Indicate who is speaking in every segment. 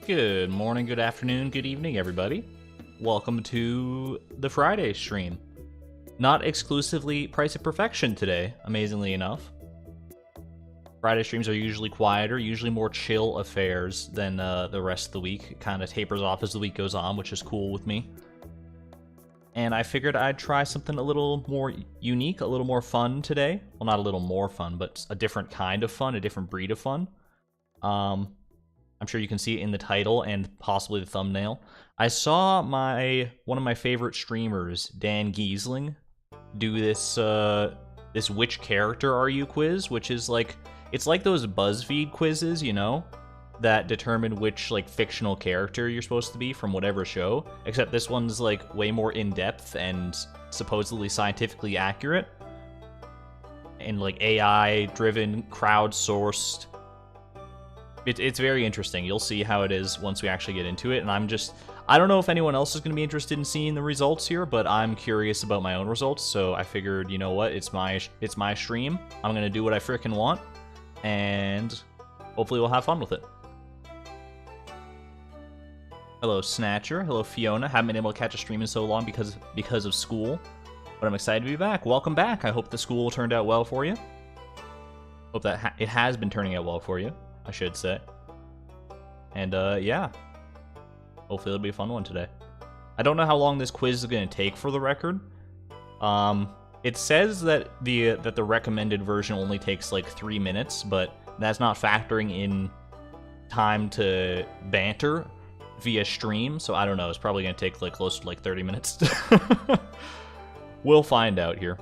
Speaker 1: Good morning, good afternoon, good evening, everybody. Welcome to the Friday stream. Not exclusively Price of Perfection today, amazingly enough. Friday streams are usually quieter, usually more chill affairs than the rest of the week. It kind of tapers off as the week goes on, which is cool with me. And I figured I'd try something a little more unique, a little more fun today. Well, not a little more fun, but a different kind of fun, a different breed of fun. I'm sure you can see it in the title and possibly the thumbnail. I saw one of my favorite streamers, Dan Giesling, do this this which character are you quiz, which is like, it's like those BuzzFeed quizzes, you know, that determine which like fictional character you're supposed to be from whatever show, except this one's like way more in-depth and supposedly scientifically accurate and like AI driven, crowdsourced. It's very interesting. You'll see how it is once we actually get into it, and I don't know if anyone else is going to be interested in seeing the results here, but I'm curious about my own results, so I figured, you know what, it's my stream. I'm going to do what I frickin' want, and hopefully we'll have fun with it. Hello, Snatcher. Hello, Fiona. Haven't been able to catch a stream in so long because of school, but I'm excited to be back. Welcome back. I hope the school turned out well for you. Hope that it has been turning out well for you, I should say. And, yeah. Hopefully it'll be a fun one today. I don't know how long this quiz is going to take for the record. It says that the recommended version only takes like 3 minutes, but that's not factoring in time to banter via stream, so I don't know. It's probably going to take like close to like 30 minutes. We'll find out here.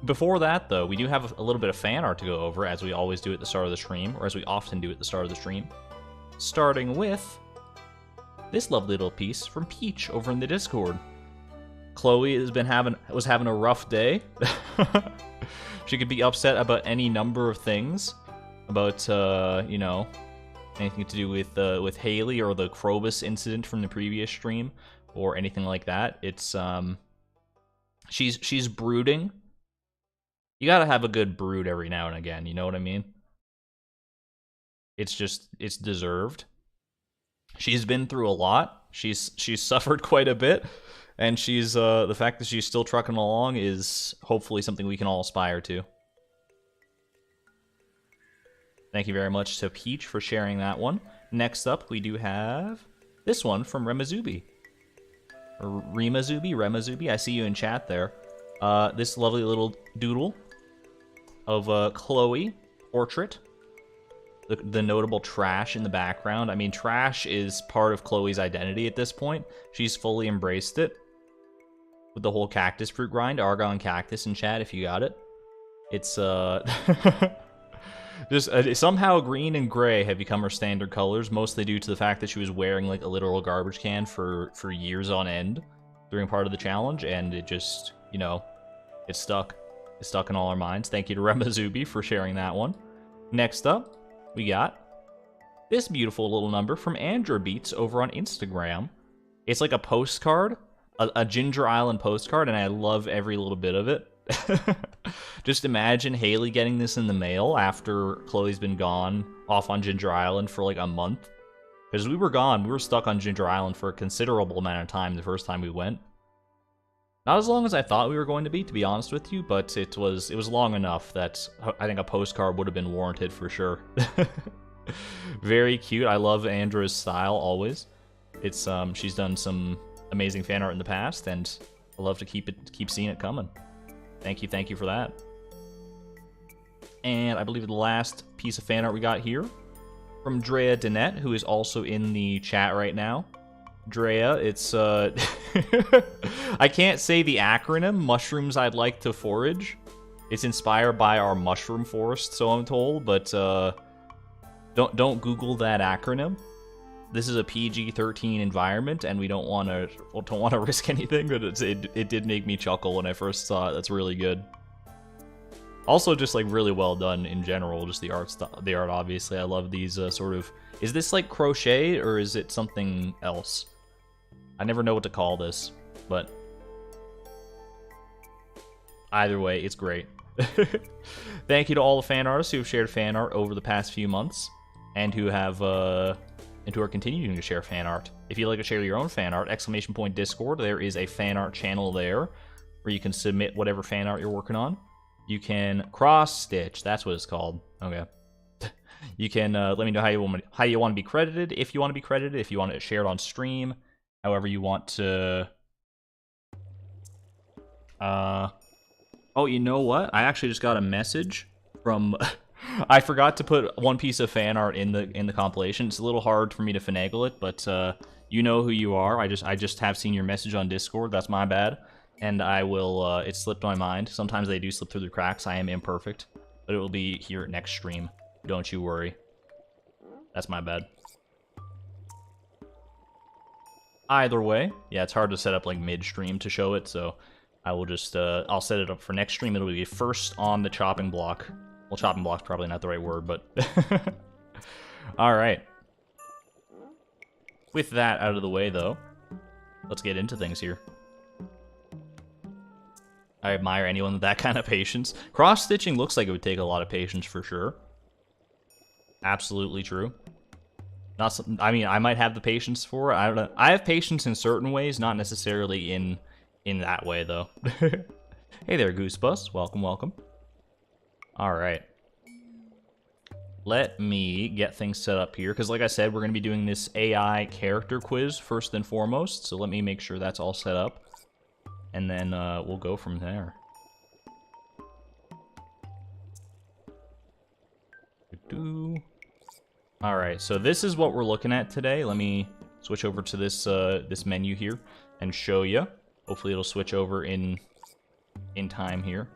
Speaker 1: Before that, though, we do have a little bit of fan art to go over, as we always do at the start of the stream, or as we often do at the start of the stream. Starting with this lovely little piece from Peach over in the Discord. Chloe was having a rough day. She could be upset about any number of things, about you know, anything to do with Haley or the Krobus incident from the previous stream, or anything like that. It's she's brooding. You gotta have a good brood every now and again, you know what I mean? It's deserved. She's been through a lot. She's suffered quite a bit, and she's the fact that she's still trucking along is hopefully something we can all aspire to. Thank you very much to Peach for sharing that one. Next up, we do have this one from Remazubi. Or Remazubi, I see you in chat there. This lovely little doodle of Chloe portrait. The notable trash in the background. I mean, trash is part of Chloe's identity at this point. She's fully embraced it. With the whole cactus fruit grind. Argon cactus in chat if you got it. It's, just somehow green and gray have become her standard colors, mostly due to the fact that she was wearing like a literal garbage can for years on end during part of the challenge, and it just, you know, it's stuck. It's stuck in all our minds. Thank you to Remazubi for sharing that one. Next up, we got this beautiful little number from Andrew Beats over on Instagram. It's like a postcard, a Ginger Island postcard, and I love every little bit of it. Just imagine Haley getting this in the mail after Chloe's been gone off on Ginger Island for like a month. Because we were gone, we were stuck on Ginger Island for a considerable amount of time the first time we went. Not as long as I thought we were going to be honest with you, but it was long enough that I think a postcard would have been warranted for sure. Very cute. I love Andra's style always. It's she's done some amazing fan art in the past, and I love to keep seeing it coming. Thank you for that. And I believe the last piece of fan art we got here from Drea Danette, who is also in the chat right now. Drea, it's I can't say the acronym, mushrooms I'd like to forage. It's inspired by our mushroom forest, so I'm told, but don't Google that acronym. This is a PG-13 environment, and we don't want to risk anything, but it did make me chuckle when I first saw it. That's really good. Also, just like really well done in general, just the art obviously. I love these sort of, is this like crochet or is it something else? I never know what to call this, but either way, it's great. Thank you to all the fan artists who have shared fan art over the past few months, and who have and who are continuing to share fan art. If you'd like to share your own fan art, !Discord, there is a fan art channel there where you can submit whatever fan art you're working on. You can cross-stitch, that's what it's called. Okay. You can let me know how you want to be credited, if you want to be credited, if you want it shared on stream, however you want to. Oh, you know what? I actually just got a message from. I forgot to put one piece of fan art in the compilation. It's a little hard for me to finagle it, but you know who you are. I just have seen your message on Discord. That's my bad, and I will. It slipped my mind. Sometimes they do slip through the cracks. I am imperfect, but it will be here next stream. Don't you worry. That's my bad. Either way, yeah, it's hard to set up like mid-stream to show it, so I will just, I'll set it up for next stream. It'll be first on the chopping block. Well, chopping block's probably not the right word, but... Alright. With that out of the way, though, let's get into things here. I admire anyone with that kind of patience. Cross-stitching looks like it would take a lot of patience for sure. Absolutely true. Not some, I mean, I might have the patience for it. I don't know. I have patience in certain ways, not necessarily in that way, though. Hey there, Goosebus. Welcome, welcome. All right. Let me get things set up here, because like I said, we're going to be doing this AI character quiz first and foremost, so let me make sure that's all set up, and then we'll go from there. Alright, so this is what we're looking at today. Let me switch over to this this menu here and show you. Hopefully it'll switch over in time here.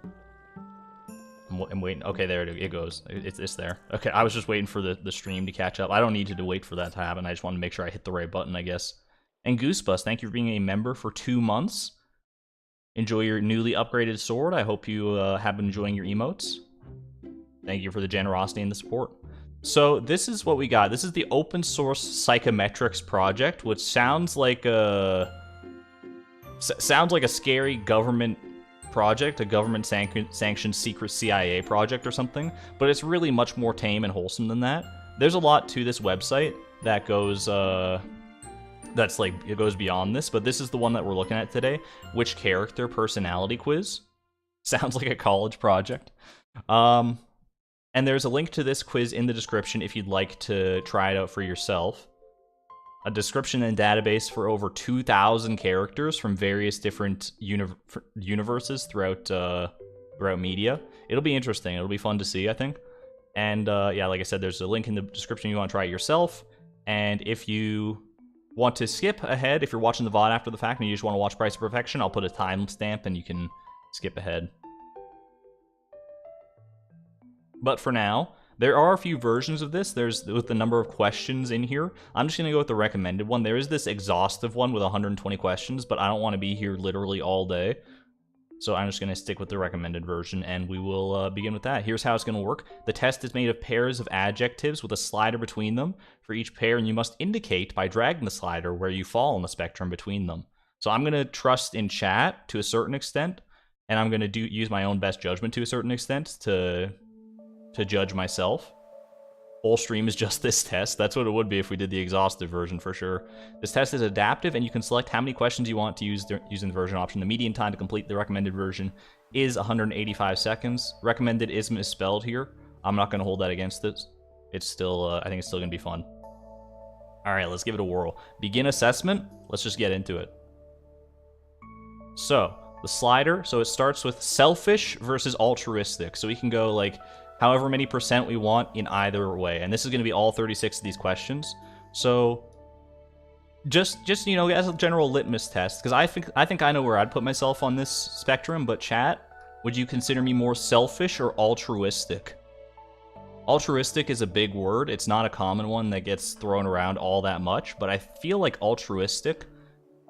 Speaker 1: I'm waiting. Okay, there it goes. It's there. Okay, I was just waiting for the stream to catch up. I don't need to wait for that to happen. I just want to make sure I hit the right button, I guess. And Goosebus, thank you for being a member for 2 months. Enjoy your newly upgraded sword. I hope you have been enjoying your emotes. Thank you for the generosity and the support. So this is what we got. This is the open source psychometrics project, which sounds like a scary government project, a government sanctioned secret CIA project or something, but it's really much more tame and wholesome than that. There's a lot to this website that goes that's like, it goes beyond this, but this is the one that we're looking at today. Which character personality quiz? Sounds like a college project. And there's a link to this quiz in the description if you'd like to try it out for yourself. A description and database for over 2,000 characters from various different universes throughout media. It'll be interesting. It'll be fun to see, I think. And yeah, like I said, there's a link in the description if you want to try it yourself. And if you want to skip ahead, if you're watching the VOD after the fact and you just want to watch Price of Perfection, I'll put a timestamp and you can skip ahead. But for now, there are a few versions of this. There's with the number of questions in here. I'm just going to go with the recommended one. There is this exhaustive one with 120 questions, but I don't want to be here literally all day. So I'm just going to stick with the recommended version, and we will begin with that. Here's how it's going to work. The test is made of pairs of adjectives with a slider between them for each pair, and you must indicate by dragging the slider where you fall on the spectrum between them. So I'm going to trust in chat to a certain extent, and I'm going to use my own best judgment to a certain extent to judge myself. Whole stream is just this test. That's what it would be if we did the exhaustive version for sure. This test is adaptive, and you can select how many questions you want to use using the version option. The median time to complete the recommended version is 185 seconds. Recommended is misspelled here. I'm not going to hold that against it. It's still, I think it's still going to be fun. All right, let's give it a whirl. Begin assessment. Let's just get into it. So, the slider. So it starts with selfish versus altruistic. So we can go like however many % we want in either way. And this is going to be all 36 of these questions. So just you know, as a general litmus test, because I think I know where I'd put myself on this spectrum, but chat, would you consider me more selfish or altruistic? Altruistic is a big word. It's not a common one that gets thrown around all that much, but I feel like altruistic,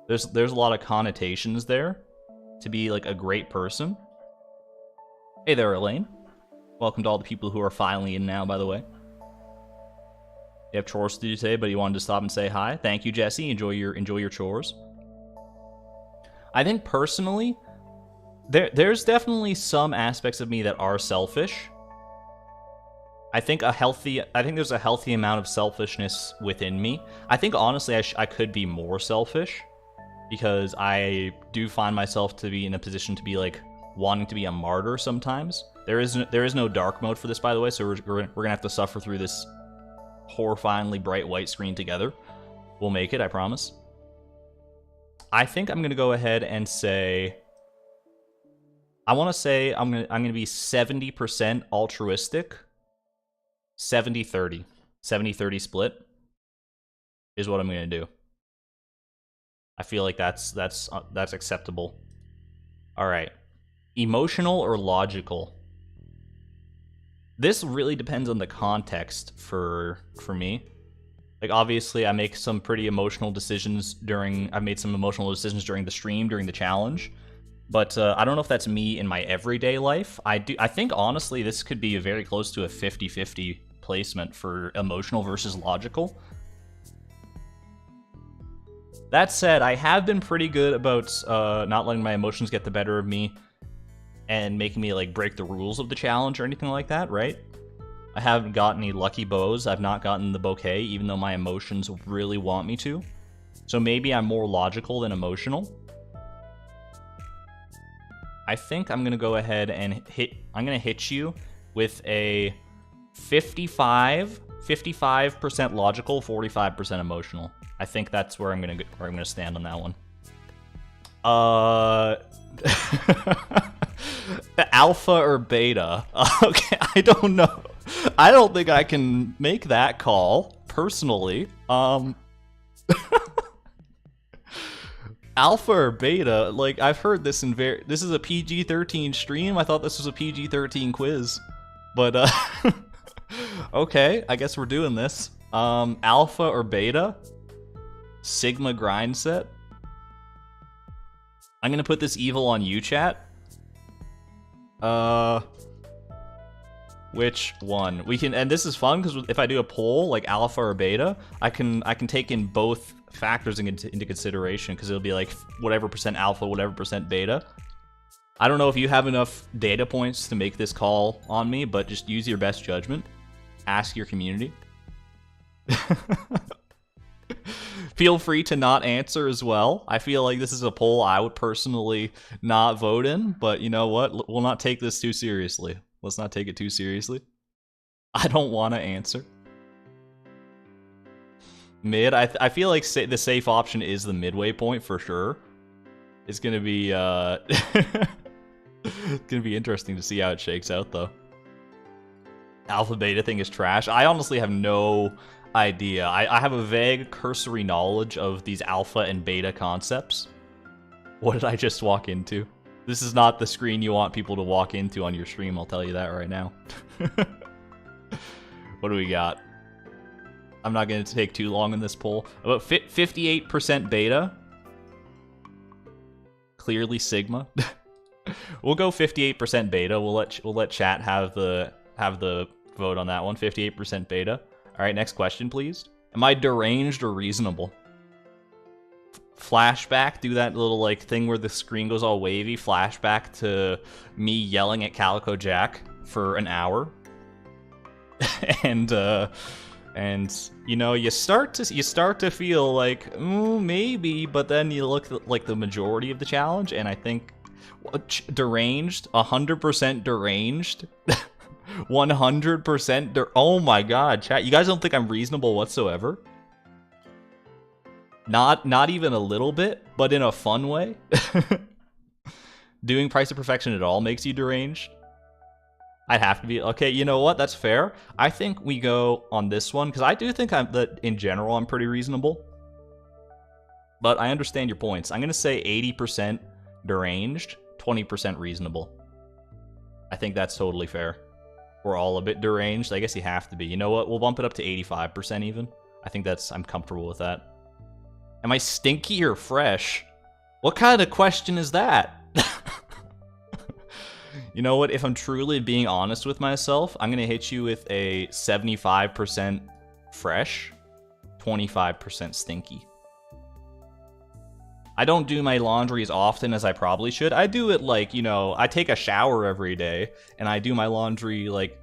Speaker 1: there's a lot of connotations there to be like a great person. Hey there, Elaine. Welcome to all the people who are filing in now, by the way. You have chores to do today, but you wanted to stop and say hi. Thank you, Jesse. Enjoy your chores. I think personally, there's definitely some aspects of me that are selfish. I think there's a healthy amount of selfishness within me. I think honestly I could be more selfish because I do find myself to be in a position to be like wanting to be a martyr sometimes. There is no dark mode for this, by the way, so we're gonna have to suffer through this horrifyingly bright white screen together. We'll make it, I promise. I think I'm gonna go ahead and say I want to say I'm gonna be 70% altruistic, 70-30. 70-30 split is what I'm gonna do. I feel like that's acceptable. All right, emotional or logical? This really depends on the context for me. Like, obviously, I make some pretty emotional decisions I've made some emotional decisions during the stream, during the challenge. But I don't know if that's me in my everyday life. I think, honestly, this could be very close to a 50-50 placement for emotional versus logical. That said, I have been pretty good about not letting my emotions get the better of me and making me, like, break the rules of the challenge or anything like that, right? I haven't gotten any lucky bows. I've not gotten the bouquet, even though my emotions really want me to. So maybe I'm more logical than emotional. I think I'm gonna go ahead and hit you with a 55% logical, 45% emotional. I think that's where I'm gonna stand on that one. Alpha or beta? Okay, I don't know. I don't think I can make that call personally. Alpha or beta? Like, I've heard this this is a PG-13 stream. I thought this was a PG-13 quiz, but okay, I guess we're doing this. Alpha or beta? Sigma grind set? I'm gonna put this evil on you, chat. Which one? We can, and this is fun because if I do a poll like alpha or beta, I can take in both factors into consideration, because it'll be like whatever percent alpha, whatever percent beta. I don't know if you have enough data points to make this call on me, but just use your best judgment. Ask your community. Feel free to not answer as well. I feel like this is a poll I would personally not vote in, but you know what? We'll not take this too seriously. Let's not take it too seriously. I don't want to answer. Mid, I feel like the safe option is the midway point for sure. It's gonna be it's gonna be interesting to see how it shakes out though. Alpha beta thing is trash. I honestly have no idea. I have a vague cursory knowledge of these alpha and beta concepts. What did I just walk into? This is not the screen you want people to walk into on your stream, I'll tell you that right now. What do we got? I'm not going to take too long in this poll. About 58% beta. Clearly Sigma. We'll go 58% beta. We'll let chat have the vote on that one. 58% beta. All right, next question, please. Am I deranged or reasonable? Flashback, do that little like thing where the screen goes all wavy. Flashback to me yelling at Calico Jack for an hour, and you know, you start to feel like maybe, but then you look at, like, the majority of the challenge, and I think deranged, 100% deranged. 100% oh my god, chat, you guys don't think I'm reasonable whatsoever? Not even a little bit, but in a fun way. Doing Price of Perfection at all makes you deranged? I'd have to be. Okay, you know what? That's fair. I think we go on this one, because I do think that in general I'm pretty reasonable. But I understand your points. I'm going to say 80% deranged, 20% reasonable. I think that's totally fair. We're all a bit deranged. I guess you have to be. You know what? We'll bump it up to 85% even. I think I'm comfortable with that. Am I stinky or fresh? What kind of question is that? You know what? If I'm truly being honest with myself, I'm going to hit you with a 75% fresh, 25% stinky. I don't do my laundry as often as I probably should. I do it like, you know, I take a shower every day, and I do my laundry like...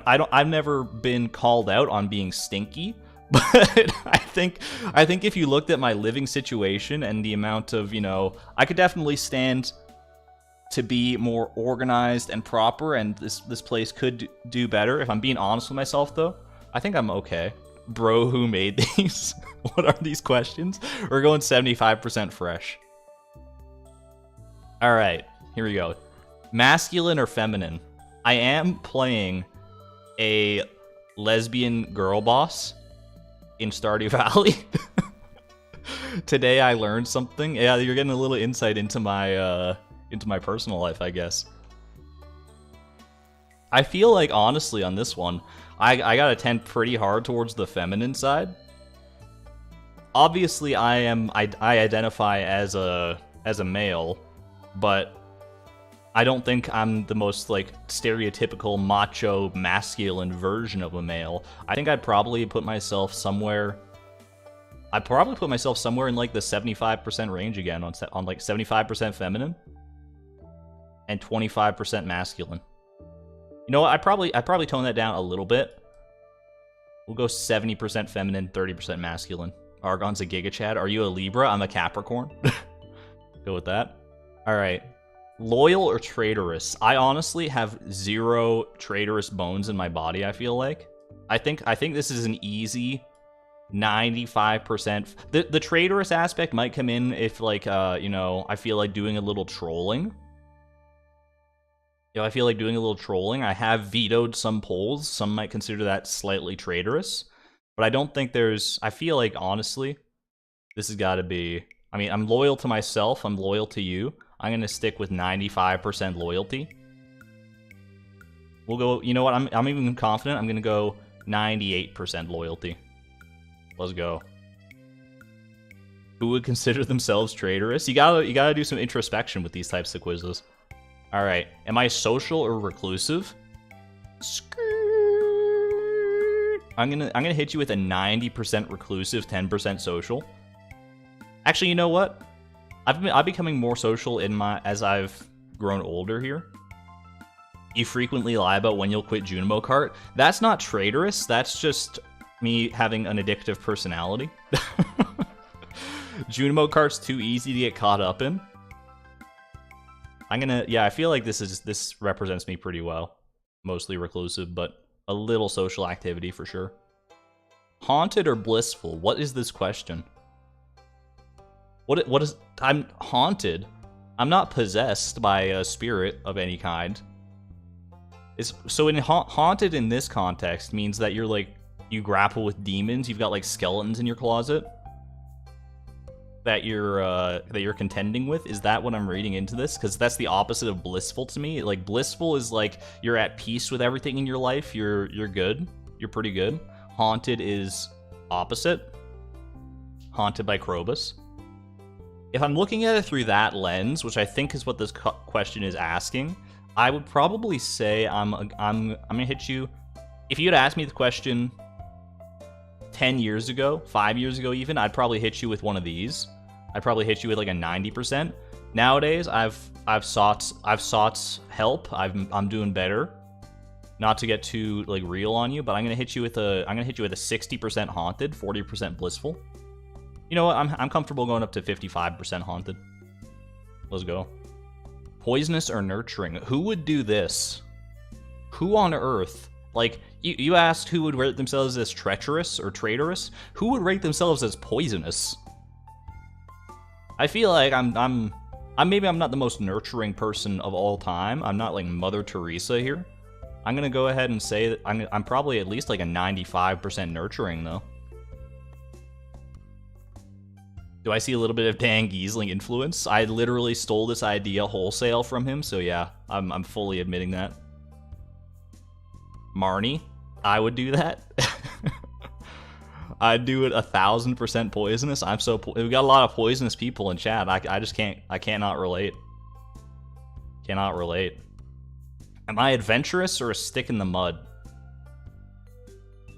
Speaker 1: I've never been called out on being stinky, but I think if you looked at my living situation and the amount of, I could definitely stand to be more organized and proper, and this place could do better. If I'm being honest with myself, though, I think I'm okay. Bro, who made these? What are these questions? We're going 75% fresh. All right, here we go. Masculine or feminine? I am playing a lesbian girl boss in Stardew Valley. Today I learned something. Yeah, you're getting a little insight into my personal life, I guess. I feel like, honestly, on this one, I gotta tend pretty hard towards the feminine side. Obviously, I identify as a male, but I don't think I'm the most, like, stereotypical macho masculine version of a male. I think I'd probably put myself somewhere. I'd probably put myself somewhere in, like, the 75% range again, on like 75% feminine and 25% masculine. You know what? I probably tone that down a little bit. We'll go 70% feminine, 30% masculine. Argon's a Giga Chad. Are you a Libra? I'm a Capricorn. Go with that. All right. Loyal or traitorous? I honestly have 0 traitorous bones in my body, I feel like. I think this is an easy 95%. The traitorous aspect might come in if, like, I feel like doing a little trolling. I feel like doing a little trolling. I have vetoed some polls. Some might consider that slightly traitorous. But I don't think there's... I feel like, honestly, this has got to be... I mean, I'm loyal to myself. I'm loyal to you. I'm going to stick with 95% loyalty. We'll go... You know what? I'm even confident. I'm going to go 98% loyalty. Let's go. Who would consider themselves traitorous? You gotta do some introspection with these types of quizzes. All right. Am I social or reclusive? I'm gonna hit you with a 90% reclusive, 10% social. Actually, you know what? I'm becoming more social as I've grown older here. You frequently lie about when you'll quit Junimo Kart. That's not traitorous. That's just me having an addictive personality. Junimo Kart's too easy to get caught up in. I feel like this represents me pretty well. Mostly reclusive, but a little social activity for sure. Haunted or blissful? What is this question? What is... I'm haunted. I'm not possessed by a spirit of any kind. Haunted in this context means that you're like... You grapple with demons. You've got like skeletons in your closet that you're contending with. Is that what I'm reading into this? Because that's the opposite of blissful to me. Like, blissful is like you're at peace with everything in your life. You're good. You're pretty good. Haunted is opposite. Haunted by Krobus. If I'm looking at it through that lens, which I think is what this question is asking, I would probably say I'm gonna hit you. If you had asked me the question 10 years ago, 5 years ago even, I'd probably hit you with one of these. I'd probably hit you with like a 90%. Nowadays, I've sought help. I'm doing better. Not to get too like real on you, but I'm gonna hit you with a 60% haunted, 40% blissful. You know what? I'm comfortable going up to 55% haunted. Let's go. Poisonous or nurturing? Who would do this? Who on earth? Like, you asked who would rate themselves as treacherous or traitorous. Who would rate themselves as poisonous? I feel like maybe I'm not the most nurturing person of all time. I'm not like Mother Teresa here. I'm gonna go ahead and say that I'm probably at least like a 95% nurturing though. Do I see a little bit of Dan Giesling influence? I literally stole this idea wholesale from him, so yeah, I'm fully admitting that. Marnie, I would do that. I'd do it 1000% poisonous. We got a lot of poisonous people in chat. I cannot relate. Cannot relate. Am I adventurous or a stick in the mud?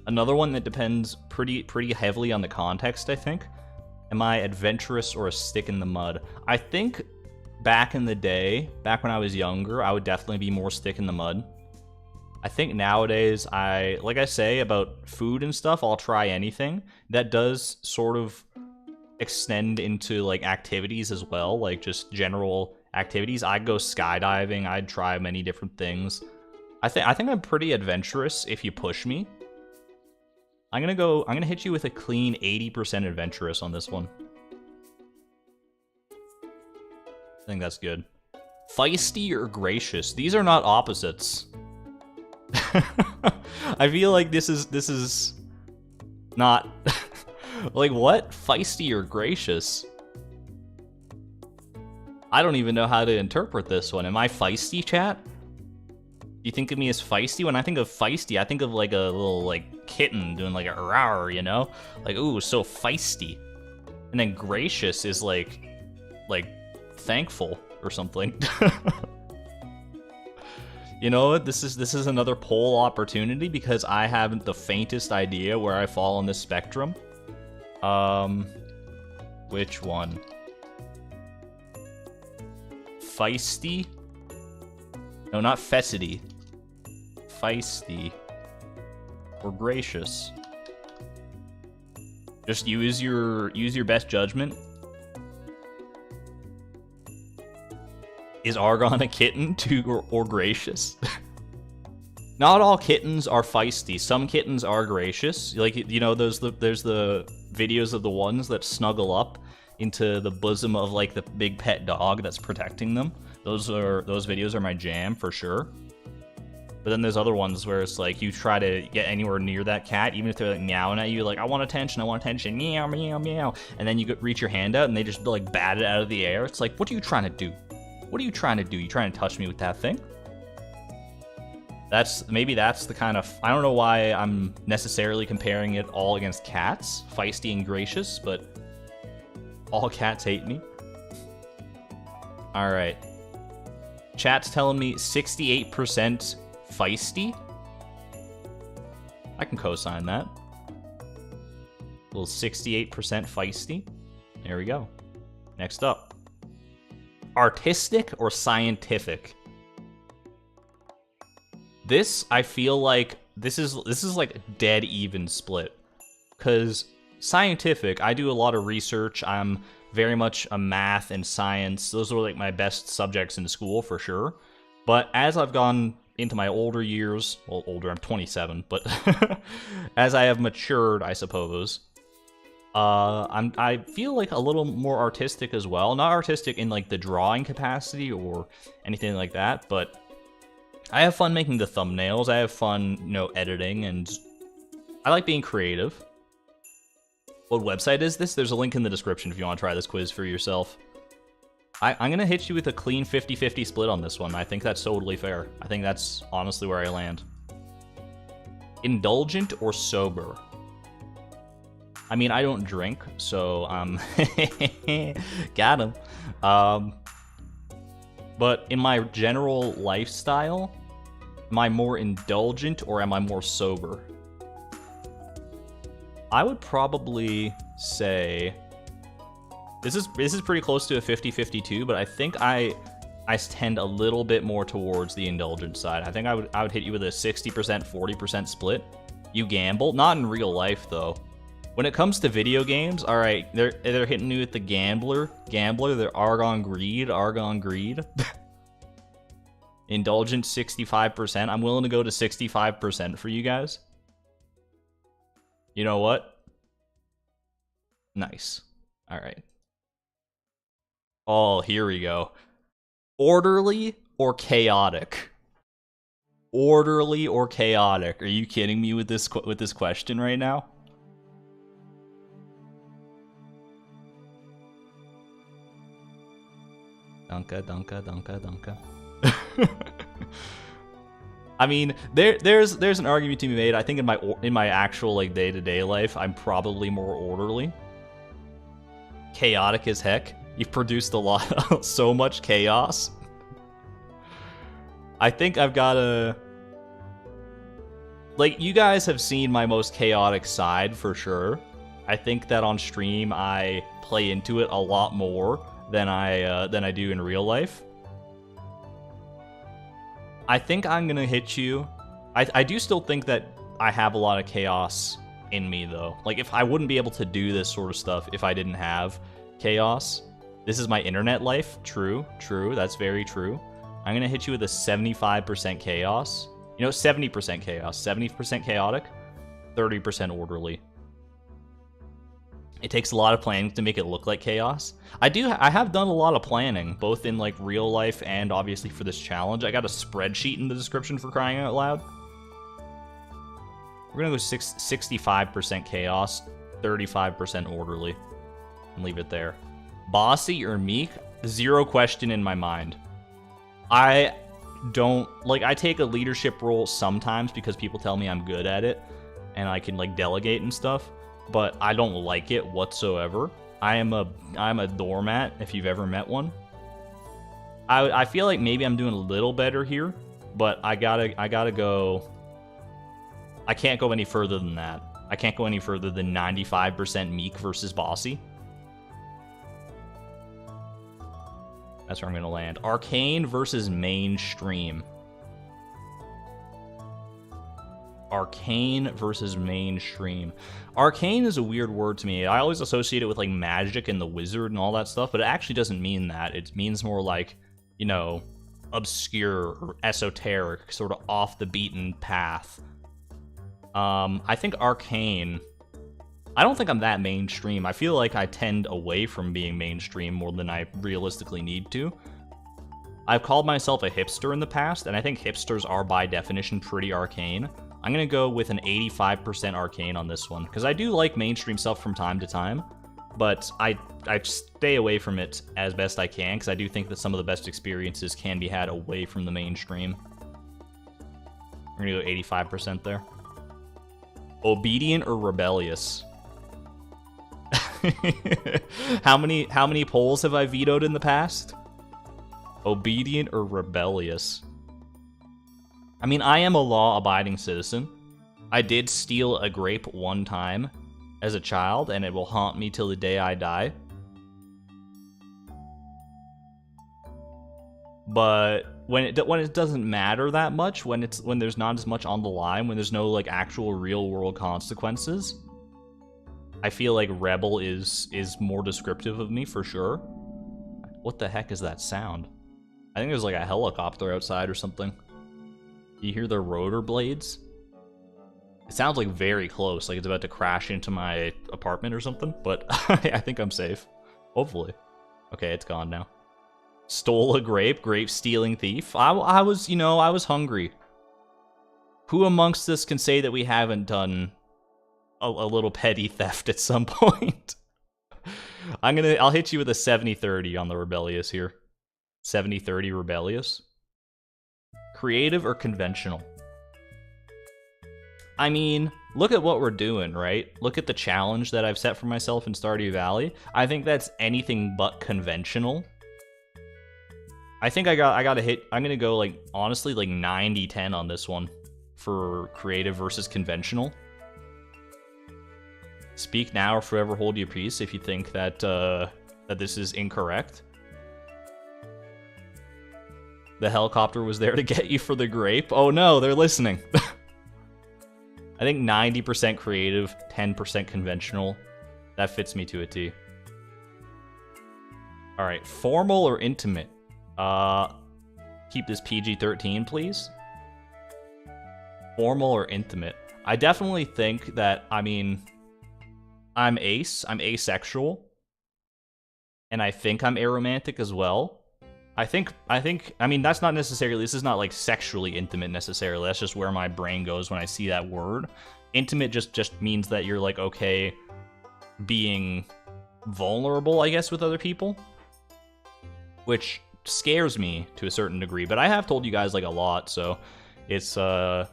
Speaker 1: Another one that depends pretty heavily on the context, I think. Am I adventurous or a stick in the mud? I think back in the day, back when I was younger, I would definitely be more stick in the mud. I think nowadays, like I say about food and stuff, I'll try anything. That does sort of extend into like activities as well, like just general activities. I'd go skydiving, I'd try many different things. I think I'm pretty adventurous if you push me. I'm gonna hit you with a clean 80% adventurous on this one. I think that's good. Feisty or gracious? These are not opposites. I feel like this is not like what? Feisty or gracious? I don't even know how to interpret this one. Am I feisty, chat? Do you think of me as feisty? When I think of feisty, I think of like a little like kitten doing like a rawr, you know? Like, ooh, so feisty. And then gracious is like thankful or something. You know what? This is another poll opportunity because I haven't the faintest idea where I fall on this spectrum. Which one? Feisty? No, not fessity. Feisty. Or gracious. Just use your best judgment. Is Argon a kitten or gracious? Not all kittens are feisty. Some kittens are gracious. Like, you know, there's the videos of the ones that snuggle up into the bosom of like the big pet dog that's protecting them. Those videos are my jam for sure. But then there's other ones where it's like you try to get anywhere near that cat, even if they're like meowing at you, like I want attention, meow, meow, meow, and then you reach your hand out and they just like bat it out of the air. It's like, what are you trying to do? What are you trying to do? You trying to touch me with that thing? Maybe that's the kind of... I don't know why I'm necessarily comparing it all against cats, feisty and gracious, but all cats hate me. Alright. Chat's telling me 68% feisty. I can co-sign that. A little 68% feisty. There we go. Next up. Artistic or scientific? This, I feel like, this is like dead even split. Because scientific, I do a lot of research. I'm very much a math and science. Those were like my best subjects in school for sure. But as I've gone into my older years, well, older, I'm 27, but as I have matured, I suppose, I feel like a little more artistic as well. Not artistic in like the drawing capacity or anything like that, but I have fun making the thumbnails. I have fun, you know, editing, and I like being creative. What website is this? There's a link in the description if you want to try this quiz for yourself. I'm gonna hit you with a clean 50-50 split on this one. I think that's totally fair. I think that's honestly where I land. Indulgent or sober? I mean, I don't drink, so, got him. But in my general lifestyle, am I more indulgent or am I more sober? I would probably say... This is pretty close to a 50-52, but I think I tend a little bit more towards the indulgent side. I think I would hit you with a 60%, 40% split. You gamble. Not in real life, though. When it comes to video games, all right, they're hitting me with the gambler. They're Argon greed. Indulgent 65%. I'm willing to go to 65% for you guys. You know what? Nice. All right. Oh, here we go. Orderly or chaotic? Orderly or chaotic? Are you kidding me with this question right now? Dunka. I mean, there's an argument to be made. I think in my actual like day-to-day life, I'm probably more orderly. Chaotic as heck. You've produced a lot, so much chaos. I think I've got a... Like, you guys have seen my most chaotic side for sure. I think that on stream I play into it a lot more than I do in real life. I think I'm gonna hit you I do still think that I have a lot of chaos in me, though. Like, if I wouldn't be able to do this sort of stuff if I didn't have chaos. This is my internet life. True, that's very true. I'm gonna hit you with a 75% chaos. You know, 70% chaos. 70% chaotic, 30% orderly. It takes a lot of planning to make it look like chaos. I have done a lot of planning, both in like real life and obviously for this challenge. I got a spreadsheet in the description for crying out loud. We're gonna go 65% chaos, 35% orderly, and leave it there. Bossy or meek? Zero question in my mind. I don't, like, I take a leadership role sometimes because people tell me I'm good at it and I can like delegate and stuff, but I don't like it whatsoever. I'm a doormat if you've ever met one. I feel like maybe I'm doing a little better here, but I gotta go. I can't go any further than that. I can't go any further than 95% meek versus bossy. That's where I'm gonna land. Arcane versus mainstream. Arcane versus mainstream. Arcane is a weird word to me. I always associate it with like magic and the wizard and all that stuff, but it actually doesn't mean that. It means more like, you know, obscure or esoteric, sort of off the beaten path. I think arcane, I don't think I'm that mainstream. I feel like I tend away from being mainstream more than I realistically need to. I've called myself a hipster in the past, and I think hipsters are by definition pretty arcane. I'm gonna go with an 85% arcane on this one, because I do like mainstream stuff from time to time, but I stay away from it as best I can, because I do think that some of the best experiences can be had away from the mainstream. We're gonna go 85% there. Obedient or rebellious? How many polls have I vetoed in the past? Obedient or rebellious? I mean, I am a law-abiding citizen. I did steal a grape one time as a child, and it will haunt me till the day I die. But when it doesn't matter that much, when there's not as much on the line, when there's no like actual real world consequences, I feel like rebel is more descriptive of me for sure. What the heck is that sound? I think there's like a helicopter outside or something. You hear the rotor blades? It sounds like very close, like it's about to crash into my apartment or something, but I think I'm safe. Hopefully. Okay, it's gone now. Stole a grape, stealing thief. I was, you know, I was hungry. Who amongst us can say that we haven't done a little petty theft at some point? I'll hit you with a 70-30 on the rebellious here. 70-30 rebellious. Creative or conventional? I mean, look at what we're doing, right? Look at the challenge that I've set for myself in Stardew Valley. I think that's anything but conventional. I think I got a hit. I'm gonna go like honestly like 90-10 on this one for creative versus conventional. Speak now or forever hold your peace if you think that that this is incorrect. The helicopter was there to get you for the grape. Oh no, they're listening. I think 90% creative, 10% conventional. That fits me to a T. All right, formal or intimate? Keep this PG-13, please. Formal or intimate? I definitely think that, I mean, I'm asexual, and I think I'm aromantic as well. I mean, that's not necessarily, this is not like sexually intimate necessarily, that's just where my brain goes when I see that word. Intimate just means that you're like, okay, being vulnerable, I guess, with other people, which scares me to a certain degree, but I have told you guys like a lot, so it's I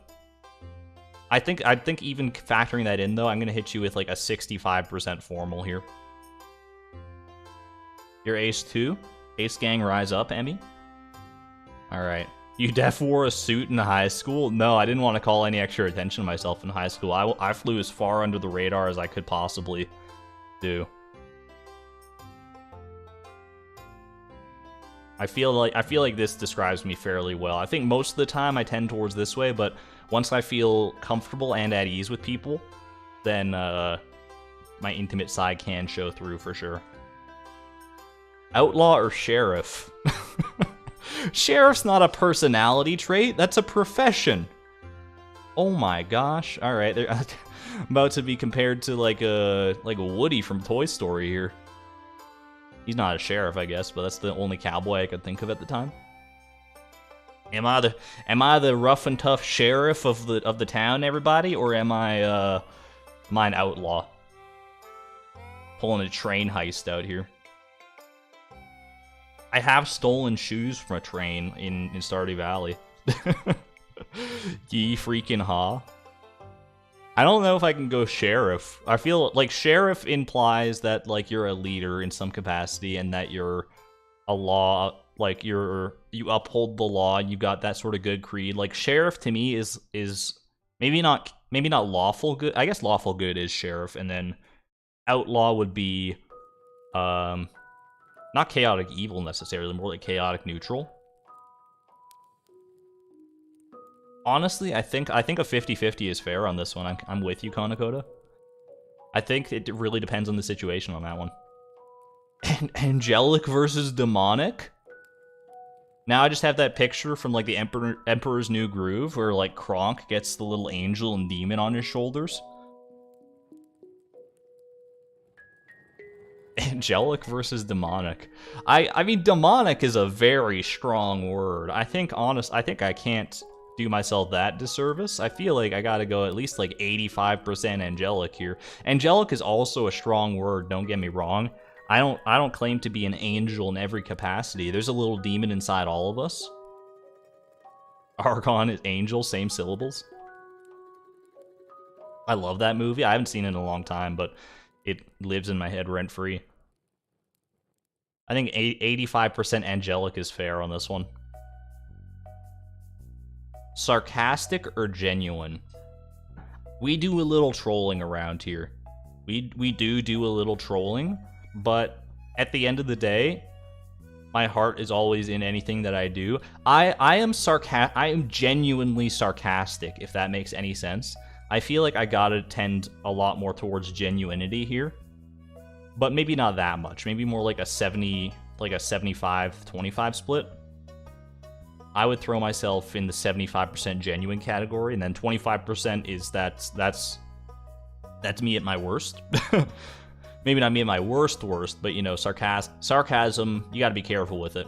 Speaker 1: think even factoring that in though, I'm gonna hit you with like a 65% formal here. You're ace 2? Ace gang rise up, Emmy? Alright. You def wore a suit in high school? No, I didn't want to call any extra attention to myself in high school. I flew as far under the radar as I could possibly do. I feel like this describes me fairly well. I think most of the time I tend towards this way, but Once I feel comfortable and at ease with people, then my intimate side can show through for sure. Outlaw or sheriff? Sheriff's not a personality trait, that's a profession. Oh my gosh. Alright, I'm about to be compared to like a Woody from Toy Story here. He's not a sheriff, I guess, but that's the only cowboy I could think of at the time. Am I the rough and tough sheriff of the town, everybody, or am I an outlaw? Pulling a train heist out here. I have stolen shoes from a train in Stardew Valley. Ye freaking ha. I don't know if I can go sheriff. I feel like sheriff implies that like you're a leader in some capacity and that you're a law, like you uphold the law, you got that sort of good creed. Like sheriff to me is maybe not lawful good. I guess lawful good is sheriff, and then outlaw would be not chaotic evil necessarily, more like chaotic neutral. Honestly, I think a 50-50 is fair on this one. I'm with you, Konakota. I think it really depends on the situation on that one. Angelic versus demonic? Now I just have that picture from like the Emperor's New Groove where like Kronk gets the little angel and demon on his shoulders. Angelic versus demonic. I mean, demonic is a very strong word. I think I can't do myself that disservice. I feel like I gotta go at least like 85% angelic here. Angelic is also a strong word, don't get me wrong. I don't claim to be an angel in every capacity. There's a little demon inside all of us. Argon is angel, same syllables. I love that movie. I haven't seen it in a long time, but it lives in my head rent-free. I think 85% angelic is fair on this one. Sarcastic or genuine? We do a little trolling around here. We do a little trolling, but at the end of the day, my heart is always in anything that I do. I am genuinely sarcastic, if that makes any sense. I feel like I gotta tend a lot more towards genuinity here, but maybe not that much. Maybe more like a 75-25 split. I would throw myself in the 75% genuine category, and then 25% is that's me at my worst. Maybe not me at my worst, but you know, sarcasm. You got to be careful with it.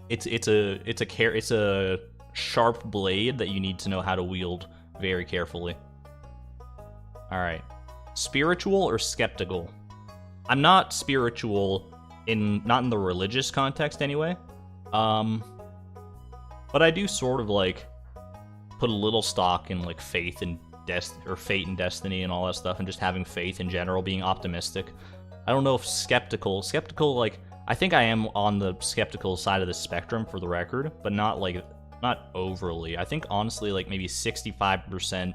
Speaker 1: It's a sharp blade that you need to know how to wield very carefully. All right, spiritual or skeptical? I'm not spiritual not in the religious context anyway. But I do sort of like put a little stock in like faith and fate and destiny and all that stuff, and just having faith in general, being optimistic. I don't know if skeptical, like, I think I am on the skeptical side of the spectrum for the record, but not overly. I think honestly like maybe 65%,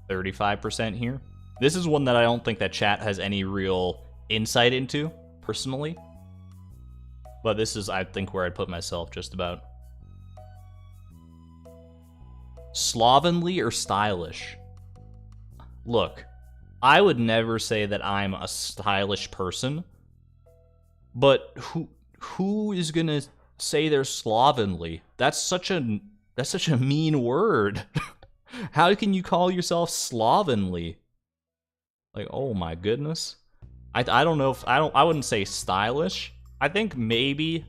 Speaker 1: 35% here. This is one that I don't think that chat has any real insight into, personally. But this is, I think, where I'd put myself just about. Slovenly or stylish? Look, I would never say that I'm a stylish person, but who is gonna say they're slovenly? That's such a mean word. How can you call yourself slovenly? Like, oh my goodness. I don't know if I wouldn't say stylish. I think maybe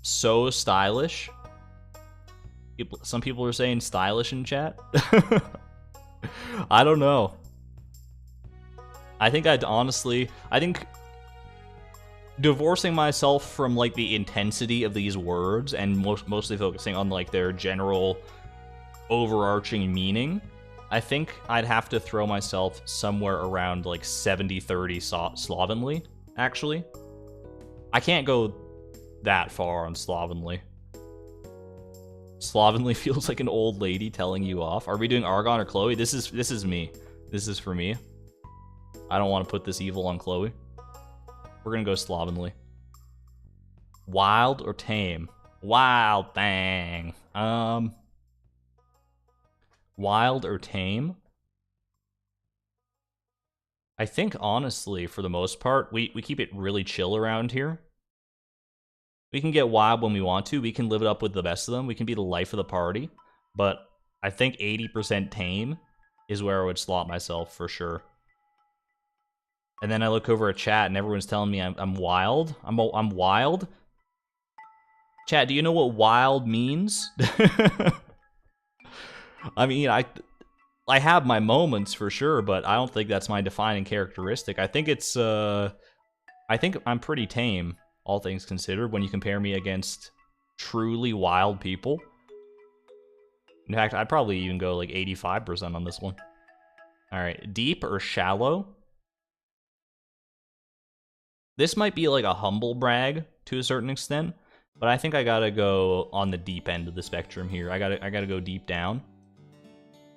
Speaker 1: so stylish. Some people are saying stylish in chat. I don't know. I think divorcing myself from like the intensity of these words and mostly focusing on like their general overarching meaning, I think I'd have to throw myself somewhere around like 70-30 slovenly, actually. I can't go that far on slovenly. Slovenly feels like an old lady telling you off. Are we doing Argon or Chloe? This is me. This is for me. I don't want to put this evil on Chloe. We're gonna go slovenly. Wild or tame? Wild thing. Wild or tame? I think, honestly, for the most part, we keep it really chill around here. We can get wild when we want to. We can live it up with the best of them. We can be the life of the party. But I think 80% tame is where I would slot myself for sure. And then I look over at chat and everyone's telling me I'm wild. I'm wild. Chat, do you know what wild means? I mean, I have my moments for sure, but I don't think that's my defining characteristic. I think it's I think I'm pretty tame, all things considered, when you compare me against truly wild people. In fact, I'd probably even go like 85% on this one. All right, deep or shallow? This might be like a humble brag to a certain extent, but I think I gotta go on the deep end of the spectrum here. I gotta go deep down.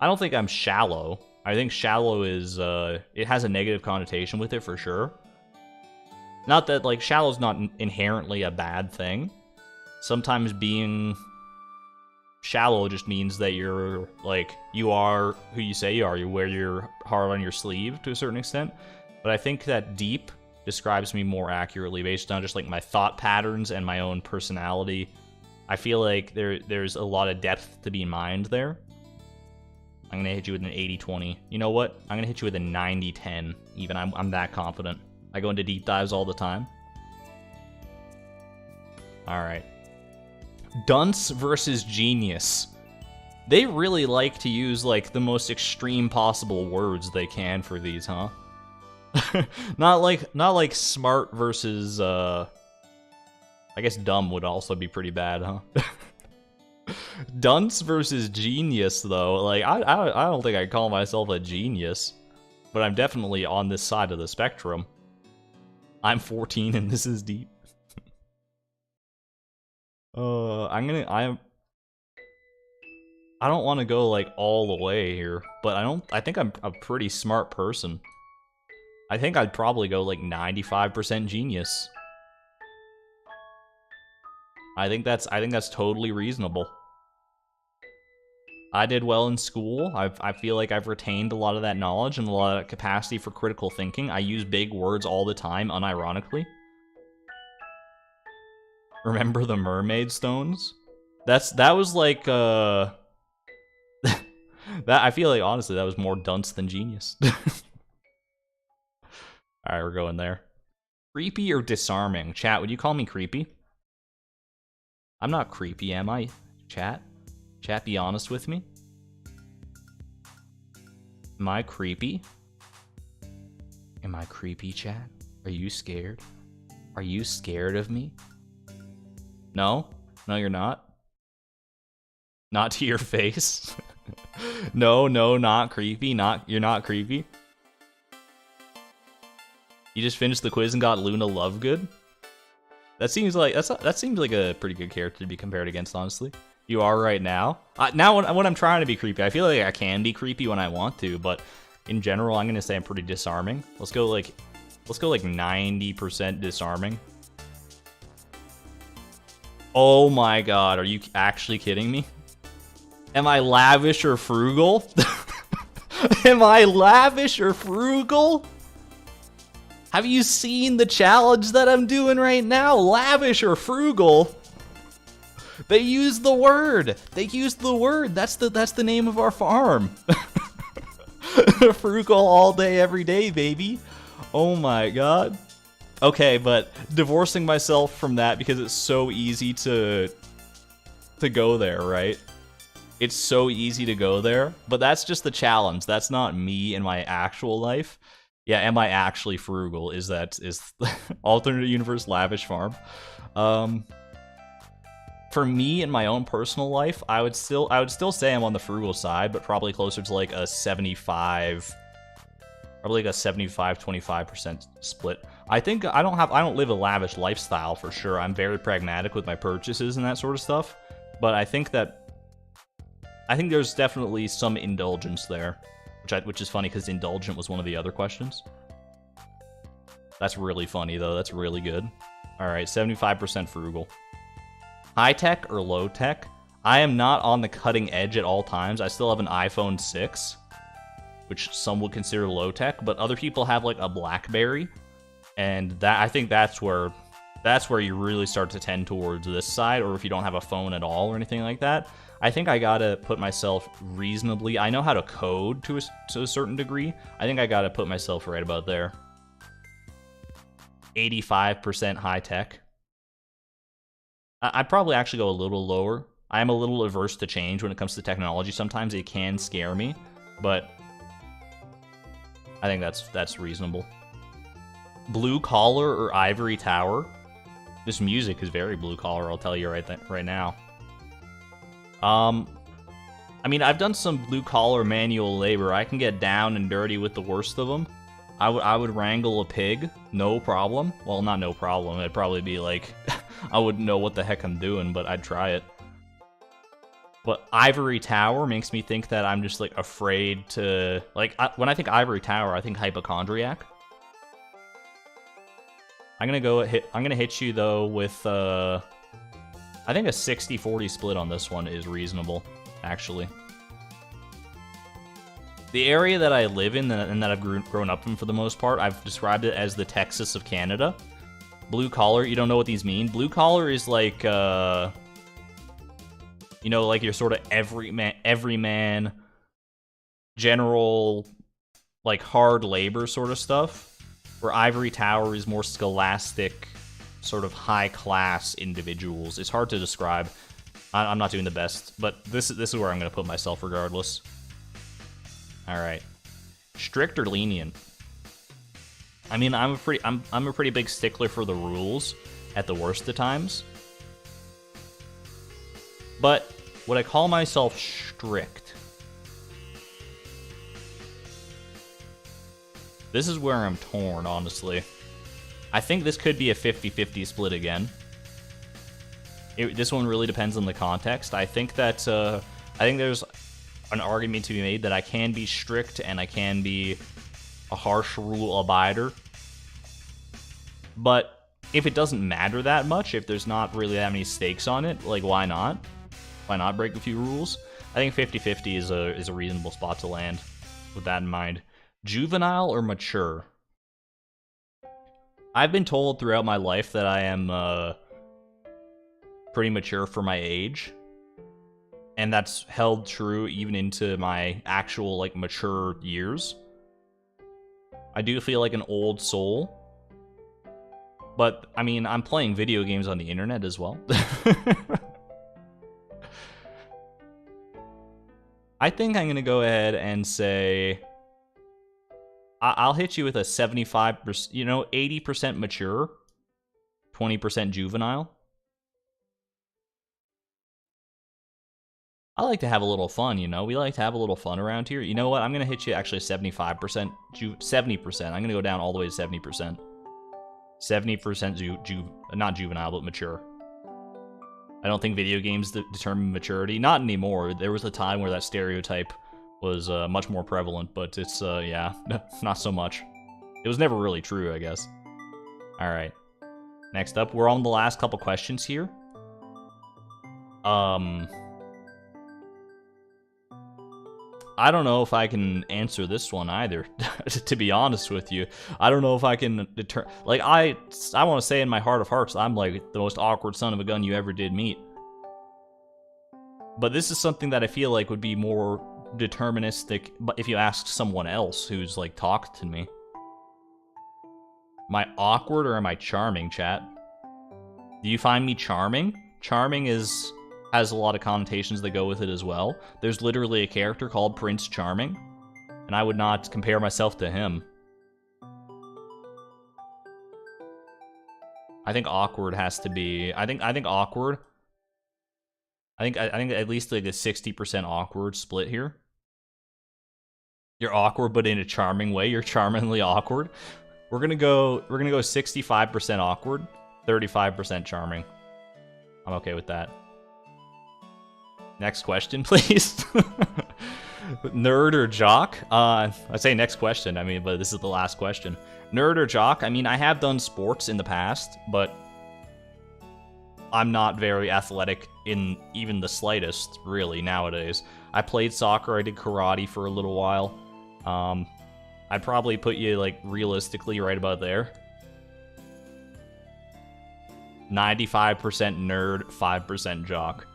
Speaker 1: I don't think I'm shallow. I think shallow is, it has a negative connotation with it for sure. Not that, like, shallow's not inherently a bad thing. Sometimes being shallow just means that you're, like, you are who you say you are. You wear your heart on your sleeve to a certain extent. But I think that deep describes me more accurately based on just, like, my thought patterns and my own personality. I feel like there's a lot of depth to be mined there. I'm going to hit you with an 80-20. You know what? I'm going to hit you with a 90-10. Even I'm that confident. I go into deep dives all the time. Alright. Dunce versus genius. They really like to use, like, the most extreme possible words they can for these, huh? not like smart versus, I guess dumb would also be pretty bad, huh? Dunce versus genius, though. Like, I don't think I'd call myself a genius, but I'm definitely on this side of the spectrum. I'm 14 and this is deep. I don't want to go like all the way here, but I think I'm a pretty smart person. I think I'd probably go like 95% genius. I think that's totally reasonable. I did well in school. I feel like I've retained a lot of that knowledge and a lot of that capacity for critical thinking. I use big words all the time, unironically. Remember the mermaid stones? That was like, that, I feel like, honestly, that was more dunce than genius. Alright, we're going there. Creepy or disarming? Chat, would you call me creepy? I'm not creepy, am I? Chat? Chat, be honest with me. Am I creepy? Am I creepy, chat? Are you scared? Are you scared of me? No? No, you're not? Not to your face? No, not creepy. You're not creepy? You just finished the quiz and got Luna Lovegood? That seems like a pretty good character to be compared against, honestly. You are right now. Now when I'm trying to be creepy, I feel like I can be creepy when I want to, but in general, I'm gonna say I'm pretty disarming. Let's go like 90% disarming. Oh my god, are you actually kidding me? Am I lavish or frugal? Am I lavish or frugal? Have you seen the challenge that I'm doing right now? Lavish or frugal? They use the word. They use the word. That's the name of our farm. Frugal all day, every day, baby. Oh my god. Okay, but divorcing myself from that because it's so easy to go there, right? It's so easy to go there, but that's just the challenge. That's not me in my actual life. Yeah, am I actually frugal? Is alternate universe lavish farm? For me in my own personal life, I would still say I'm on the frugal side, but probably closer to like a 75, probably like a 75-25% split. I think I don't live a lavish lifestyle for sure. I'm very pragmatic with my purchases and that sort of stuff, but I think there's definitely some indulgence there, which is funny because indulgent was one of the other questions. That's really funny though. That's really good. All right, 75% frugal. High tech or low tech? I am not on the cutting edge at all times. I still have an iPhone 6, which some would consider low tech, but other people have like a BlackBerry, and that I think that's where you really start to tend towards this side. Or if you don't have a phone at all or anything like that, I think I gotta put myself reasonably. I know how to code to a certain degree. I think I gotta put myself right about there. 85% high tech. I'd probably actually go a little lower. I am a little averse to change when it comes to technology. Sometimes it can scare me, but I think that's reasonable. Blue collar or ivory tower? This music is very blue collar, I'll tell you right now. I mean, I've done some blue collar manual labor. I can get down and dirty with the worst of them. I would wrangle a pig, no problem. Well, not no problem. It'd probably be like, I wouldn't know what the heck I'm doing, but I'd try it. But ivory tower makes me think that I'm just like afraid to, like, when I think ivory tower, I think hypochondriac. I'm gonna hit you though with I think a 60-40 split on this one is reasonable, actually. The area that I live in and that I've grown up in for the most part, I've described it as the Texas of Canada. Blue collar, you don't know what these mean? Blue collar is like, you know, like your sort of everyman, general, like hard labor sort of stuff. Where ivory tower is more scholastic, sort of high-class individuals. It's hard to describe. I'm not doing the best, but this is where I'm going to put myself regardless. All right, strict or lenient? I mean, I'm a pretty big stickler for the rules at the worst of times. But would I call myself strict? This is where I'm torn, honestly. I think this could be a 50-50 split again. This one really depends on the context. I think that I think there's an argument to be made that I can be strict and I can be a harsh rule abider. But if it doesn't matter that much, if there's not really that many stakes on it, like why not? Why not break a few rules? I think 50-50 is a reasonable spot to land with that in mind. Juvenile or mature? I've been told throughout my life that I am pretty mature for my age. And that's held true even into my actual, like, mature years. I do feel like an old soul. But, I mean, I'm playing video games on the internet as well. I think I'm going to go ahead and say... I'll hit you with a 75%, you know, 80% mature, 20% juvenile. I like to have a little fun, you know? We like to have a little fun around here. You know what? I'm going to hit you actually 75%, 70%. I'm going to go down all the way to 70%. 70% not juvenile, but mature. I don't think video games determine maturity. Not anymore. There was a time where that stereotype was much more prevalent, but it's, yeah, not so much. It was never really true, I guess. Alright. Next up, we're on the last couple questions here. I don't know if I can answer this one either, to be honest with you. I don't know if I can like, I want to say in my heart of hearts, I'm like the most awkward son of a gun you ever did meet. But this is something that I feel like would be more deterministic, but if you ask someone else who's like talked to me. Am I awkward or am I charming, chat? Do you find me charming? Charming has a lot of connotations that go with it as well. There's literally a character called Prince Charming, and I would not compare myself to him. I think awkward has to be. I think awkward. I think at least like a 60% awkward split here. You're awkward, but in a charming way. You're charmingly awkward. We're gonna go 65% awkward, 35% charming. I'm okay with that. Next question, please. Nerd or jock? I say next question. I mean, but this is the last question. Nerd or jock? I mean, I have done sports in the past, but I'm not very athletic in even the slightest, really, nowadays. I played soccer, I did karate for a little while. I'd probably put you, like, realistically right about there. 95% nerd, 5% jock.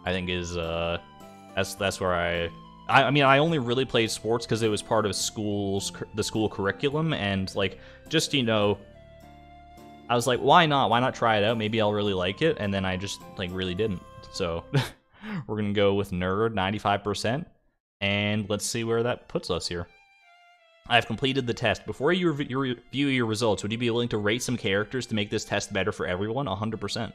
Speaker 1: I think is, that's where I mean, I only really played sports because it was part of the school curriculum, and, like, just, you know, I was like, why not? Why not try it out? Maybe I'll really like it, and then I just, like, really didn't. So, we're gonna go with nerd, 95%, and let's see where that puts us here. I've completed the test. Before you review your results, would you be willing to rate some characters to make this test better for everyone? 100%.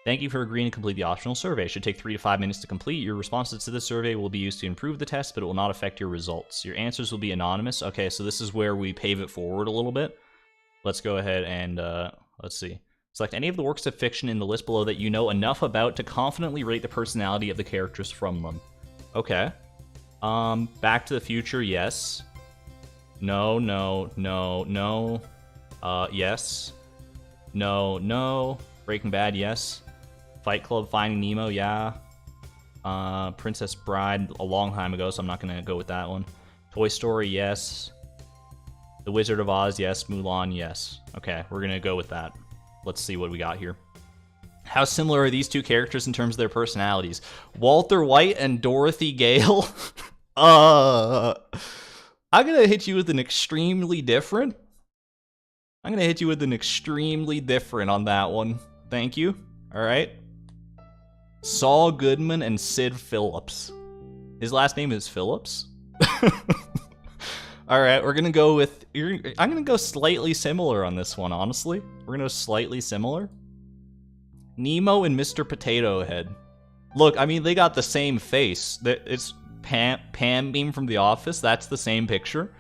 Speaker 1: Thank you for agreeing to complete the optional survey. It should take 3 to 5 minutes to complete. Your responses to this survey will be used to improve the test, but it will not affect your results. Your answers will be anonymous. Okay, so this is where we pave it forward a little bit. Let's go ahead and, let's see. Select any of the works of fiction in the list below that you know enough about to confidently rate the personality of the characters from them. Okay. Back to the Future, yes. No, no, no, no. Yes. No, no. Breaking Bad, yes. Fight Club, Finding Nemo, yeah. Princess Bride, a long time ago, so I'm not gonna go with that one. Toy Story, yes. The Wizard of Oz, yes. Mulan, yes. Okay, we're gonna go with that. Let's see what we got here. How similar are these two characters in terms of their personalities? Walter White and Dorothy Gale? I'm gonna hit you with an extremely different. I'm gonna hit you with an extremely different on that one. Thank you. Alright. Saul Goodman and Sid Phillips. His last name is Phillips? Alright, we're gonna go with... I'm gonna go slightly similar on this one, honestly. We're gonna go slightly similar. Nemo and Mr. Potato Head. Look, I mean, they got the same face. It's Pam Beam from The Office. That's the same picture.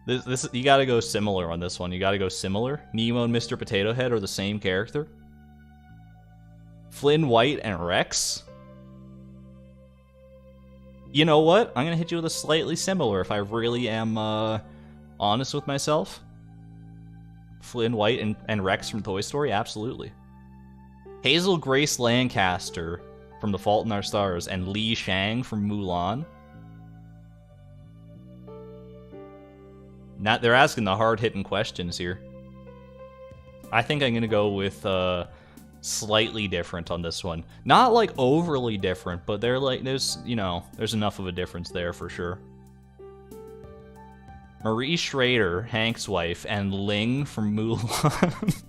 Speaker 1: This you gotta go similar on this one. You gotta go similar. Nemo and Mr. Potato Head are the same character. Flynn White and Rex. You know what? I'm gonna hit you with a slightly similar if I really am honest with myself. Flynn White and Rex from Toy Story, absolutely. Hazel Grace Lancaster from The Fault in Our Stars and Li Shang from Mulan. Now they're asking the hard-hitting questions here. I think I'm gonna go with slightly different on this one. Not like overly different, but they're like there's enough of a difference there for sure. Marie Schrader, Hank's wife, and Ling from Mulan.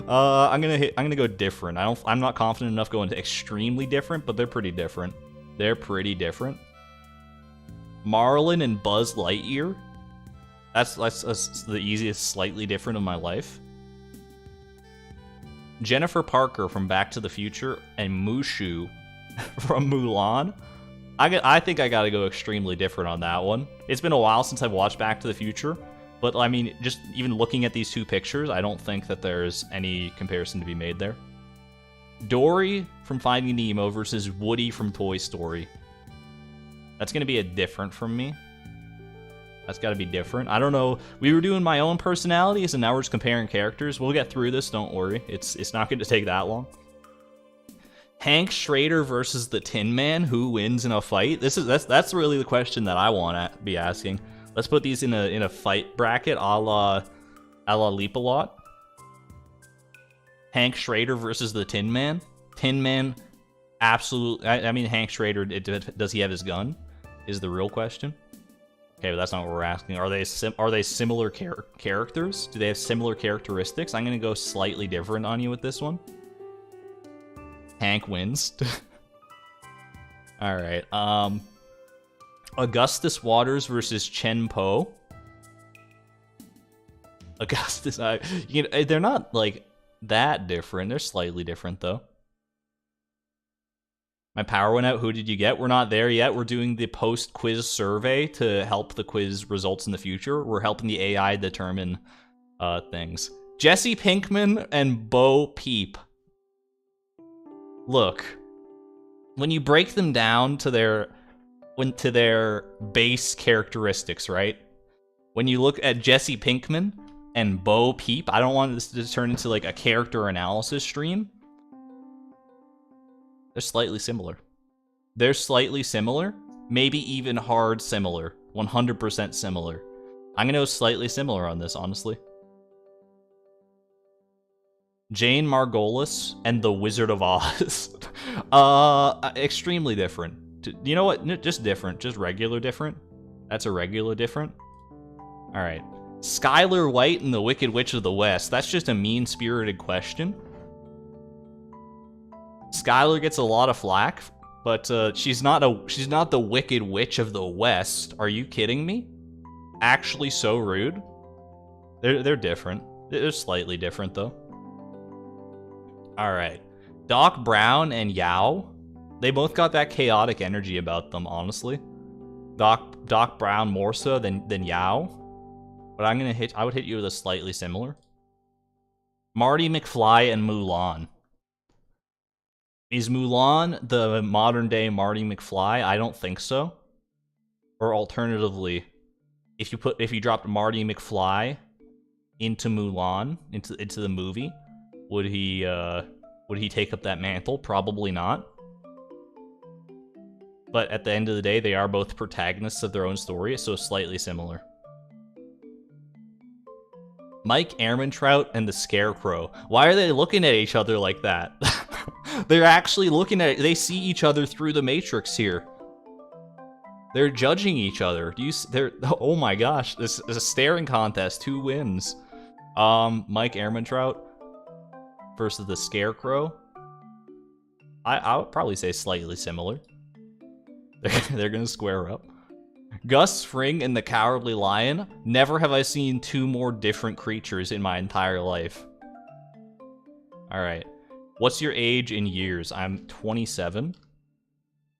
Speaker 1: I'm gonna go different. I'm not confident enough going to extremely different, but they're pretty different. They're pretty different. Marlin and Buzz Lightyear. That's the easiest slightly different of my life. Jennifer Parker from Back to the Future and Mushu from Mulan. I think I gotta go extremely different on that one. It's been a while since I've watched Back to the Future, but I mean, just even looking at these two pictures, I don't think that there's any comparison to be made there. Dory from Finding Nemo versus Woody from Toy Story. That's gonna be a different from me. That's gotta be different. I don't know. We were doing my own personalities, and now we're just comparing characters. We'll get through this, don't worry. It's not gonna take that long. Hank Schrader versus the Tin Man. Who wins in a fight? That's really the question that I want to be asking. Let's put these in a fight bracket, a la Leap a Lot. Hank Schrader versus the Tin Man. Tin Man, absolutely. I mean, Hank Schrader. Does he have his gun? Is the real question. Okay, but that's not what we're asking. Are they similar characters? Do they have similar characteristics? I'm gonna go slightly different on you with this one. Hank wins. All right. Augustus Waters versus Chen Po. Augustus, they're not like that different. They're slightly different though. My power went out. Who did you get? We're not there yet. We're doing the post-quiz survey to help the quiz results in the future. We're helping the AI determine things. Jesse Pinkman and Bo Peep. Look, when you break them down to their base characteristics, right? When you look at Jesse Pinkman, and Bo Peep. I don't want this to turn into like a character analysis stream. They're slightly similar. They're slightly similar, maybe even hard similar, 100% similar. I'm gonna go slightly similar on this, honestly. Jane Margolis and the Wizard of Oz. Extremely different. You know what? Just different. Just regular different. That's a regular different. All right. Skylar White and the Wicked Witch of the West. That's just a mean-spirited question. Skylar gets a lot of flack, but she's not the Wicked Witch of the West. Are you kidding me? Actually, so rude. They're different. They're slightly different though. All right, Doc Brown and Yao. They both got that chaotic energy about them, honestly. Doc Brown more so than Yao. But I would hit you with a slightly similar. Marty McFly and Mulan. Is Mulan the modern day Marty McFly? I don't think so. Or alternatively, if you dropped Marty McFly into Mulan, into the movie, would he take up that mantle? Probably not. But at the end of the day, they are both protagonists of their own story, so slightly similar. Mike Ehrmantraut and the Scarecrow. Why are they looking at each other like that? They're actually looking at it. They see each other through the Matrix here. They're judging each other. Oh my gosh, this is a staring contest. Who wins? Mike Ehrmantraut versus the Scarecrow. I would probably say slightly similar. They're gonna square up. Gus Fring and the Cowardly Lion. Never have I seen two more different creatures in my entire life. Alright. What's your age in years? I'm 27.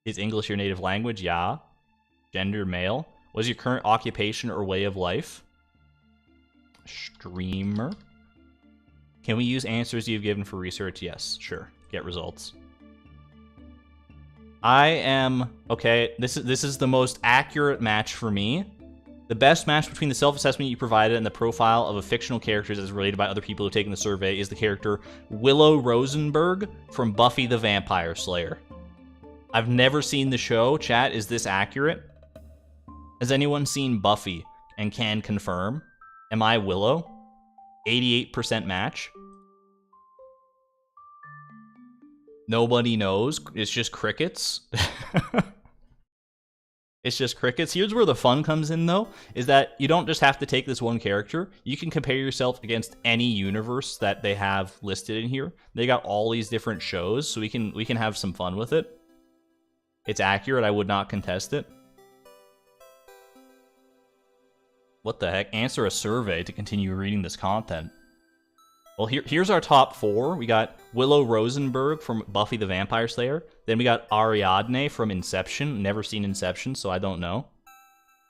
Speaker 1: Is English your native language? Yeah. Gender male. What's your current occupation or way of life? Streamer. Can we use answers you've given for research? Yes, sure. Get results. I am... Okay, this is the most accurate match for me. The best match between the self-assessment you provided and the profile of a fictional character as related by other people who have taken the survey is the character Willow Rosenberg from Buffy the Vampire Slayer. I've never seen the show. Chat, is this accurate? Has anyone seen Buffy and can confirm? Am I Willow? 88% match. Nobody knows. It's just crickets. It's just crickets. Here's where the fun comes in, though, is that you don't just have to take this one character. You can compare yourself against any universe that they have listed in here. They got all these different shows, so we can have some fun with it. It's accurate. I would not contest it. What the heck? Answer a survey to continue reading this content. Well, here's our top four. We got Willow Rosenberg from Buffy the Vampire Slayer. Then we got Ariadne from Inception. Never seen Inception, so I don't know.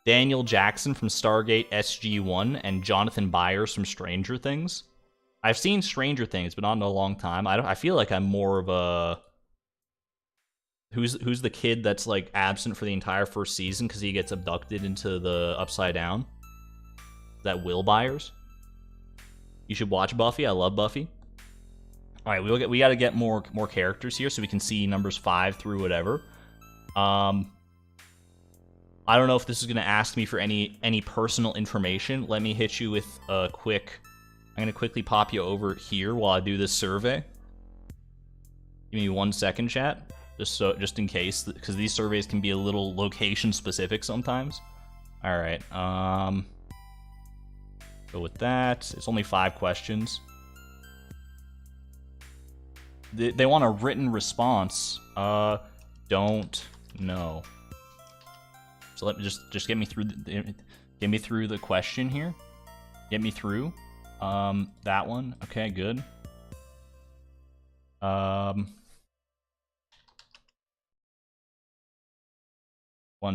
Speaker 1: Daniel Jackson from Stargate SG-1 and Jonathan Byers from Stranger Things. I've seen Stranger Things, but not in a long time. I feel like I'm more of a... Who's the kid that's like absent for the entire first season because he gets abducted into the Upside Down? Is that Will Byers? You should watch Buffy. I love Buffy. All right, we got to get more characters here so we can see numbers 5 through whatever. I don't know if this is going to ask me for any personal information. Let me hit you with a quick... I'm going to quickly pop you over here while I do this survey. Give me 1 second, chat. Just in case, because these surveys can be a little location specific sometimes. All right. Go with that. It's only 5 questions. They want a written response. Don't know. So let me just get me through the question here. Get me through. That one. Okay, good. 1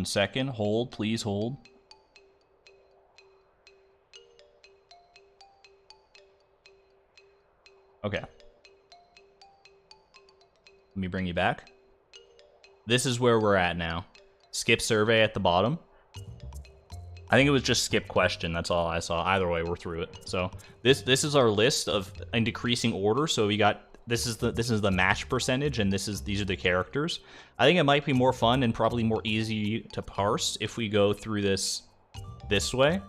Speaker 1: second. Hold, please hold. Okay. Let me bring you back. This is where we're at now. Skip survey at the bottom. I think it was just skip question. That's all I saw. Either way, we're through it. So this is our list of in decreasing order. So we got this is the match percentage, and these are the characters. I think it might be more fun and probably more easy to parse if we go through this way,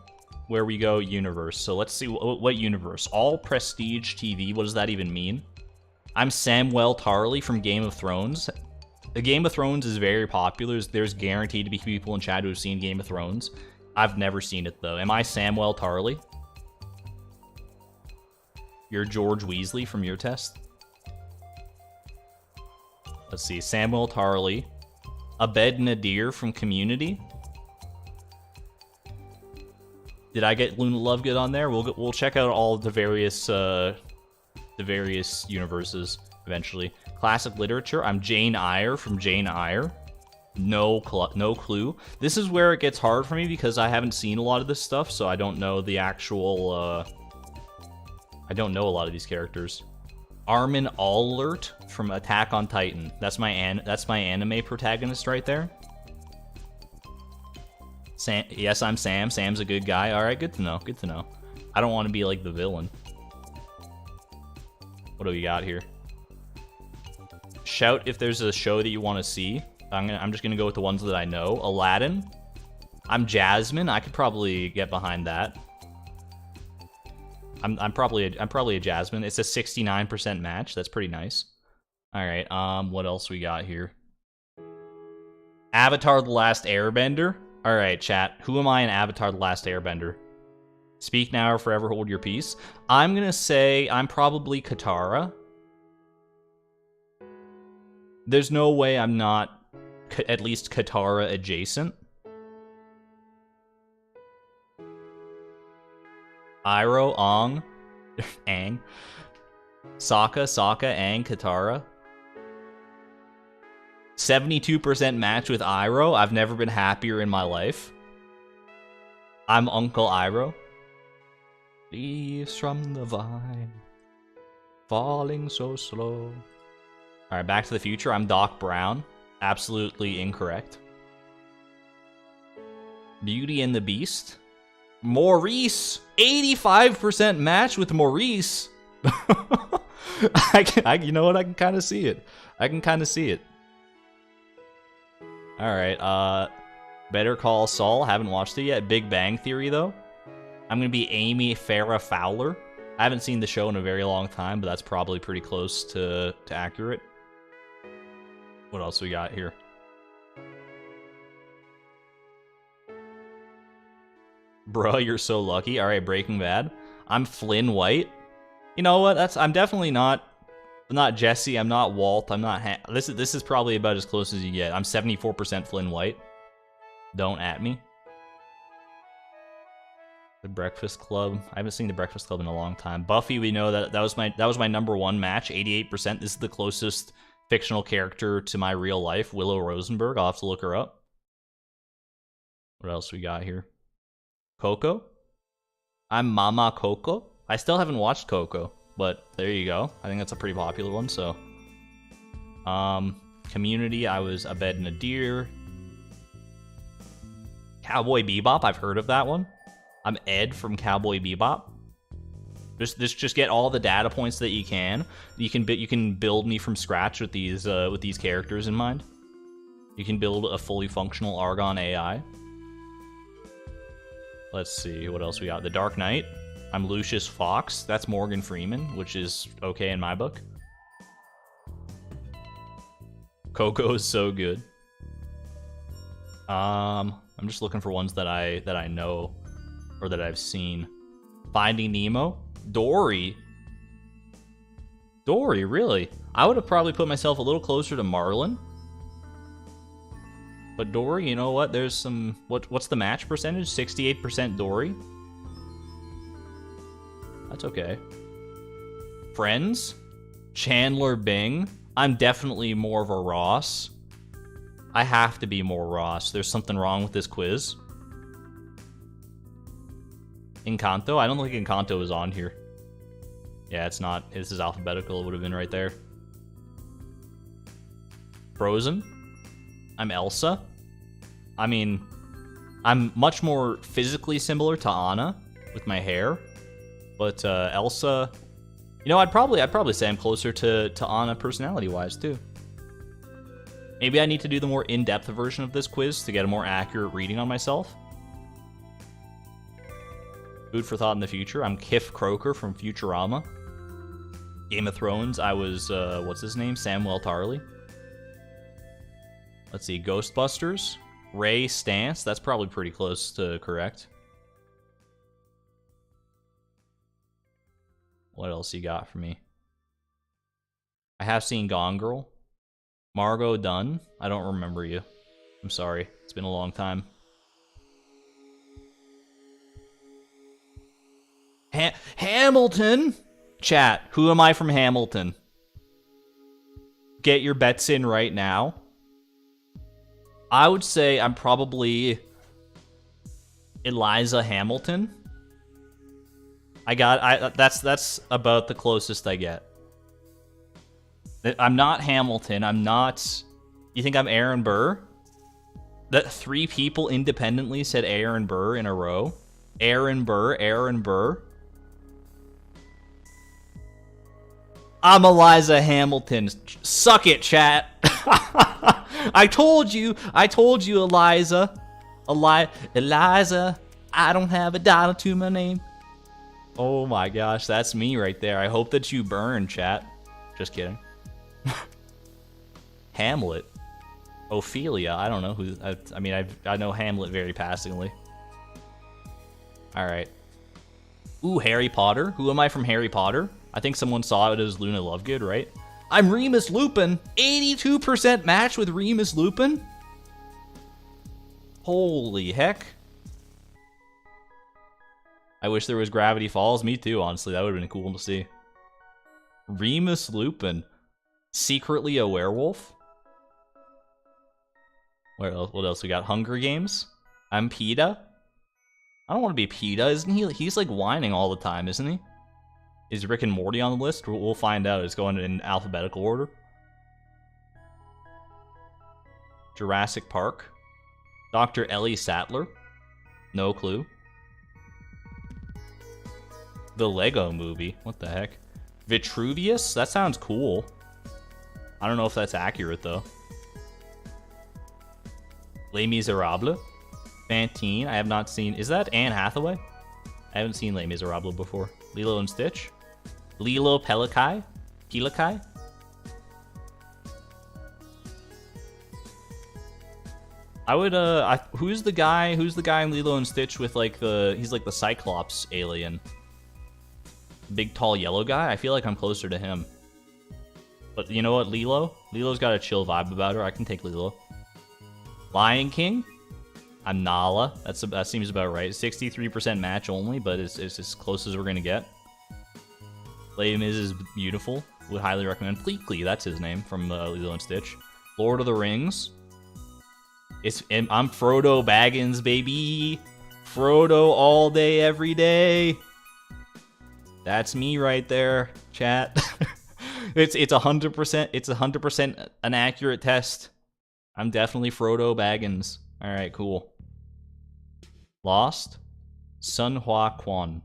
Speaker 1: where we go universe. So let's see what universe. All prestige TV. What does that even mean? I'm Samwell Tarly from Game of Thrones. The Game of Thrones is very popular. There's guaranteed to be people in chat who have seen Game of Thrones. I've never seen it, though. Am I Samwell Tarly? You're George Weasley from your test? Let's see. Samwell Tarly. Abed Nadir from Community. Did I get Luna Lovegood on there? We'll check out all the various universes eventually. Classic literature. I'm Jane Eyre from Jane Eyre. No clue. This is where it gets hard for me because I haven't seen a lot of this stuff, so I don't know the actual. I don't know a lot of these characters. Armin Allert from Attack on Titan. That's my anime protagonist right there. Sam, yes, I'm Sam. Sam's a good guy. All right, good to know. Good to know. I don't want to be like the villain. What do we got here? Shout if there's a show that you want to see. I'm just gonna go with the ones that I know. Aladdin. I'm Jasmine. I could probably get behind that. I'm probably a Jasmine. It's a 69% match. That's pretty nice. All right. What else we got here? Avatar: The Last Airbender. All right, chat. Who am I in Avatar: The Last Airbender? Speak now or forever hold your peace. I'm gonna say I'm probably Katara. There's no way I'm not at least Katara adjacent. Iroh, Aang, Aang, Sokka, Aang, Katara. 72% match with Iroh. I've never been happier in my life. I'm Uncle Iroh. Leaves from the vine, falling so slow. All right, Back to the Future. I'm Doc Brown. Absolutely incorrect. Beauty and the Beast. Maurice. 85% match with Maurice. You know what? I can kind of see it. All right. Better Call Saul. Haven't watched it yet. Big Bang Theory, though. I'm going to be Amy Farrah Fowler. I haven't seen the show in a very long time, but that's probably pretty close to accurate. What else we got here? Bruh, you're so lucky. All right, Breaking Bad. I'm Flynn White. You know what? I'm definitely not. I'm not Jesse. I'm not Walt. I'm not. This is probably about as close as you get. I'm 74% Flynn White. Don't at me. The Breakfast Club. I haven't seen The Breakfast Club in a long time. Buffy. We know that was my #1 match. 88%. This is the closest fictional character to my real life. Willow Rosenberg. I'll have to look her up. What else we got here? Coco. I'm Mama Coco. I still haven't watched Coco, but there you go. I think that's a pretty popular one. So, Community. I was Abed Nadir. Cowboy Bebop. I've heard of that one. I'm Ed from Cowboy Bebop. Just get all the data points that you can. You can build me from scratch with these characters in mind. You can build a fully functional Argon AI. Let's see what else we got. The Dark Knight. I'm Lucius Fox. That's Morgan Freeman, which is okay in my book. Coco is so good. I'm just looking for ones that I know or that I've seen. Finding Nemo. Dory, really? I would have probably put myself a little closer to Marlin. But Dory, you know what? There's some... What's the match percentage? 68% Dory. That's okay. Friends? Chandler Bing. I'm definitely more of a Ross. I have to be more Ross. There's something wrong with this quiz. Encanto? I don't think Encanto is on here. Yeah, it's not. This is alphabetical. It would have been right there. Frozen? I'm Elsa. I mean, I'm much more physically similar to Anna with my hair, but Elsa, you know, I'd probably say I'm closer to Anna personality-wise too. Maybe I need to do the more in-depth version of this quiz to get a more accurate reading on myself. Food for thought in the future. I'm Kif Croker from Futurama. Game of Thrones, I was, what's his name? Samwell Tarly. Let's see, Ghostbusters. Ray Stantz, that's probably pretty close to correct. What else you got for me? I have seen Gone Girl. Margot Dunn, I don't remember you. I'm sorry, it's been a long time. Hamilton! Chat, who am I from Hamilton? Get your bets in right now. I would say I'm probably Eliza Hamilton. That's about the closest I get. I'm not Hamilton. I'm not... You think I'm Aaron Burr? That 3 people independently said Aaron Burr in a row. Aaron Burr, Aaron Burr. I'm Eliza Hamilton. Suck it, chat. I told you, Eliza. Eliza, I don't have a dollar to my name. Oh my gosh, that's me right there. I hope that you burn, chat. Just kidding. Hamlet. Ophelia, I don't know who. I mean, I know Hamlet very passingly. Alright. Ooh, Harry Potter. Who am I from Harry Potter? I think someone saw it as Luna Lovegood, right? I'm Remus Lupin. 82% match with Remus Lupin? Holy heck. I wish there was Gravity Falls. Me too, honestly. That would have been cool to see. Remus Lupin. Secretly a werewolf? What else we got? Hunger Games? I'm PETA? I don't want to be PETA. Isn't he? He's like whining all the time, isn't he? Is Rick and Morty on the list? We'll find out. It's going in alphabetical order. Jurassic Park. Dr. Ellie Sattler. No clue. The Lego Movie. What the heck? Vitruvius? That sounds cool. I don't know if that's accurate, though. Les Miserables. Fantine. I have not seen... Is that Anne Hathaway? I haven't seen Les Miserables before. Lilo and Stitch. Lilo Pelikai? Pelikai? I would, who's the guy in Lilo and Stitch with, like, he's like the Cyclops alien? Big, tall, yellow guy? I feel like I'm closer to him. But you know what, Lilo? Lilo's got a chill vibe about her. I can take Lilo. Lion King? I'm Nala. That seems about right. 63% match only, but it's as close as we're gonna get. Les Mis is beautiful. Would highly recommend. Fleekley, that's his name from Lilo and Stitch. Lord of the Rings. I'm Frodo Baggins, baby. Frodo all day, every day. That's me right there, chat. It's 100%. It's 100% an accurate test. I'm definitely Frodo Baggins. All right, cool. Lost. Sun Hua Quan.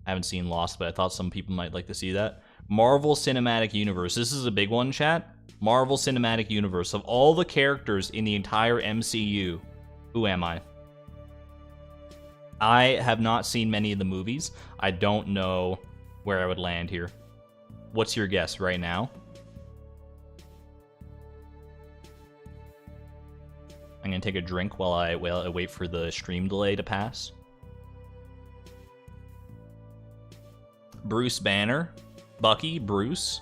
Speaker 1: I haven't seen Lost, but I thought some people might like to see that. Marvel Cinematic Universe. This is a big one, chat. Marvel Cinematic Universe. Of all the characters in the entire MCU, who am I? I have not seen many of the movies. I don't know where I would land here. What's your guess right now? I'm gonna take a drink while I wait for the stream delay to pass. Bruce Banner. Bucky, Bruce.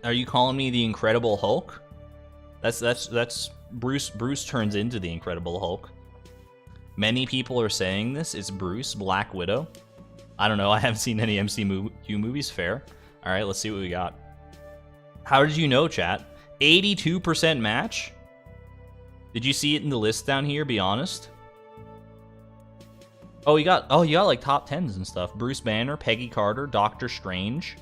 Speaker 1: Are you calling me the Incredible Hulk? That's Bruce. Bruce turns into the Incredible Hulk. Many people are saying this. It's Bruce, Black Widow. I don't know. I haven't seen any MCU movies. Fair. All right, let's see what we got. How did you know, chat? 82% match? Did you see it in the list down here? Be honest. Oh, you got like top 10s and stuff. Bruce Banner, Peggy Carter, Doctor Strange.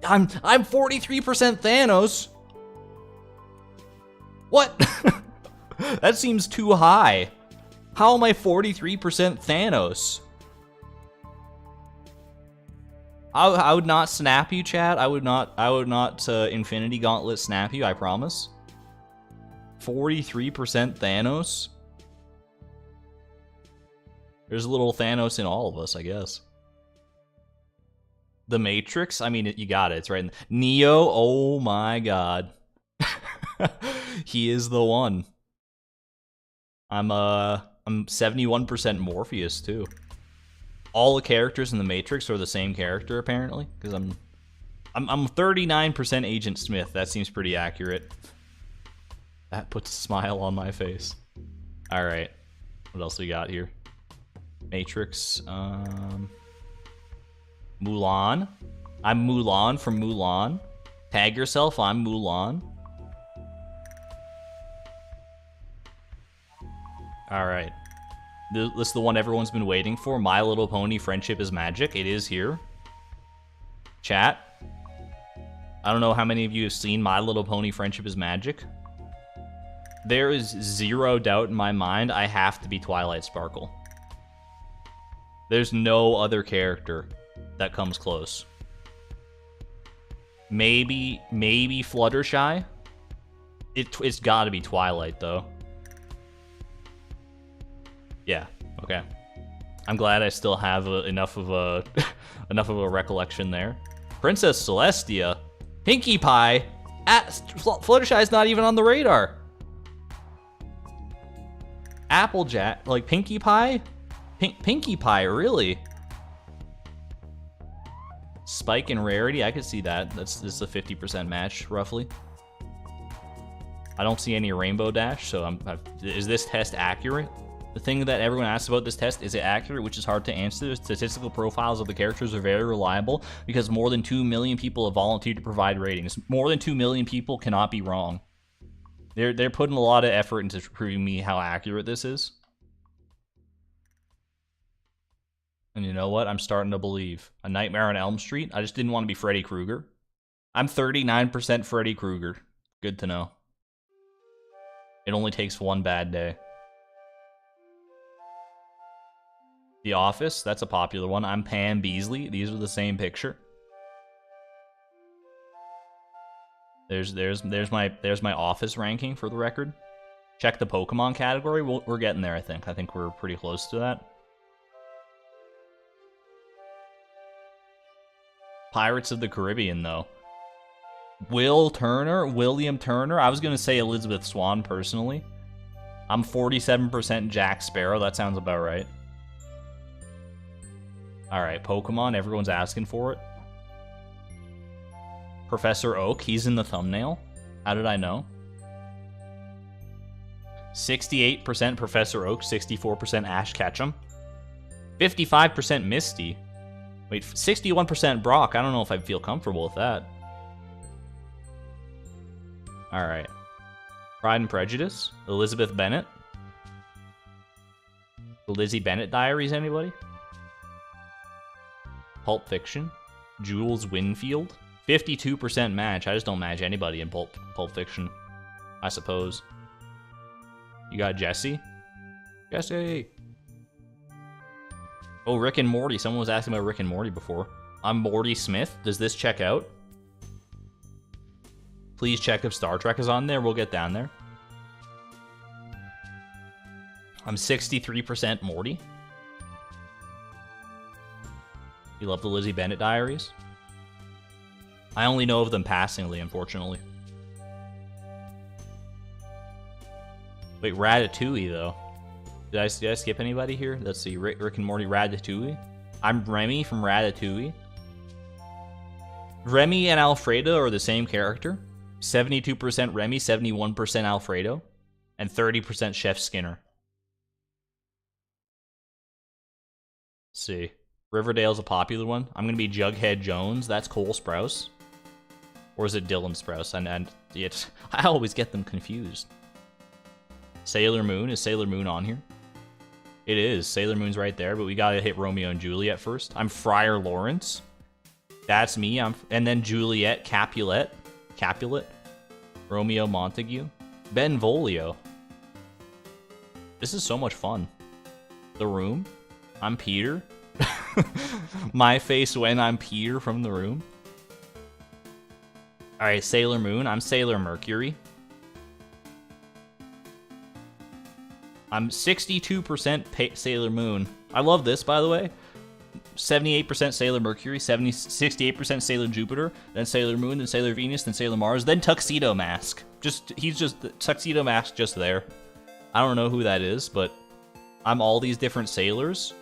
Speaker 1: I'm 43% Thanos. What? That seems too high. How am I 43% Thanos? I would not snap you, chat. I would not Infinity Gauntlet snap you, I promise. 43% Thanos? There's a little Thanos in all of us, I guess. The Matrix? I mean, you got it. It's right in Neo, oh my god. He is the one. I'm 71% Morpheus, too. All the characters in the Matrix are the same character, apparently, because I'm 39% Agent Smith. That seems pretty accurate. That puts a smile on my face. All right, what else we got here? Matrix. Mulan. I'm Mulan from Mulan. Tag yourself. I'm Mulan. All right. This is the one everyone's been waiting for. My Little Pony Friendship is Magic. It is here. Chat. I don't know how many of you have seen My Little Pony Friendship is Magic. There is zero doubt in my mind I have to be Twilight Sparkle. There's no other character that comes close. Maybe Fluttershy? It's gotta be Twilight, though. Yeah, okay. I'm glad I still have enough of a recollection there. Princess Celestia, Pinkie Pie, Fluttershy's not even on the radar. Applejack, like Pinkie Pie, Pinkie Pie, really? Spike and Rarity, I could see that. This is a 50% match, roughly. I don't see any Rainbow Dash, so is this test accurate? The thing that everyone asks about this test, is it accurate, which is hard to answer. Statistical profiles of the characters are very reliable because more than 2 million people have volunteered to provide ratings. More than 2 million people cannot be wrong. They're putting a lot of effort into proving me how accurate this is. And you know what? I'm starting to believe. A Nightmare on Elm Street? I just didn't want to be Freddy Krueger. I'm 39% Freddy Krueger. Good to know. It only takes one bad day. The Office, that's a popular one. I'm Pam Beasley. These are the same picture. There's my Office ranking for the record. Check the Pokemon category. We're getting there, I think. I think we're pretty close to that. Pirates of the Caribbean, though. William Turner. I was gonna say Elizabeth Swann personally. I'm 47% Jack Sparrow. That sounds about right. Alright, Pokemon, everyone's asking for it. Professor Oak, he's in the thumbnail. How did I know? 68% Professor Oak, 64% Ash Ketchum. 55% Misty. Wait, 61% Brock. I don't know if I feel comfortable with that. Alright. Pride and Prejudice. Elizabeth Bennet. The Lizzie Bennet Diaries, anybody? Pulp Fiction. Jules Winfield. 52% match. I just don't match anybody in Pulp Fiction, I suppose. You got Jesse? Jesse! Oh, Rick and Morty. Someone was asking about Rick and Morty before. I'm Morty Smith. Does this check out? Please check if Star Trek is on there. We'll get down there. I'm 63% Morty. You love the Lizzie Bennet Diaries? I only know of them passingly, unfortunately. Wait, Ratatouille, though. Did I skip anybody here? Let's see. Rick and Morty Ratatouille. I'm Remy from Ratatouille. Remy and Alfredo are the same character. 72% Remy, 71% Alfredo, and 30% Chef Skinner. Let's see. Riverdale's a popular one. I'm going to be Jughead Jones. That's Cole Sprouse. Or is it Dylan Sprouse? And I always get them confused. Sailor Moon. Is Sailor Moon on here? It is. Sailor Moon's right there, but we got to hit Romeo and Juliet first. I'm Friar Lawrence. That's me. And then Juliet Capulet. Romeo Montague. Benvolio. This is so much fun. The Room. I'm Peter. My face when I'm Peter from The Room. Alright, Sailor Moon. I'm Sailor Mercury. I'm 62% Sailor Moon. I love this, by the way. 78% Sailor Mercury, 68% Sailor Jupiter, then Sailor Moon, then Sailor Venus, then Sailor Mars, then Tuxedo Mask. He's just Tuxedo Mask just there. I don't know who that is, but I'm all these different sailors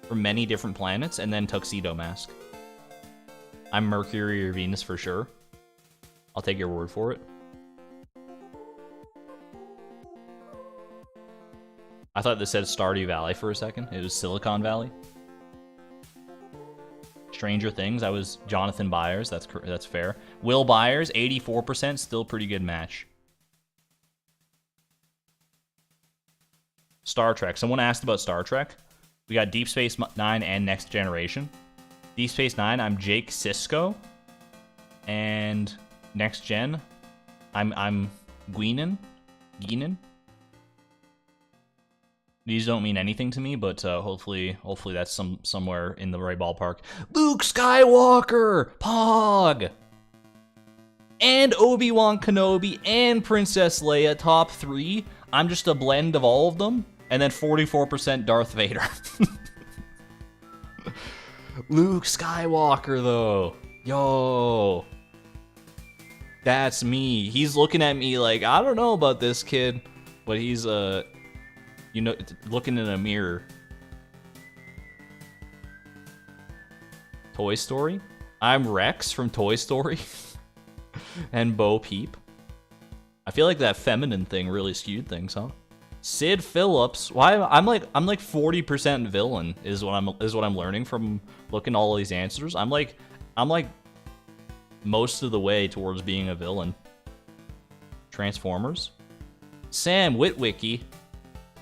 Speaker 1: from many different planets, and then Tuxedo Mask. I'm Mercury or Venus for sure. I'll take your word for it. I thought this said Stardew Valley for a second. It was Silicon Valley. Stranger Things, I was Jonathan Byers. That's fair. Will Byers, 84%, still pretty good match. Star Trek. Someone asked about Star Trek. We got Deep Space Nine and Next Generation. Deep Space Nine, I'm Jake Sisko. And Next Gen, I'm Guinan. These don't mean anything to me, but hopefully that's somewhere in the right ballpark. Luke Skywalker, Pog, and Obi-Wan Kenobi and Princess Leia, top 3. I'm just a blend of all of them, and then 44% Darth Vader. Luke Skywalker, though, yo, that's me. He's looking at me like, I don't know about this kid, but he's you know, looking in a mirror. Toy Story. I'm Rex from Toy Story. And Bo Peep. I feel like that feminine thing really skewed things, huh? Sid Phillips. Why? I'm like 40% villain is what I'm learning from looking at all these answers. I'm like most of the way towards being a villain. Transformers. Sam Witwicky.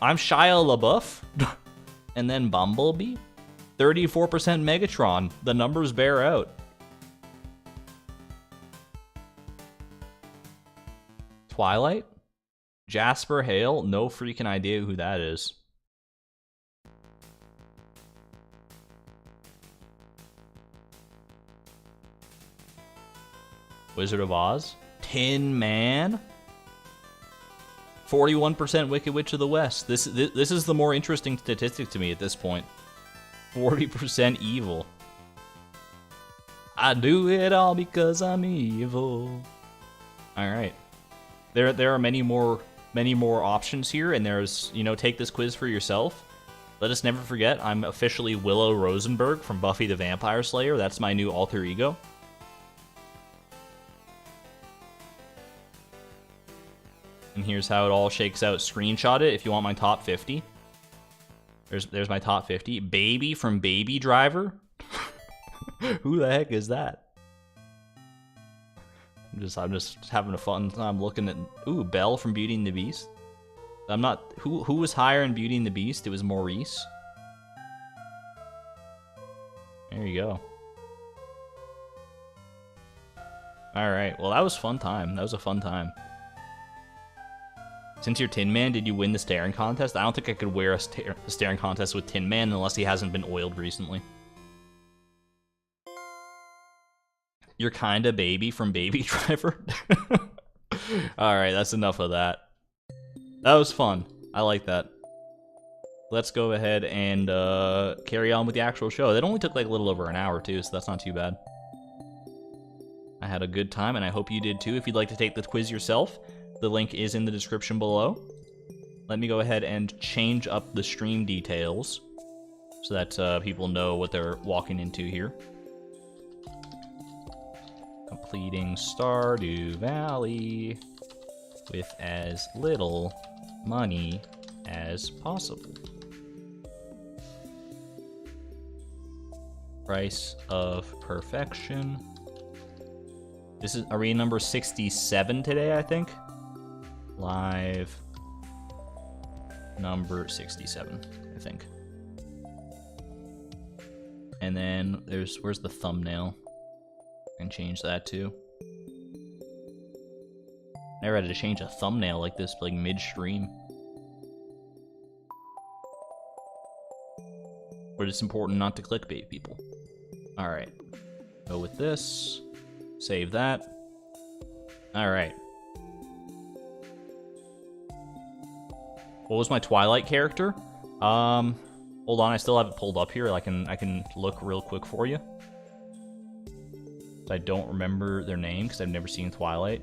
Speaker 1: I'm Shia LaBeouf. And then Bumblebee. 34% Megatron. The numbers bear out. Twilight? Jasper Hale? No freaking idea who that is. Wizard of Oz? Tin Man? 41% Wicked Witch of the West. This is the more interesting statistic to me at this point. 40% evil. I do it all because I'm evil. All right. There are many more options here, and there's, you know, take this quiz for yourself. Let us never forget, I'm officially Willow Rosenberg from Buffy the Vampire Slayer. That's my new alter ego. And here's how it all shakes out. Screenshot it if you want my top 50. There's my top 50. Baby from Baby Driver. Who the heck is that? I'm just having a fun time looking at. Ooh, Belle from Beauty and the Beast. I'm not. Who was higher in Beauty and the Beast? It was Maurice. There you go. All right. Well, that was a fun time. That was a fun time. Since you're Tin Man, did you win the staring contest? I don't think I could wear a staring contest with Tin Man unless he hasn't been oiled recently. You're kinda Baby from Baby Driver. Alright, that's enough of that. That was fun. I like that. Let's go ahead and carry on with the actual show. That only took like a little over an hour too, so that's not too bad. I had a good time, and I hope you did too. If you'd like to take the quiz yourself, the link is in the description below. Let me go ahead and change up the stream details so that people know what they're walking into here. Completing Stardew Valley with as little money as possible. Price of perfection. This is arena number 67 today, I think. Live number 67, I think. And then where's the thumbnail? I can change that too. Never had to change a thumbnail like this, like mid-stream. But it's important not to clickbait people. Alright. Go with this. Save that. Alright. What was my Twilight character? Hold on, I still have it pulled up here. I can look real quick for you. I don't remember their name because I've never seen Twilight.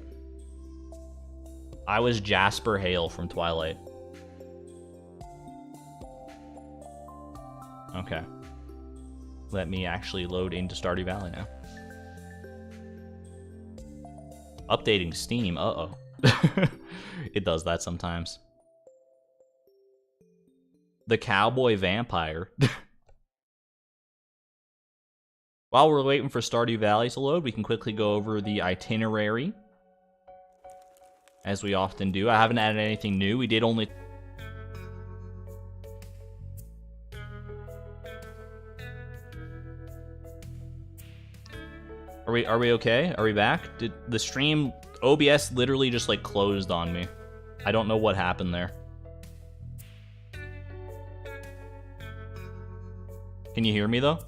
Speaker 1: I was Jasper Hale from Twilight. Okay. Let me actually load into Stardew Valley now. Updating Steam, uh-oh. It does that sometimes. The Cowboy Vampire. While we're waiting for Stardew Valley to load, we can quickly go over the itinerary. As we often do. I haven't added anything new. We did only... Are we okay? Are we back? Did the stream... OBS literally just, like, closed on me. I don't know what happened there. Can you hear me, though?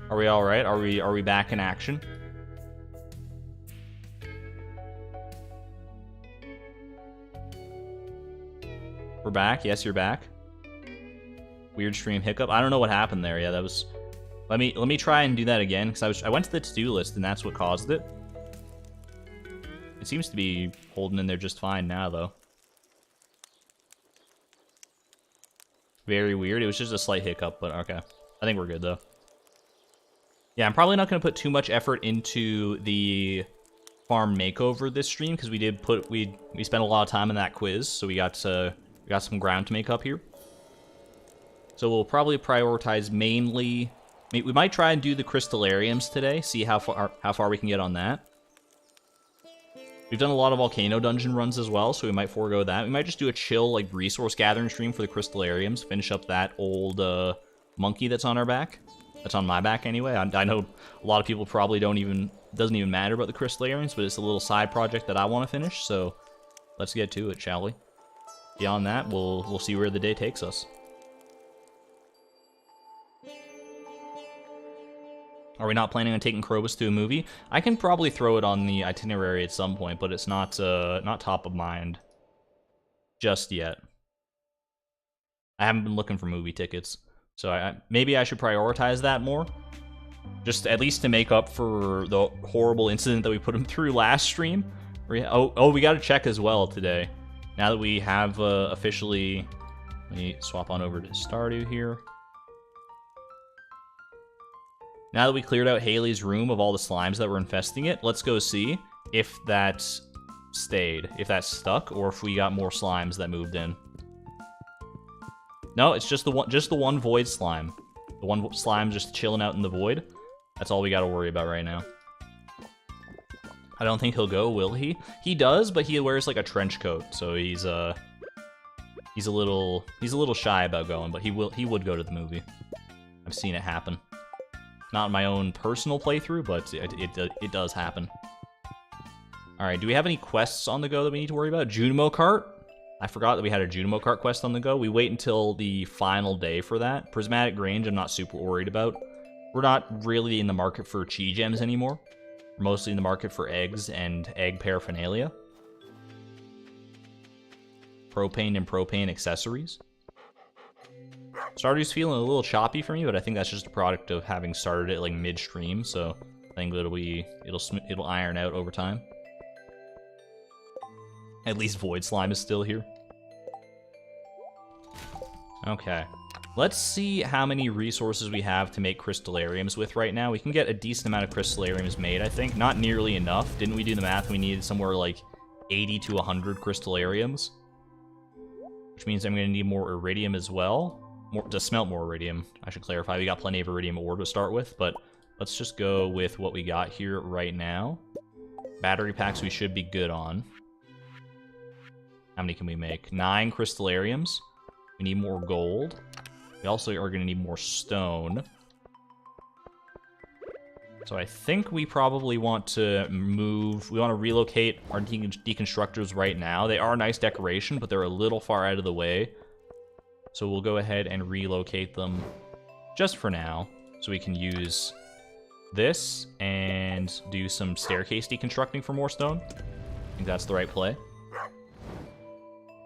Speaker 1: Are we alright? Are we back in action? We're back? Yes, you're back. Weird stream hiccup. I don't know what happened there. Yeah, that was... Let me try and do that again, because I went to the to-do list, and that's what caused it. It seems to be holding in there just fine now, though. Very weird. It was just a slight hiccup, but okay. I think we're good, though. Yeah, I'm probably not going to put too much effort into the farm makeover this stream, because we spent a lot of time in that quiz, so we got some ground to make up here. So we'll probably prioritize mainly... We might try and do the crystallariums today, see how far we can get on that. We've done a lot of volcano dungeon runs as well, so we might forego that. We might just do a chill, like, resource gathering stream for the crystallariums, finish up that old monkey that's on our back. That's on my back anyway. I know a lot of people probably doesn't even matter about the crystallariums, but it's a little side project that I want to finish, so let's get to it, shall we? Beyond that, we'll see where the day takes us. Are we not planning on taking Krobus to a movie? I can probably throw it on the itinerary at some point, but it's not top of mind just yet. I haven't been looking for movie tickets, so maybe I should prioritize that more. Just at least to make up for the horrible incident that we put him through last stream. Oh, we got to check as well today. Now that we have officially... Let me swap on over to Stardew here. Now that we cleared out Haley's room of all the slimes that were infesting it, let's go see if that stayed, if that stuck, or if we got more slimes that moved in. No, it's just the one void slime. The one slime just chilling out in the void. That's all we got to worry about right now. I don't think he'll go, will he? He does, but he wears like a trench coat, so he's a little shy about going, but he would go to the movie. I've seen it happen. Not in my own personal playthrough, but it does happen. Alright, do we have any quests on the go that we need to worry about? Junimo Cart? I forgot that we had a Junimo Cart quest on the go. We wait until the final day for that. Prismatic Grange, I'm not super worried about. We're not really in the market for Chi Gems anymore. We're mostly in the market for eggs and egg paraphernalia. Propane and propane accessories. Stardew's feeling a little choppy for me, but I think that's just a product of having started it like midstream, so I think it'll iron out over time. At least Void Slime is still here. Okay. Let's see how many resources we have to make crystallariums with right now. We can get a decent amount of crystallariums made, I think. Not nearly enough. Didn't we do the math? We needed somewhere like 80 to 100 crystallariums. Which means I'm going to need more iridium as well. To smelt more iridium, I should clarify. We got plenty of iridium ore to start with, but let's just go with what we got here right now. Battery packs we should be good on. How many can we make? 9 crystallariums. We need more gold. We also are going to need more stone. So I think we probably want to relocate our deconstructors right now. They are a nice decoration, but they're a little far out of the way. So we'll go ahead and relocate them just for now, so we can use this and do some staircase deconstructing for more stone. I think that's the right play.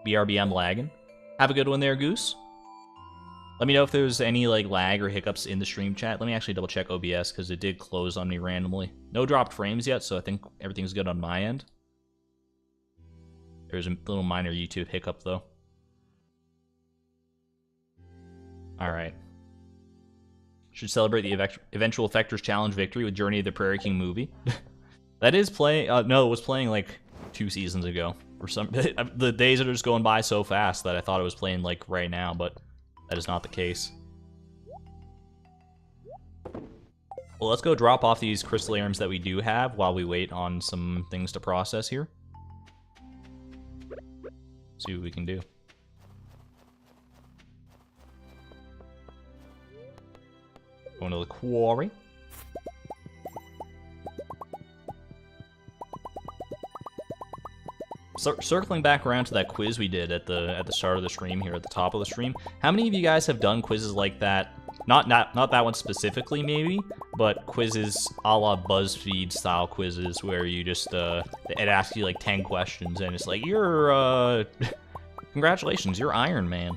Speaker 1: BRBM lagging. Have a good one there, Goose. Let me know if there's any like lag or hiccups in the stream chat. Let me actually double check OBS because it did close on me randomly. No dropped frames yet, so I think everything's good on my end. There's a little minor YouTube hiccup though. Alright. Should celebrate the eventual Effectors Challenge victory with Journey of the Prairie King movie. That is playing, no, it was playing like 2 seasons ago. Or some, the days are just going by so fast that I thought it was playing like right now, but that is not the case. Well, let's go drop off these crystallariums that we do have while we wait on some things to process here. See what we can do. Going to the quarry. Circling back around to that quiz we did at the start of the stream here, at the top of the stream. How many of you guys have done quizzes like that? Not that one specifically, maybe, but quizzes a la BuzzFeed style quizzes where you just it asks you like 10 questions and it's like you're congratulations, you're Iron Man.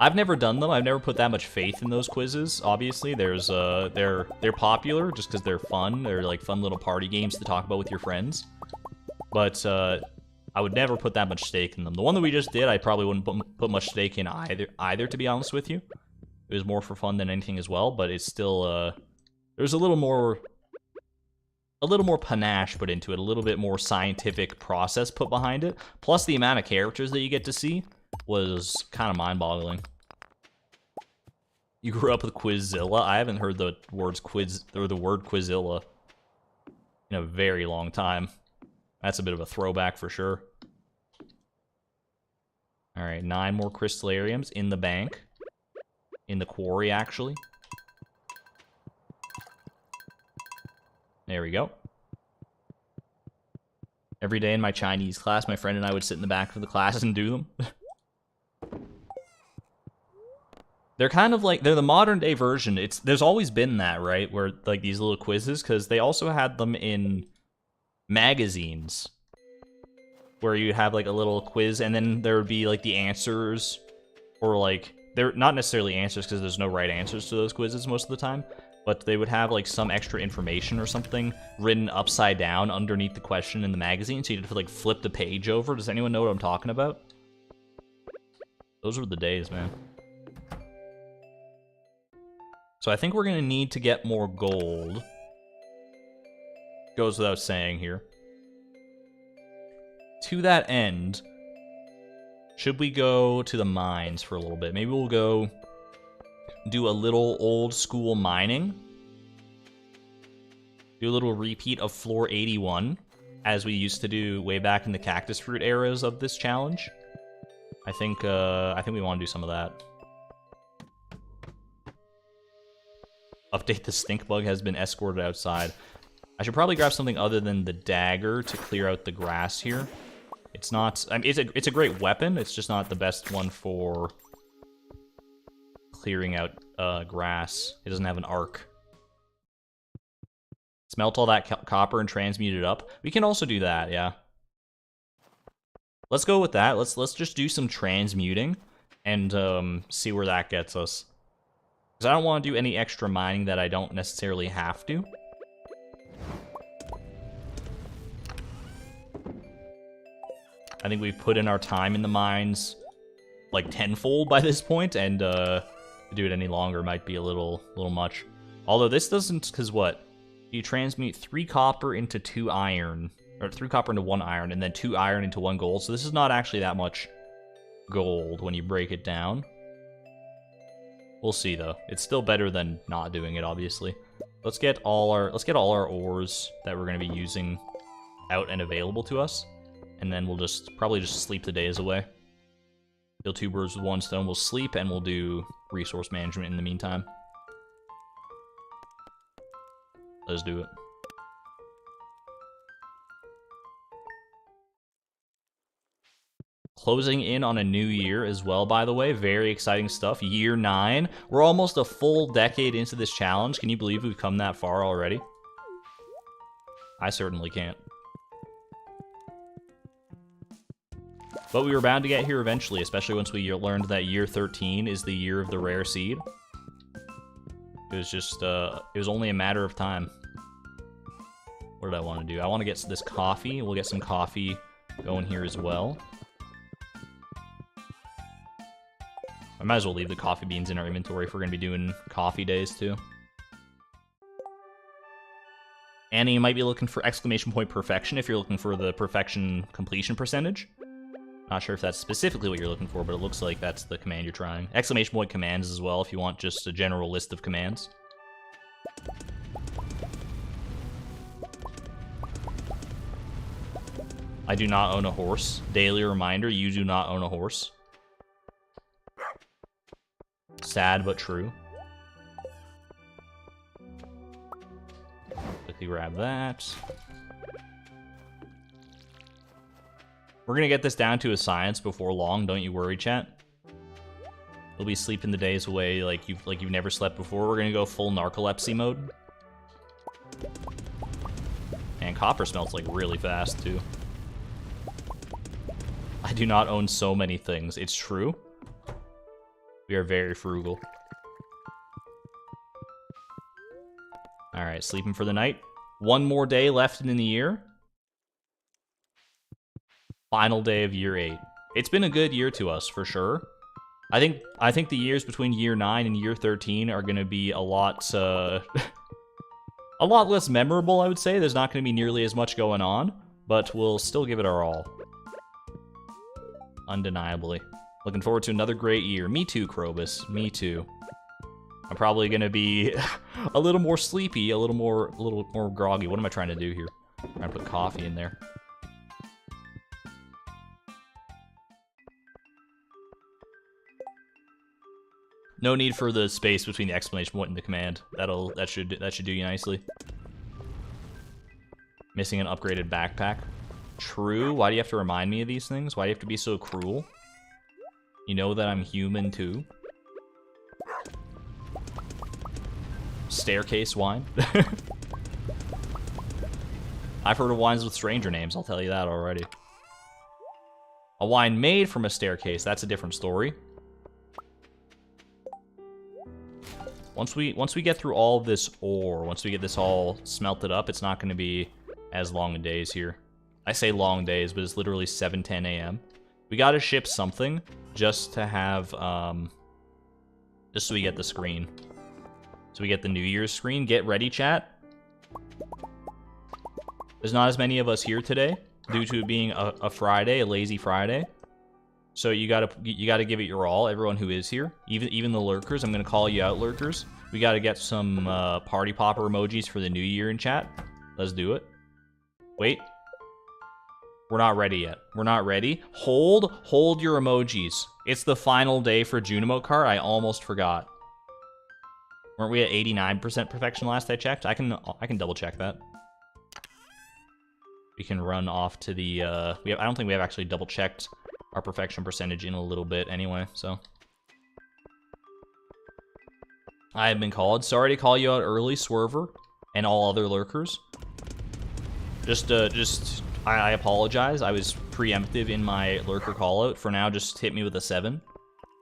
Speaker 1: I've never done them. I've never put that much faith in those quizzes. Obviously, there's they're popular just because they're fun. They're like fun little party games to talk about with your friends. But I would never put that much stake in them. The one that we just did, I probably wouldn't put much stake in either. To be honest with you, it was more for fun than anything as well. But it's still there's a little more panache put into it, a little bit more scientific process put behind it. Plus, the amount of characters that you get to see was kind of mind-boggling. You grew up with Quizilla? I haven't heard the words quiz or the word Quizilla in a very long time. That's a bit of a throwback for sure. All right, 9 more crystallariums in the bank, in the quarry actually. There we go. Every day in my Chinese class, my friend and I would sit in the back of the class and do them. They're kind of like, they're the modern day version. There's always been that, right? Where like these little quizzes, because they also had them in magazines where you have like a little quiz and then there would be like the answers, or like, they're not necessarily answers because there's no right answers to those quizzes most of the time, but they would have like some extra information or something written upside down underneath the question in the magazine, so you'd have to like flip the page over. Does anyone know what I'm talking about? Those were the days, man. So I think we're gonna need to get more gold. Goes without saying here. To that end, should we go to the mines for a little bit? Maybe we'll go do a little old school mining. Do a little repeat of floor 81, as we used to do way back in the cactus fruit eras of this challenge. I think we want to do some of that. Update: the stink bug has been escorted outside. I should probably grab something other than the dagger to clear out the grass here. It's not, I mean, it's a great weapon, it's just not the best one for clearing out grass. It doesn't have an arc. Smelt all that copper and transmute it up. We can also do that, yeah. Let's go with that. Let's just do some transmuting and see where that gets us. Because I don't want to do any extra mining that I don't necessarily have to. I think we've put in our time in the mines like tenfold by this point, and to do it any longer might be a little much. Although this doesn't, because what? You transmute 3 copper into 2 iron, or 3 copper into 1 iron, and then 2 iron into 1 gold. So this is not actually that much gold when you break it down. We'll see though. It's still better than not doing it, obviously. Let's get all our ores that we're going to be using out and available to us, and then we'll probably just sleep the days away. Kill 2 birds with 1 stone. We'll sleep and we'll do resource management in the meantime. Let's do it. Closing in on a new year as well, by the way. Very exciting stuff. Year 9. We're almost a full decade into this challenge. Can you believe we've come that far already? I certainly can't. But we were bound to get here eventually, especially once we learned that year 13 is the year of the rare seed. It was just, it was only a matter of time. What did I want to do? I want to get this coffee. We'll get some coffee going here as well. I might as well leave the coffee beans in our inventory if we're going to be doing coffee days too. And you might be looking for exclamation point perfection if you're looking for the perfection completion percentage. Not sure if that's specifically what you're looking for, but it looks like that's the command you're trying. Exclamation point commands as well if you want just a general list of commands. I do not own a horse. Daily reminder, you do not own a horse. Sad but true. Quickly grab that. We're gonna get this down to a science before long, don't you worry, chat. We'll be sleeping the days away like you've never slept before. We're gonna go full narcolepsy mode. And copper smelts like really fast too. I do not own so many things. It's true. We are very frugal. Alright, sleeping for the night. One more day left in the year. Final day of year 8. It's been a good year to us, for sure. I think the years between year 9 and year 13 are going to be a lot, a lot less memorable, I would say. There's not going to be nearly as much going on, but we'll still give it our all. Undeniably. Looking forward to another great year. Me too, Krobus. Me too. I'm probably going to be a little more sleepy, a little more groggy. What am I trying to do here? I'm trying to put coffee in there. No need for the space between the exclamation point and the command. That should do you nicely. Missing an upgraded backpack. True. Why do you have to remind me of these things? Why do you have to be so cruel? You know that I'm human too. Staircase wine. I've heard of wines with stranger names, I'll tell you that already. A wine made from a staircase, that's a different story. Once we get through all of this ore, once we get this all smelted up, it's not going to be as long a days here. I say long days, but it's literally 7:10 a.m. We got to ship something just to have, just so we get the screen. So we get the New Year's screen. Get ready, chat. There's not as many of us here today due to it being a Friday, a lazy Friday. So you gotta give it your all, everyone who is here, even the lurkers. I'm gonna call you out, lurkers. We gotta get some party popper emojis for the new year in chat. Let's do it. Wait, we're not ready yet. We're not ready. Hold your emojis. It's the final day for Junimo Cart. I almost forgot. Weren't we at 89% perfection last I checked? I can double check that. We can run off to the I don't think we have actually double checked our perfection percentage in a little bit anyway, so. I have been called. Sorry to call you out early, Swerver, and all other lurkers. I apologize. I was preemptive in my lurker callout. For now, just hit me with a 7.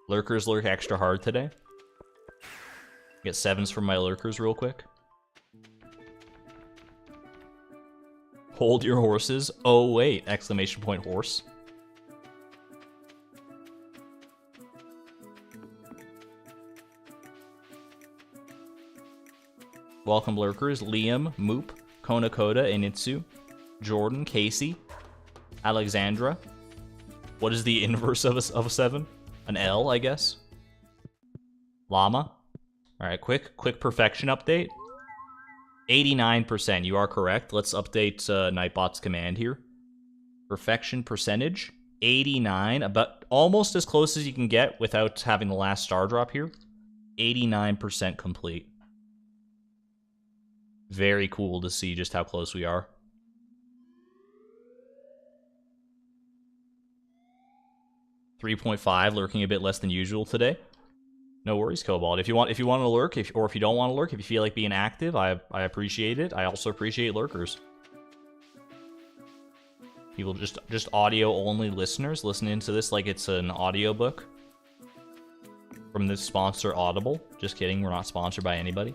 Speaker 1: Lurkers lurk extra hard today. Get 7s from my lurkers real quick. Hold your horses. Oh, wait. Exclamation point horse. Welcome, lurkers. Liam, Moop, Konakoda, Initsu, Jordan, Casey, Alexandra. What is the inverse of a 7? An L, I guess. Llama. All right, quick perfection update. 89%, you are correct. Let's update Nightbot's command here. Perfection percentage, 89, about almost as close as you can get without having the last star drop here. 89% complete. Very cool to see just how close we are. 3.5, lurking a bit less than usual today. No worries, Cobalt. If you want to lurk, or if you don't want to lurk, if you feel like being active, I appreciate it. I also appreciate lurkers. People just audio only listeners listening to this like it's an audiobook from this sponsor Audible. Just kidding, we're not sponsored by anybody.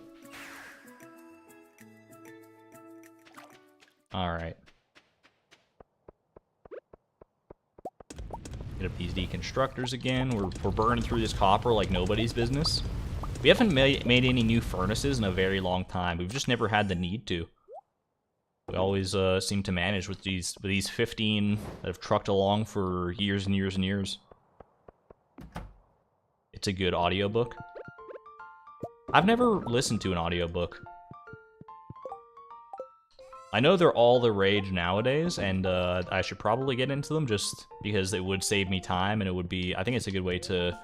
Speaker 1: All right. Get up these deconstructors again. We're burning through this copper like nobody's business. We haven't made any new furnaces in a very long time. We've just never had the need to. We always seem to manage with these 15 that have trucked along for years and years and years. It's a good audiobook. I've never listened to an audiobook. I know they're all the rage nowadays, and I should probably get into them just because it would save me time, and it would be... I think it's a good way to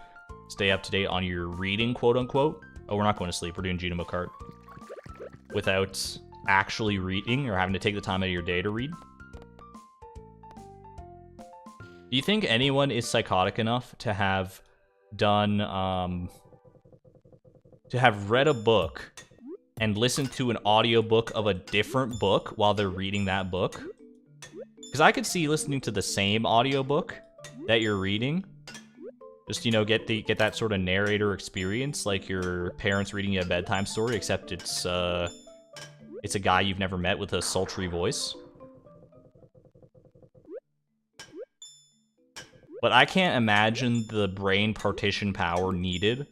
Speaker 1: stay up to date on your reading, quote-unquote. Oh, we're not going to sleep. We're doing Genome Kart. Without actually reading or having to take the time out of your day to read. Do you think anyone is psychotic enough to have done... to have read a book... and listen to an audiobook of a different book while they're reading that book? Because I could see listening to the same audiobook that you're reading. Just, you know, get that sort of narrator experience, like your parents reading you a bedtime story, except it's a guy you've never met with a sultry voice. But I can't imagine the brain partition power needed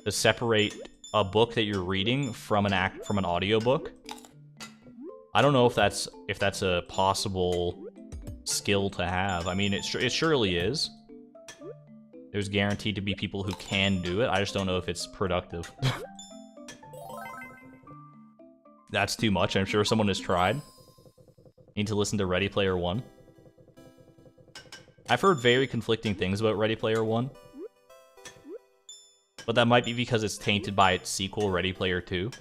Speaker 1: to separate a book that you're reading from an audiobook. I don't know if that's a possible skill to have. I mean, it surely is. There's guaranteed to be people who can do it. I just don't know if it's productive. That's too much. I'm sure someone has tried. Need to listen to Ready Player One. I've heard very conflicting things about Ready Player One. But that might be because it's tainted by its sequel, Ready Player 2.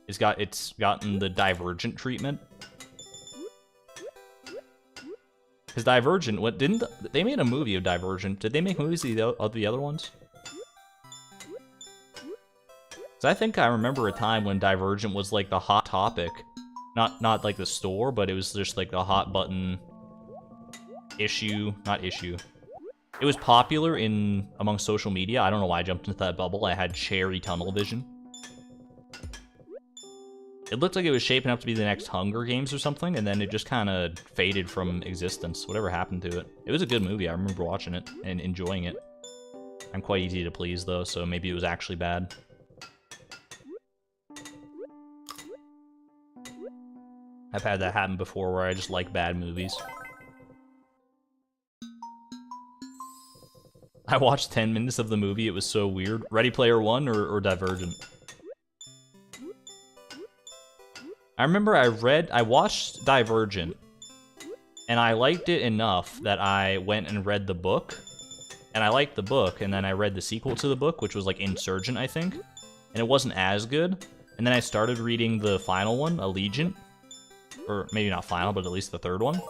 Speaker 1: It's gotten the Divergent treatment. Because Divergent, they made a movie of Divergent. Did they make movies of the other ones? Because I think I remember a time when Divergent was like the hot topic. Not like the store, but it was just like the hot button issue. Not issue. It was popular among social media. I don't know why I jumped into that bubble. I had cherry tunnel vision. It looked like it was shaping up to be the next Hunger Games or something, and then it just kind of faded from existence. Whatever happened to it. It was a good movie. I remember watching it and enjoying it. I'm quite easy to please, though, so maybe it was actually bad. I've had that happen before where I just like bad movies. I watched 10 minutes of the movie, it was so weird. Ready Player One or Divergent? I remember I watched Divergent, and I liked it enough that I went and read the book, and I liked the book, and then I read the sequel to the book, which was like Insurgent, I think, and it wasn't as good, and then I started reading the final one, Allegiant, or maybe not final, but at least the third one.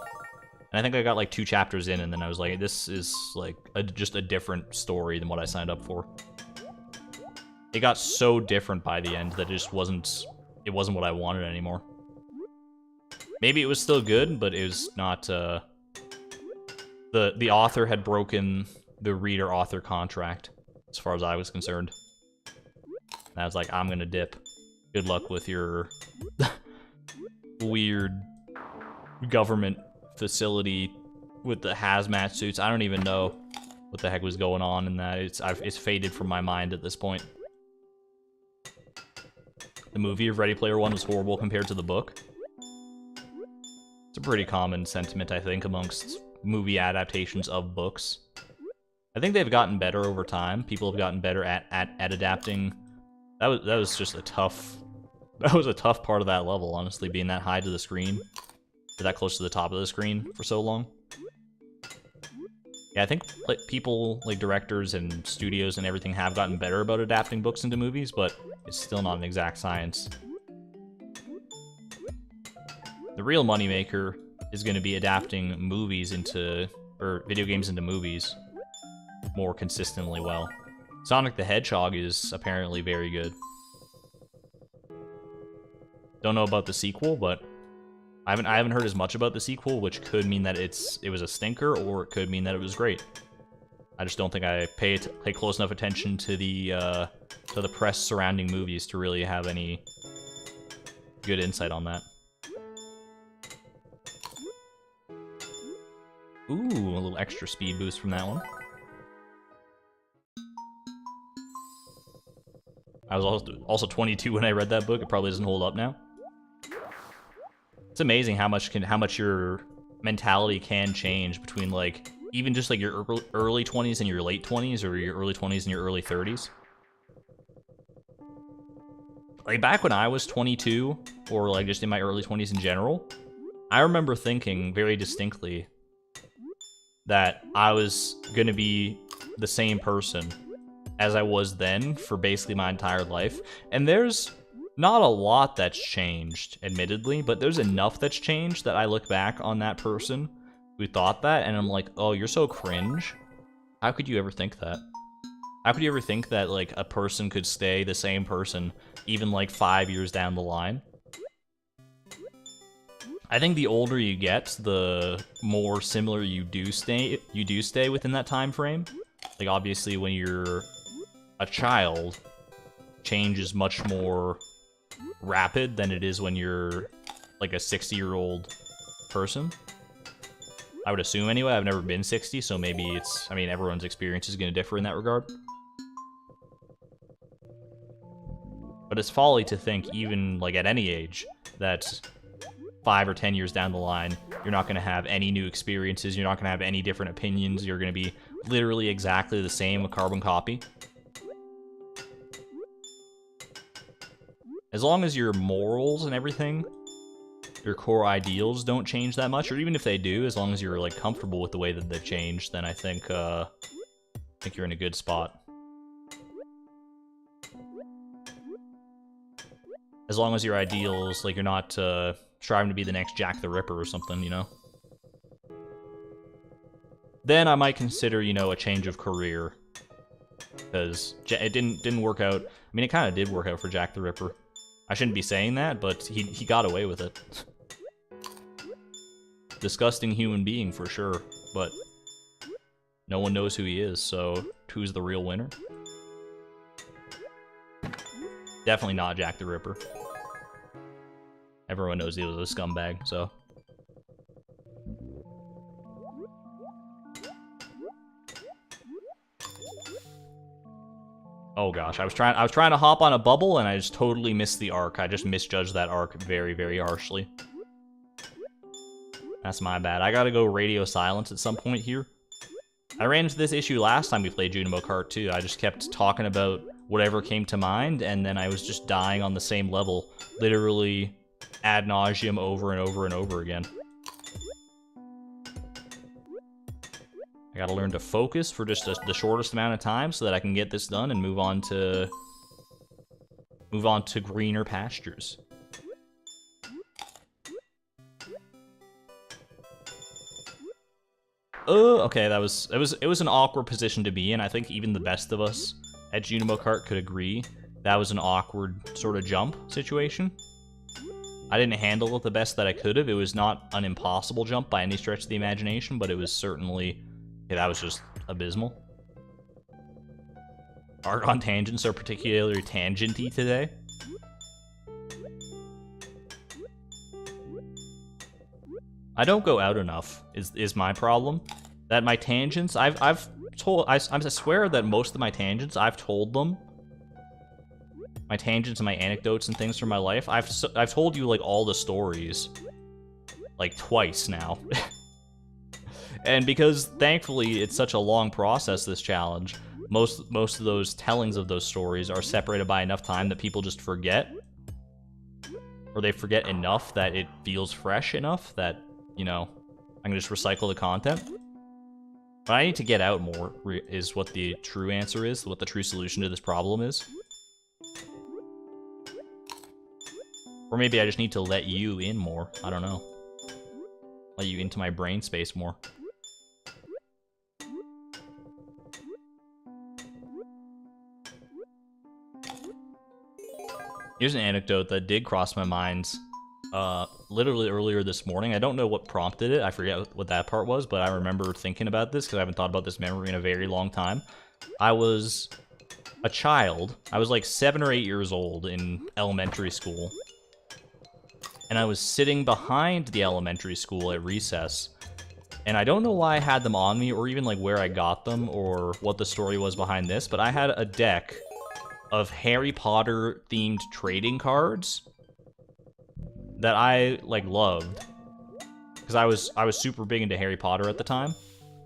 Speaker 1: And I think I got like 2 chapters in, and then I was like, this is like just a different story than what I signed up for. It got so different by the end that it just wasn't what I wanted anymore. Maybe it was still good, but it was not, the author had broken the reader-author contract, as far as I was concerned. And I was like, I'm gonna dip. Good luck with your weird government facility with the hazmat suits. I don't even know what the heck was going on in that. It's faded from my mind at this point. The movie of Ready Player One was horrible compared to the book. It's a pretty common sentiment, I think, amongst movie adaptations of books. I think they've gotten better over time. People have gotten better at adapting. That was just a tough... That was a tough part of that level, honestly, being that high to the screen. Or that close to the top of the screen for so long. Yeah, I think like people, like directors and studios and everything have gotten better about adapting books into movies, but it's still not an exact science. The real moneymaker is going to be adapting movies into, or video games into movies. more consistently well. Sonic the Hedgehog is apparently very good. Don't know about the sequel, but I haven't heard as much about the sequel, which could mean that it was a stinker, or it could mean that it was great. I just don't think I pay close enough attention to the press surrounding movies to really have any good insight on that. Ooh, a little extra speed boost from that one. I was also 22 when I read that book. It probably doesn't hold up now. It's amazing how much your mentality can change between, like, even just like your early 20s and your late 20s, or your early 20s and your early 30s. Like, back when I was 22, or like just in my early 20s in general, I remember thinking very distinctly that I was gonna be the same person as I was then for basically my entire life. And there's not a lot that's changed, admittedly, but there's enough that's changed that I look back on that person who thought that, and I'm like, oh, you're so cringe. How could you ever think that? How could you ever think that, like, a person could stay the same person even, like, 5 years down the line? I think the older you get, the more similar you do stay within that time frame. Like, obviously, when you're a child, change is much more rapid than it is when you're like a 60-year-old person. I would assume anyway. I've never been 60, so maybe it's, I mean, everyone's experience is going to differ in that regard. But it's folly to think, even like at any age, that 5 or 10 years down the line, you're not going to have any new experiences, you're not going to have any different opinions, you're going to be literally exactly the same, a carbon copy. As long as your morals and everything, your core ideals don't change that much, or even if they do, as long as you're like comfortable with the way that they've changed, then I think you're in a good spot. As long as your ideals, like, you're not striving to be the next Jack the Ripper or something, you know? Then I might consider, you know, a change of career, because it didn't work out. I mean, it kind of did work out for Jack the Ripper. I shouldn't be saying that, but he got away with it. Disgusting human being for sure, but no one knows who he is, so who's the real winner? Definitely not Jack the Ripper. Everyone knows he was a scumbag, so. Oh gosh, I was trying to hop on a bubble and I just totally missed the arc. I just misjudged that arc very, very harshly. That's my bad. I gotta go radio silence at some point here. I ran into this issue last time we played Junimo Kart 2. I just kept talking about whatever came to mind, and then I was just dying on the same level, literally ad nauseum over and over and over again. I gotta learn to focus for just the shortest amount of time so that I can get this done and move on to greener pastures. Okay, it was an awkward position to be in. I think even the best of us at Junimo Kart could agree that was an awkward sort of jump situation. I didn't handle it the best that I could have. It was not an impossible jump by any stretch of the imagination, but it was certainly, yeah, that was just abysmal. Argon tangents are particularly tangenty today. I don't go out enough, is my problem. That my tangents, I swear that most of my tangents, I've told them. My tangents and my anecdotes and things from my life, I've told you, like, all the stories, like, twice now. And because, thankfully, it's such a long process, this challenge, most of those tellings of those stories are separated by enough time that people just forget. Or they forget enough that it feels fresh enough that, you know, I can just recycle the content. But I need to get out more, is what the true answer is, what the true solution to this problem is. Or maybe I just need to let you in more, I don't know. Let you into my brain space more. Here's an anecdote that did cross my mind literally earlier this morning. I don't know what prompted it. I forget what that part was, but I remember thinking about this because I haven't thought about this memory in a very long time. I was a child. I was like 7 or 8 years old in elementary school. And I was sitting behind the elementary school at recess. And I don't know why I had them on me or even like where I got them or what the story was behind this, but I had a deck of Harry Potter themed trading cards that I like loved because I was super big into Harry Potter at the time.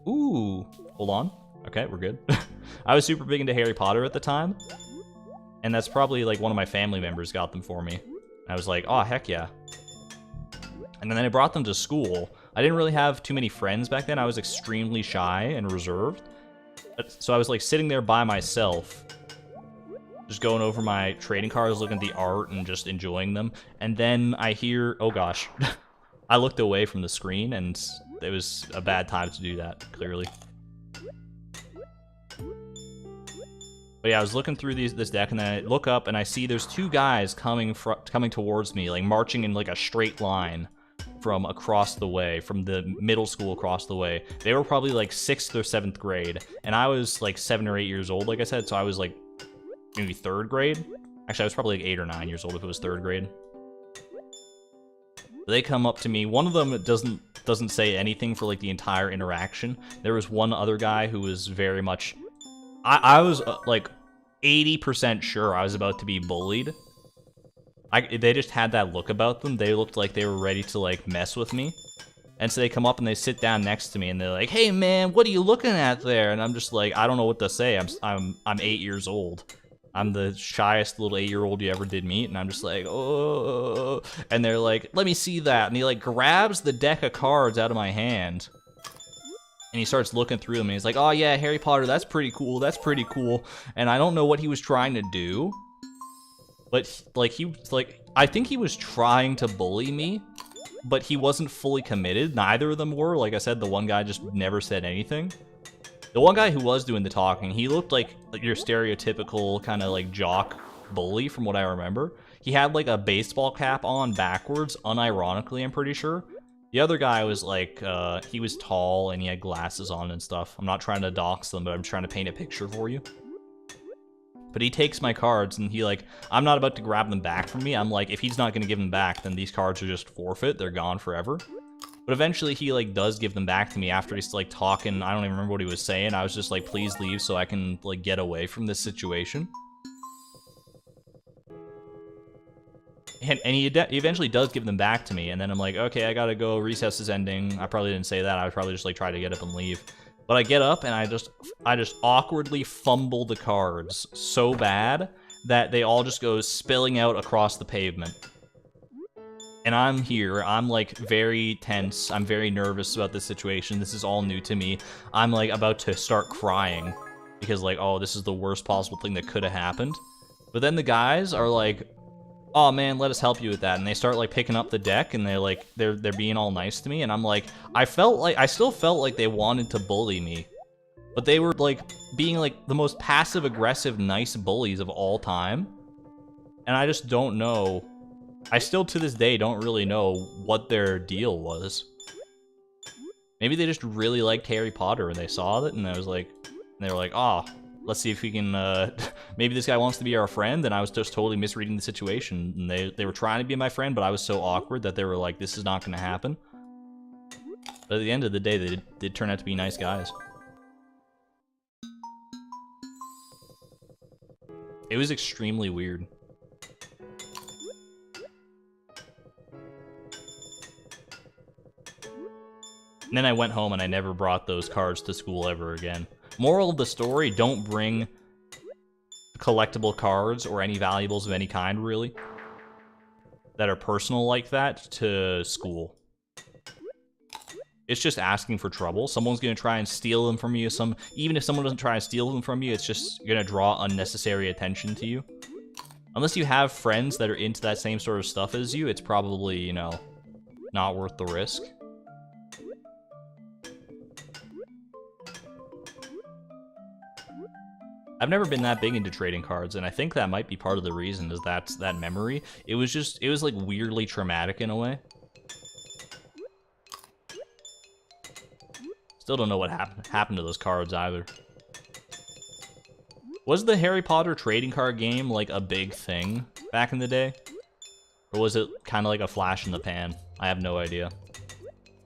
Speaker 1: Ooh, hold on. Okay, we're good. I was super big into Harry Potter at the time, and that's probably like one of my family members got them for me. And I was like, oh heck yeah. And then I brought them to school. I didn't really have too many friends back then. I was extremely shy and reserved. So I was like sitting there by myself, just going over my trading cards, looking at the art and just enjoying them. And then I hear, oh gosh, I looked away from the screen and it was a bad time to do that, clearly. But yeah, I was looking through this deck and then I look up and I see there's 2 guys coming towards me, like marching in like a straight line from across the way, from the middle school across the way. They were probably like 6th or 7th grade, and I was like 7 or 8 years old, like I said, so I was like maybe 3rd grade. Actually, I was probably like 8 or 9 years old if it was 3rd grade. They come up to me. One of them doesn't say anything for like the entire interaction. There was one other guy who was very much... I was like 80% sure I was about to be bullied. They just had that look about them. They looked like they were ready to like mess with me. And so they come up and they sit down next to me and they're like, "Hey man, what are you looking at there?" And I'm just like, I don't know what to say. I'm 8 years old. I'm the shyest little 8-year-old you ever did meet, and I'm just like, oh. And they're like, "Let me see that." And he like grabs the deck of cards out of my hand. And he starts looking through them and he's like, "Oh yeah, Harry Potter, that's pretty cool, that's pretty cool." And I don't know what he was trying to do. But like I think he was trying to bully me, but he wasn't fully committed. Neither of them were. Like I said, the one guy just never said anything. The one guy who was doing the talking, he looked like your stereotypical kind of like jock bully from what I remember. He had like a baseball cap on backwards, unironically, I'm pretty sure. The other guy was like, he was tall and he had glasses on and stuff. I'm not trying to dox them, but I'm trying to paint a picture for you. But he takes my cards and he like, I'm not about to grab them back from me. I'm like, if he's not going to give them back, then these cards are just forfeit. They're gone forever. But eventually he like does give them back to me after he's like talking. I don't even remember what he was saying. I was just like, please leave so I can like get away from this situation. And he eventually does give them back to me. And then I'm like, okay, I gotta go. Recess is ending. I probably didn't say that. I would probably just like try to get up and leave. But I get up and I just awkwardly fumble the cards so bad that they all just go spilling out across the pavement. And I'm here, I'm like very tense, I'm very nervous about this situation, this is all new to me. I'm like about to start crying because like, oh, this is the worst possible thing that could have happened. But then the guys are like, "Oh man, let us help you with that." And they start like picking up the deck and they're being all nice to me. And I'm like, I still felt like they wanted to bully me. But they were like being like the most passive aggressive, nice bullies of all time. And I just don't know. I still to this day don't really know what their deal was. Maybe they just really liked Harry Potter and they saw it and they were like, "Oh, let's see if we can, maybe this guy wants to be our friend," and I was just totally misreading the situation, and they were trying to be my friend, but I was so awkward that they were like, this is not going to happen. But at the end of the day, they did turn out to be nice guys. It was extremely weird. And then I went home and I never brought those cards to school ever again. Moral of the story, don't bring collectible cards or any valuables of any kind, really, that are personal like that to school. It's just asking for trouble. Someone's going to try and steal them from you. Even if someone doesn't try and steal them from you, it's just going to draw unnecessary attention to you. Unless you have friends that are into that same sort of stuff as you, it's probably, you know, not worth the risk. I've never been that big into trading cards, and I think that might be part of the reason, is that memory. It was like weirdly traumatic in a way. Still don't know what happened to those cards either. Was the Harry Potter trading card game like a big thing back in the day? Or was it kind of like a flash in the pan? I have no idea.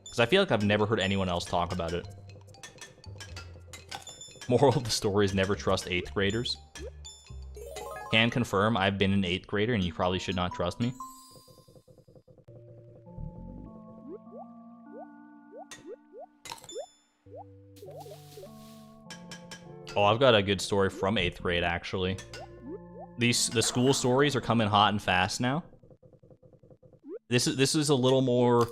Speaker 1: Because I feel like I've never heard anyone else talk about it. Moral of the story is never trust 8th graders. Can confirm I've been an 8th grader and you probably should not trust me. Oh, I've got a good story from 8th grade, actually. The school stories are coming hot and fast now. This is a little more...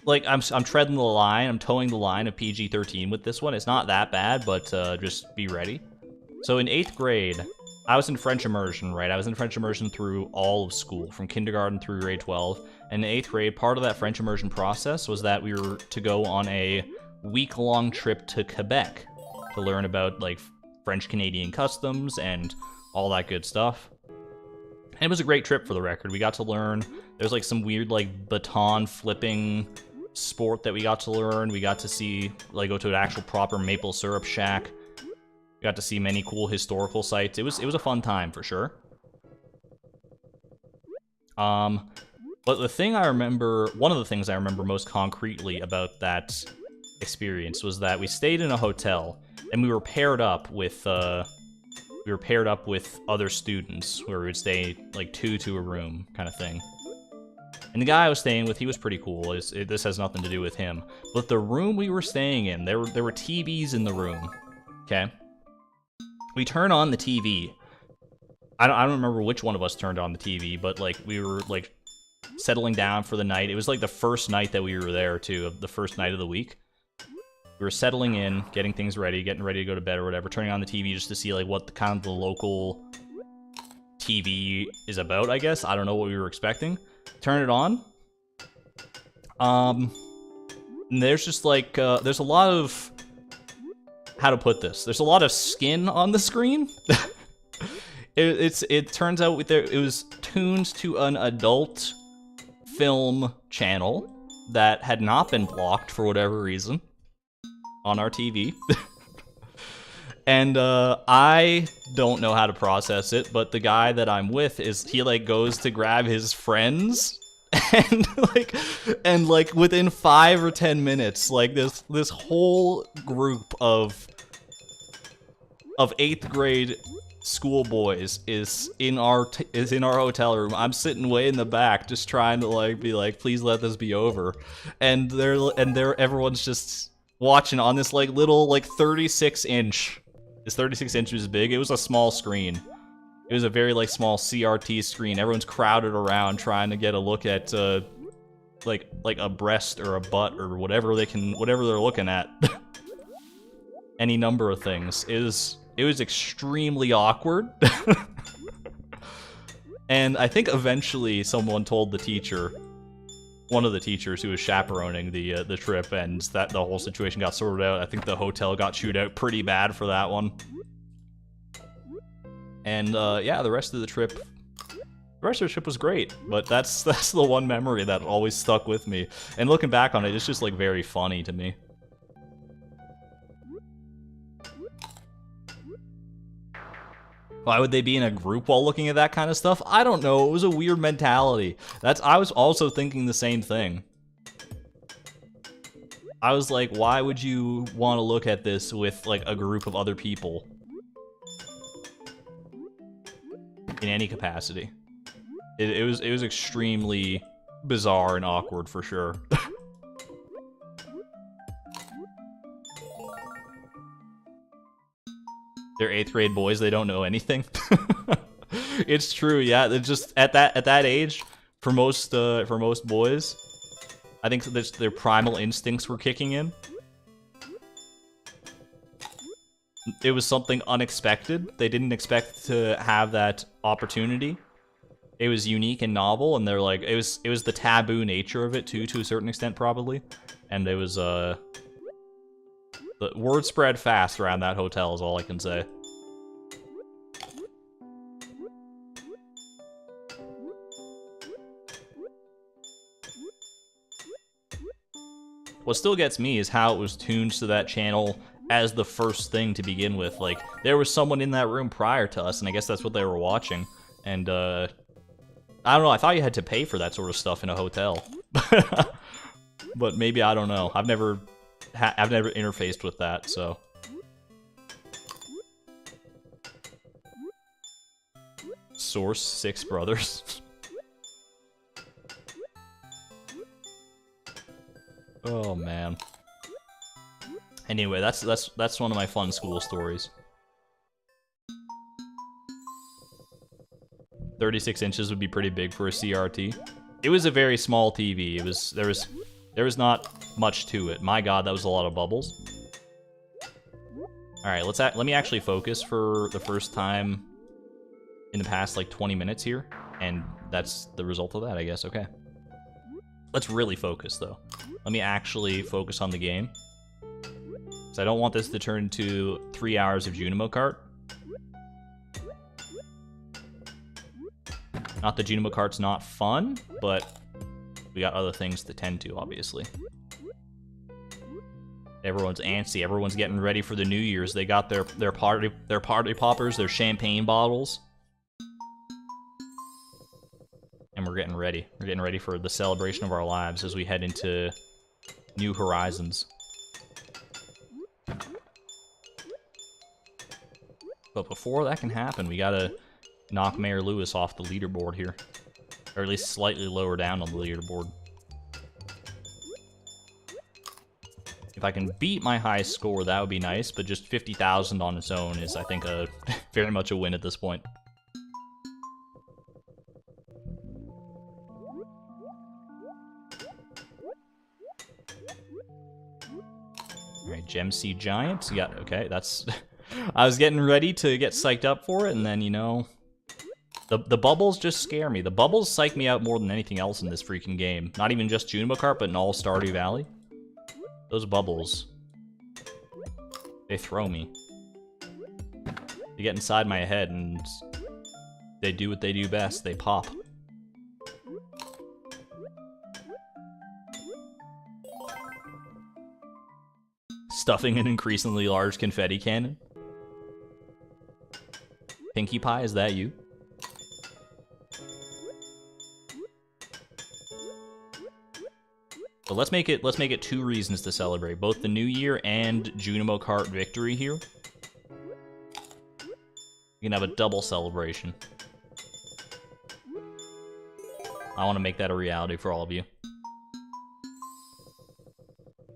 Speaker 1: Like, I'm treading the line, I'm towing the line of PG-13 with this one. It's not that bad, but just be ready. So in 8th grade, I was in French immersion, right? I was in French immersion through all of school, from kindergarten through grade 12. And in 8th grade, part of that French immersion process was that we were to go on a week-long trip to Quebec to learn about, like, French-Canadian customs and all that good stuff. And it was a great trip, for the record. We got to learn, there's like some weird like baton flipping sport that we got to learn. We got to see, like, go to an actual proper maple syrup shack. We got to see many cool historical sites. It was a fun time, for sure. But the thing I remember, one of the things I remember most concretely about that experience was that we stayed in a hotel, and we were paired up with other students, where we would stay like 2 to a room kind of thing. And the guy I was staying with, he was pretty cool. This has nothing to do with him. But the room we were staying in, there were TVs in the room. Okay, we turn on the TV. I don't remember which one of us turned on the TV, but like we were like settling down for the night. It was like the first night that we were there too, the first night of the week. We were settling in, getting things ready, getting ready to go to bed or whatever, turning on the TV just to see like what the local TV is about, I guess. I don't know what we were expecting. Turn it on. And there's just like, there's a lot of, how to put this? There's a lot of skin on the screen. It turns out it was tuned to an adult film channel that had not been blocked for whatever reason on our TV. And I don't know how to process it, but the guy that I'm with he like goes to grab his friends, and like within 5 or 10 minutes, like this whole group of 8th grade schoolboys is in our hotel room. I'm sitting way in the back, just trying to like be like, please let this be over, and everyone's just watching on this like little like 36-inch. Is 36 inches big? It was a small screen. It was a very like small CRT screen. Everyone's crowded around trying to get a look at like a breast or a butt or whatever they're looking at. Any number of things. It was extremely awkward. And I think eventually someone told the teacher, one of the teachers who was chaperoning the trip, and that the whole situation got sorted out. I think the hotel got chewed out pretty bad for that one. And yeah, the rest of the trip was great. But that's the one memory that always stuck with me. And looking back on it, it's just like very funny to me. Why would they be in a group while looking at that kind of stuff? I don't know. It was a weird mentality. I was also thinking the same thing. I was like, why would you want to look at this with like a group of other people? In any capacity. It was extremely bizarre and awkward for sure. They're 8th grade boys, they don't know anything. It's true, yeah. They're just at that age, for most boys, I think their primal instincts were kicking in. It was something unexpected. They didn't expect to have that opportunity. It was unique and novel, and they're like, it was the taboo nature of it too, to a certain extent probably. And it was The word spread fast around that hotel is all I can say. What still gets me is how it was tuned to that channel as the first thing to begin with. Like, there was someone in that room prior to us, and I guess that's what they were watching. And, I don't know, I thought you had to pay for that sort of stuff in a hotel. But maybe, I don't know. I've never interfaced with that, so. Source, 6 brothers. Oh, man. Anyway, that's one of my fun school stories. 36 inches would be pretty big for a CRT. It was a very small TV. There was not much to it. My God, that was a lot of bubbles. All right, let me actually focus for the first time in the past like 20 minutes here, and that's the result of that, I guess. Okay. Let's really focus though. Let me actually focus on the game. So I don't want this to turn into 3 hours of Junimo Kart. Not that Junimo Kart's not fun, but we got other things to tend to, obviously. Everyone's antsy. Everyone's getting ready for the New Year's. They got their party poppers, their champagne bottles. And we're getting ready. We're getting ready for the celebration of our lives as we head into new horizons. But before that can happen, we gotta knock Mayor Lewis off the leaderboard here. Or at least slightly lower down on the leaderboard. If I can beat my high score, that would be nice, but just 50,000 on its own is, I think, very much a win at this point. Alright, Gem Seed Giant. Yeah, okay, that's... I was getting ready to get psyched up for it, and then, you know... The bubbles just scare me. The bubbles psych me out more than anything else in this freaking game. Not even just Junimo Kart, but in all Stardew Valley. Those bubbles. They throw me. They get inside my head, and... they do what they do best. They pop. Stuffing an increasingly large confetti cannon. Pinkie Pie, is that you? But let's make it 2 reasons to celebrate, both the New Year and Junimo Kart victory here. We can have a double celebration. I want to make that a reality for all of you.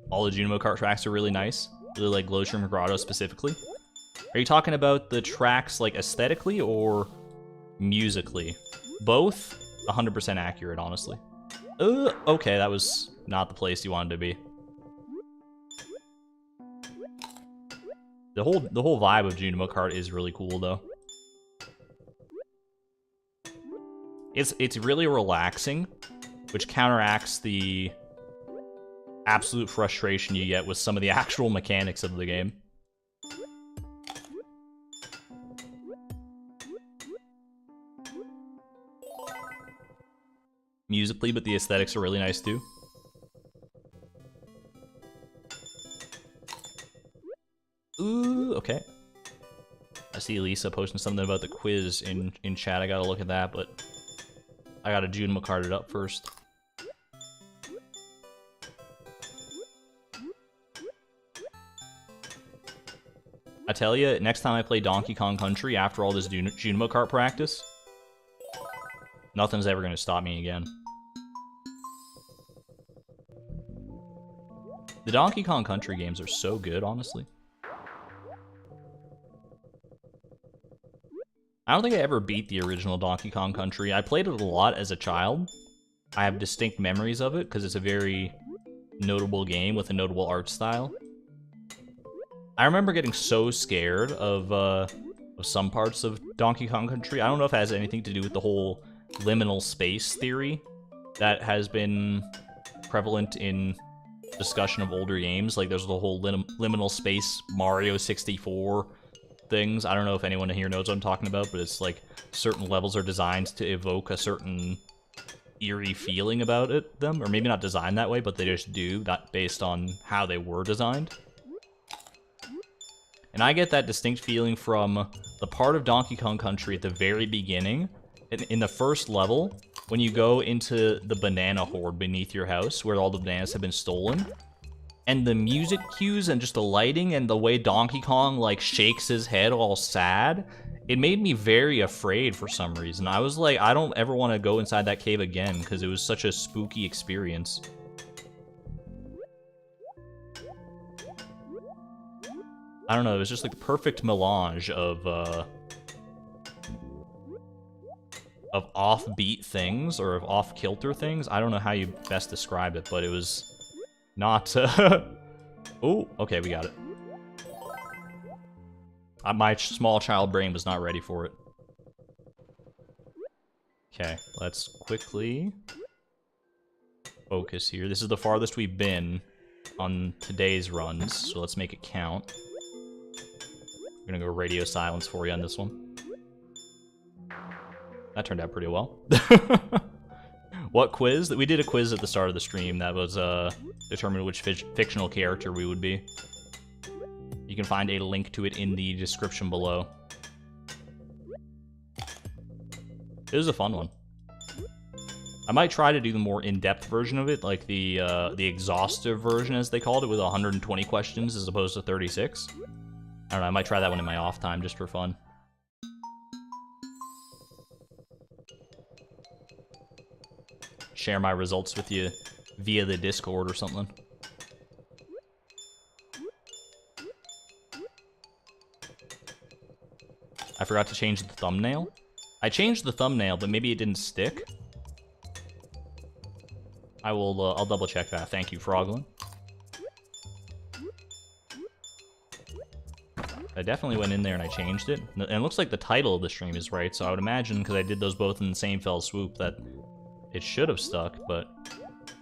Speaker 1: All the Junimo Kart tracks are really nice. Really like Glowshroom Grotto specifically. Are you talking about the tracks like aesthetically or musically? Both 100% accurate, honestly. Okay, that was not the place you wanted to be. The whole vibe of Junimo Kart is really cool though. It's really relaxing, which counteracts the absolute frustration you get with some of the actual mechanics of the game. Musically, but the aesthetics are really nice too. Ooh, okay. I see Lisa posting something about the quiz in chat. I gotta look at that, but I gotta Junimo Kart it up first. I tell you, next time I play Donkey Kong Country after all this Junimo Kart practice, nothing's ever gonna stop me again. The Donkey Kong Country games are so good, honestly. I don't think I ever beat the original Donkey Kong Country. I played it a lot as a child. I have distinct memories of it because it's a very notable game with a notable art style. I remember getting so scared of some parts of Donkey Kong Country. I don't know if it has anything to do with the whole liminal space theory that has been prevalent in discussion of older games. Like, there's the whole liminal space Mario 64 things. I don't know if anyone here knows what I'm talking about, but it's like certain levels are designed to evoke a certain eerie feeling about them, or maybe not designed that way, but they just do, not based on how they were designed. And I get that distinct feeling from the part of Donkey Kong Country at the very beginning, in the first level, when you go into the banana hoard beneath your house, where all the bananas have been stolen, and the music cues and just the lighting and the way Donkey Kong, like, shakes his head all sad, it made me very afraid for some reason. I was like, I don't ever want to go inside that cave again, because it was such a spooky experience. I don't know, it was just like the perfect melange of offbeat things, or of off-kilter things. I don't know how you best describe it, but it was not... Oh, okay, we got it. My small child brain was not ready for it. Okay, let's quickly focus here. This is the farthest we've been on today's runs, so let's make it count. I'm gonna go radio silence for you on this one. That turned out pretty well. What quiz? We did a quiz at the start of the stream that was determine which fictional character we would be. You can find a link to it in the description below. It was a fun one. I might try to do the more in-depth version of it, like the exhaustive version, as they called it, with 120 questions as opposed to 36. I don't know, I might try that one in my off time just for fun. Share my results with you via the Discord or something. I forgot to change the thumbnail. I changed the thumbnail, but maybe it didn't stick. I will, I'll double check that. Thank you, Froglin. I definitely went in there and I changed it. And it looks like the title of the stream is right, so I would imagine, because I did those both in the same fell swoop, that it should have stuck, but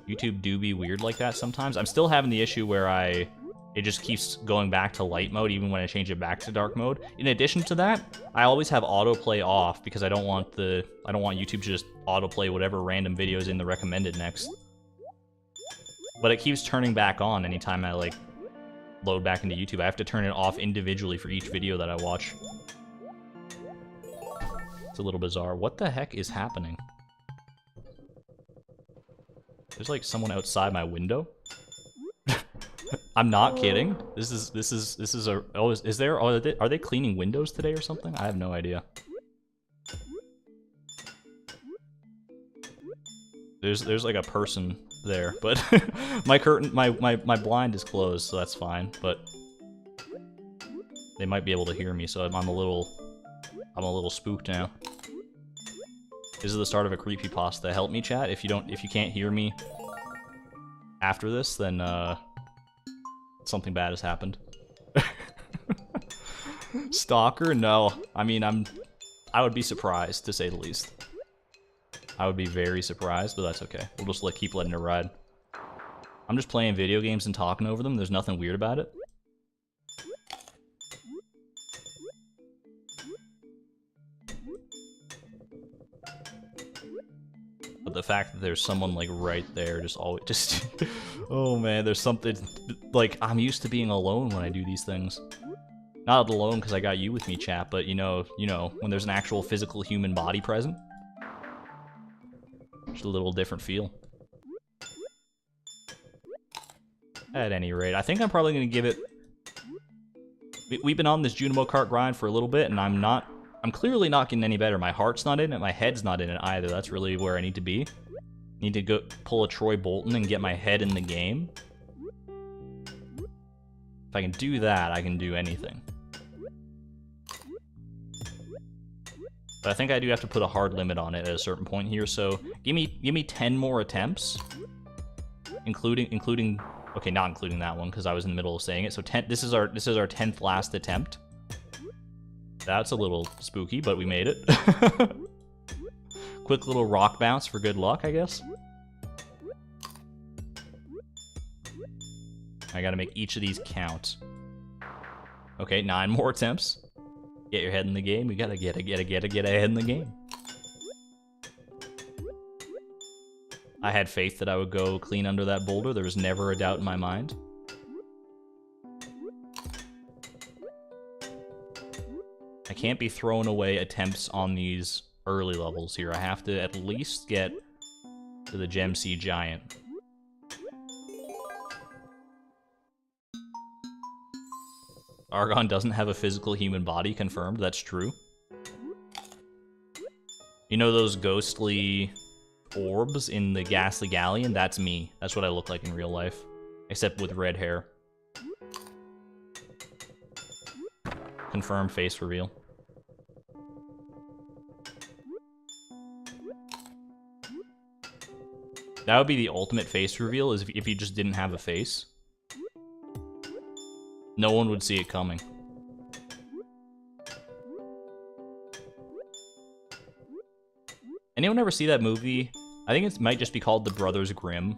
Speaker 1: YouTube do be weird like that sometimes. I'm still having the issue where it just keeps going back to light mode even when I change it back to dark mode. In addition to that, I always have autoplay off because I don't want YouTube to just autoplay whatever random video is in the recommended next. But it keeps turning back on anytime I like load back into YouTube. I have to turn it off individually for each video that I watch. It's a little bizarre. What the heck is happening? There's like someone outside my window. I'm not kidding. This is a... Oh, is there... Oh, are they cleaning windows today or something? I have no idea. There's like a person there, but my blind is closed, so that's fine. But they might be able to hear me, so I'm a little spooked now. This is the start of a creepypasta. Help me, chat. If you can't hear me after this, then something bad has happened. Stalker? No. I mean, I would be surprised, to say the least. I would be very surprised, but that's okay. We'll just keep letting it ride. I'm just playing video games and talking over them. There's nothing weird about it. But the fact that there's someone like right there just oh man, there's something like I'm used to being alone when I do these things. Not alone because I got you with me, chat, but you know when there's an actual physical human body present. Just a little different feel. At any rate, I think I'm probably gonna give it. We've been on this Junimo Kart grind for a little bit, and I'm clearly not getting any better. My heart's not in it, my head's not in it either. That's really where I need to be. Need to go pull a Troy Bolton and get my head in the game. If I can do that, I can do anything. But I think I do have to put a hard limit on it at a certain point here, so give me 10 more attempts. Including okay, not including that one, because I was in the middle of saying it. So this is our 10th last attempt. That's a little spooky, but we made it. Quick little rock bounce for good luck, I guess. I gotta make each of these count. Okay, 9 more attempts. Get your head in the game. We gotta get ahead in the game. I had faith that I would go clean under that boulder. There was never a doubt in my mind. I can't be throwing away attempts on these early levels here. I have to at least get to the Gem Sea Giant. Argon doesn't have a physical human body, confirmed. That's true. You know those ghostly orbs in the Ghastly Galleon? That's me. That's what I look like in real life. Except with red hair. Confirmed face reveal. That would be the ultimate face reveal, is if you just didn't have a face. No one would see it coming. Anyone ever see that movie? I think it might just be called The Brothers Grimm.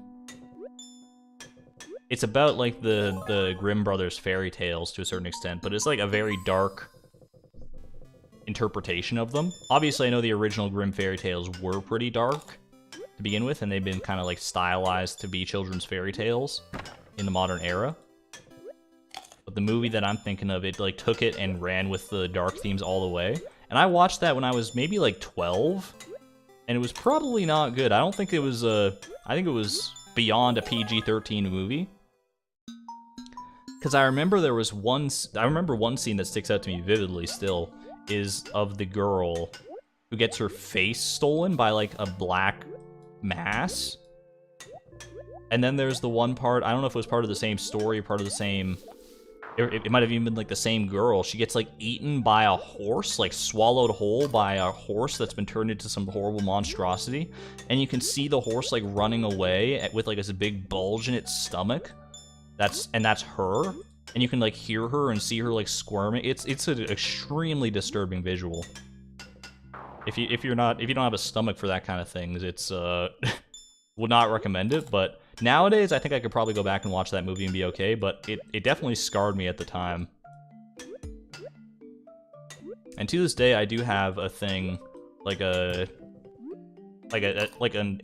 Speaker 1: It's about, like, the Grimm brothers' fairy tales to a certain extent, but it's, like, a very dark interpretation of them. Obviously, I know the original Grimm fairy tales were pretty dark to begin with, and they've been kind of, like, stylized to be children's fairy tales in the modern era. But the movie that I'm thinking of, it, like, took it and ran with the dark themes all the way. And I watched that when I was maybe, like, 12, and it was probably not good. I don't think it was, I think it was beyond a PG-13 movie. Because I remember there was one scene that sticks out to me vividly still, is of the girl who gets her face stolen by, like, a black mass. And then there's the one part, I don't know if it was part of the same story, part of the same... It might have even been, like, the same girl. She gets, like, eaten by a horse, like, swallowed whole by a horse that's been turned into some horrible monstrosity. And you can see the horse, like, running away with, like, this big bulge in its stomach. That's her. And you can, like, hear her and see her, like, squirming. It's an extremely disturbing visual. If you don't have a stomach for that kind of things, it's, would not recommend it, but... Nowadays, I think I could probably go back and watch that movie and be okay, but it definitely scarred me at the time. And to this day, I do have a thing, like an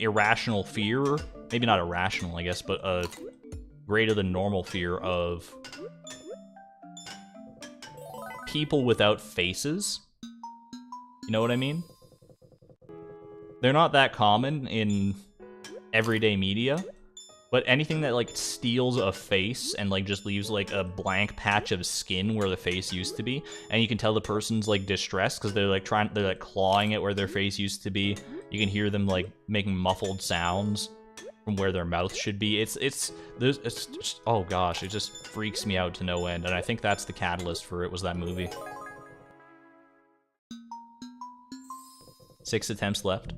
Speaker 1: irrational fear, maybe not irrational, I guess, but a greater than normal fear of people without faces. You know what I mean? They're not that common in everyday media. But anything that, like, steals a face and, like, just leaves, like, a blank patch of skin where the face used to be, and you can tell the person's, like, distressed because they're, like, clawing it where their face used to be. You can hear them, like, making muffled sounds from where their mouth should be. It's just, oh gosh, it just freaks me out to no end, and I think that's the catalyst for it, was that movie. 6 attempts left.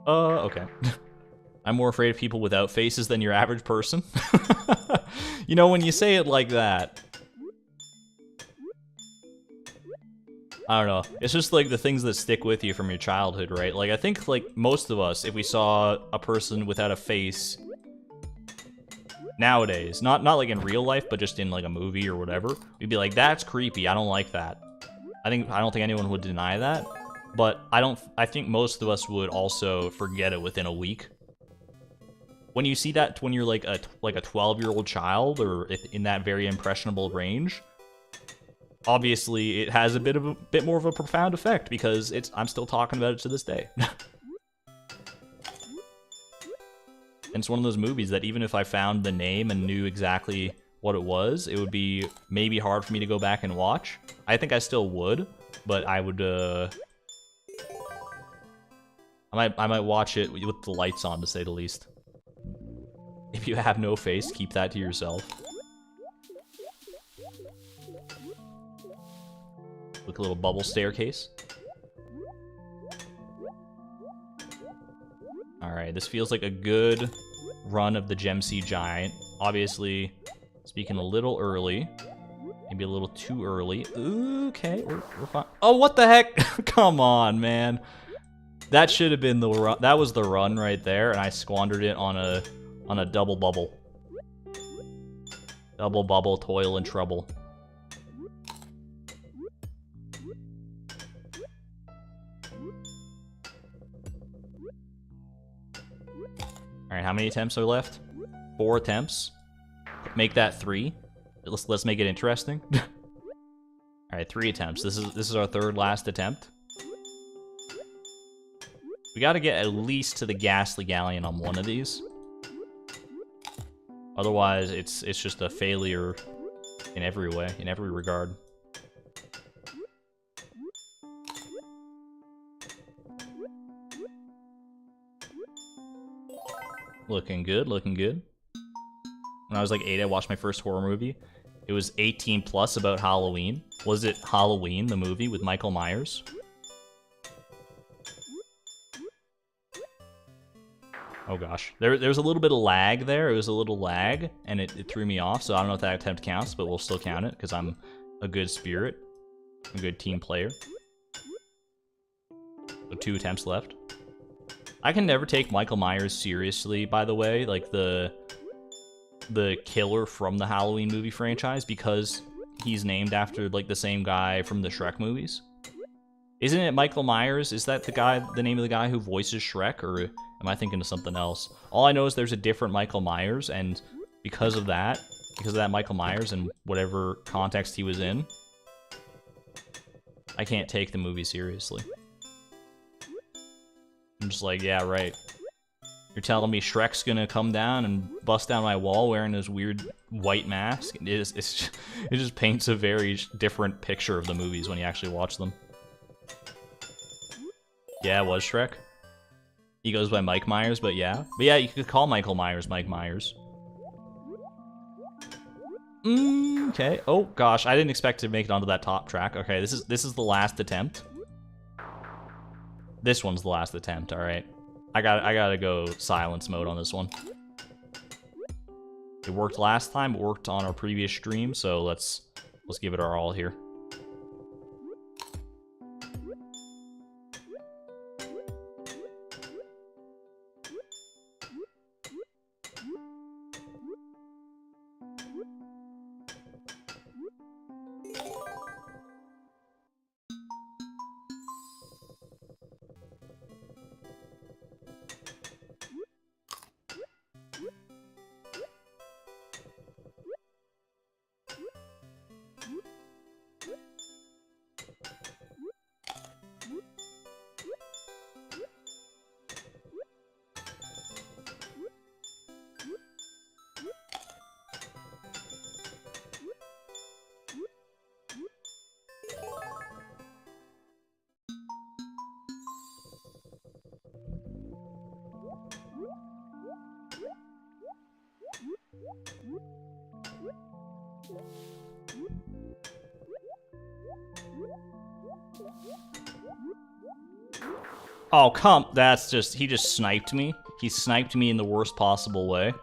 Speaker 1: Okay. I'm more afraid of people without faces than your average person. You know, when you say it like that... I don't know. It's just, like, the things that stick with you from your childhood, right? Like, I think, like, most of us, if we saw a person without a face... Nowadays, not like in real life, but just in, like, a movie or whatever, we'd be like, that's creepy, I don't like that. I don't think anyone would deny that. But I think most of us would also forget it within a week. When you see that when you're like a 12-year-old child, or in that very impressionable range, obviously it has a bit more of a profound effect, because I'm still talking about it to this day. And it's one of those movies that even if I found the name and knew exactly what it was, it would be maybe hard for me to go back and watch. I think I still would, but I would I might watch it with the lights on, to say the least. If you have no face, keep that to yourself. Look, a little bubble staircase. Alright, this feels like a good run of the Gem Sea Giant. Obviously, speaking a little early. Maybe a little too early. Okay, we're fine. Oh, what the heck? Come on, man. That should have been the run. That was the run right there, and I squandered it on a double bubble. Double bubble, toil and trouble. All right, how many attempts are left? 4 attempts. Make that 3. Let's make it interesting. All right, 3 attempts. This is our third last attempt. We got to get at least to the ghastly galleon on one of these. Otherwise, it's just a failure in every way, in every regard. Looking good, looking good. When I was like 8, I watched my first horror movie. It was 18 plus about Halloween. Was it Halloween, the movie with Michael Myers? Oh gosh. There's a little bit of lag there. It was a little lag, and it threw me off, so I don't know if that attempt counts, but we'll still count it, because I'm a good spirit. A good team player. So 2 attempts left. I can never take Michael Myers seriously, by the way, like the killer from the Halloween movie franchise, because he's named after like the same guy from the Shrek movies. Isn't it Michael Myers? Is that the name of the guy who voices Shrek, or am I thinking of something else? All I know is there's a different Michael Myers, and because of that Michael Myers and whatever context he was in, I can't take the movie seriously. I'm just like, yeah, right. You're telling me Shrek's gonna come down and bust down my wall wearing his weird white mask? It just paints a very different picture of the movies when you actually watch them. Yeah, it was Shrek. He goes by Mike Myers, but yeah. But yeah, you could call Michael Myers Mike Myers. Okay. Oh gosh, I didn't expect to make it onto that top track. Okay, this is the last attempt. This one's the last attempt, alright. I gotta go silence mode on this one. It worked last time, it worked on our previous stream, so let's give it our all here. Oh, that's just, he just sniped me. He sniped me in the worst possible way.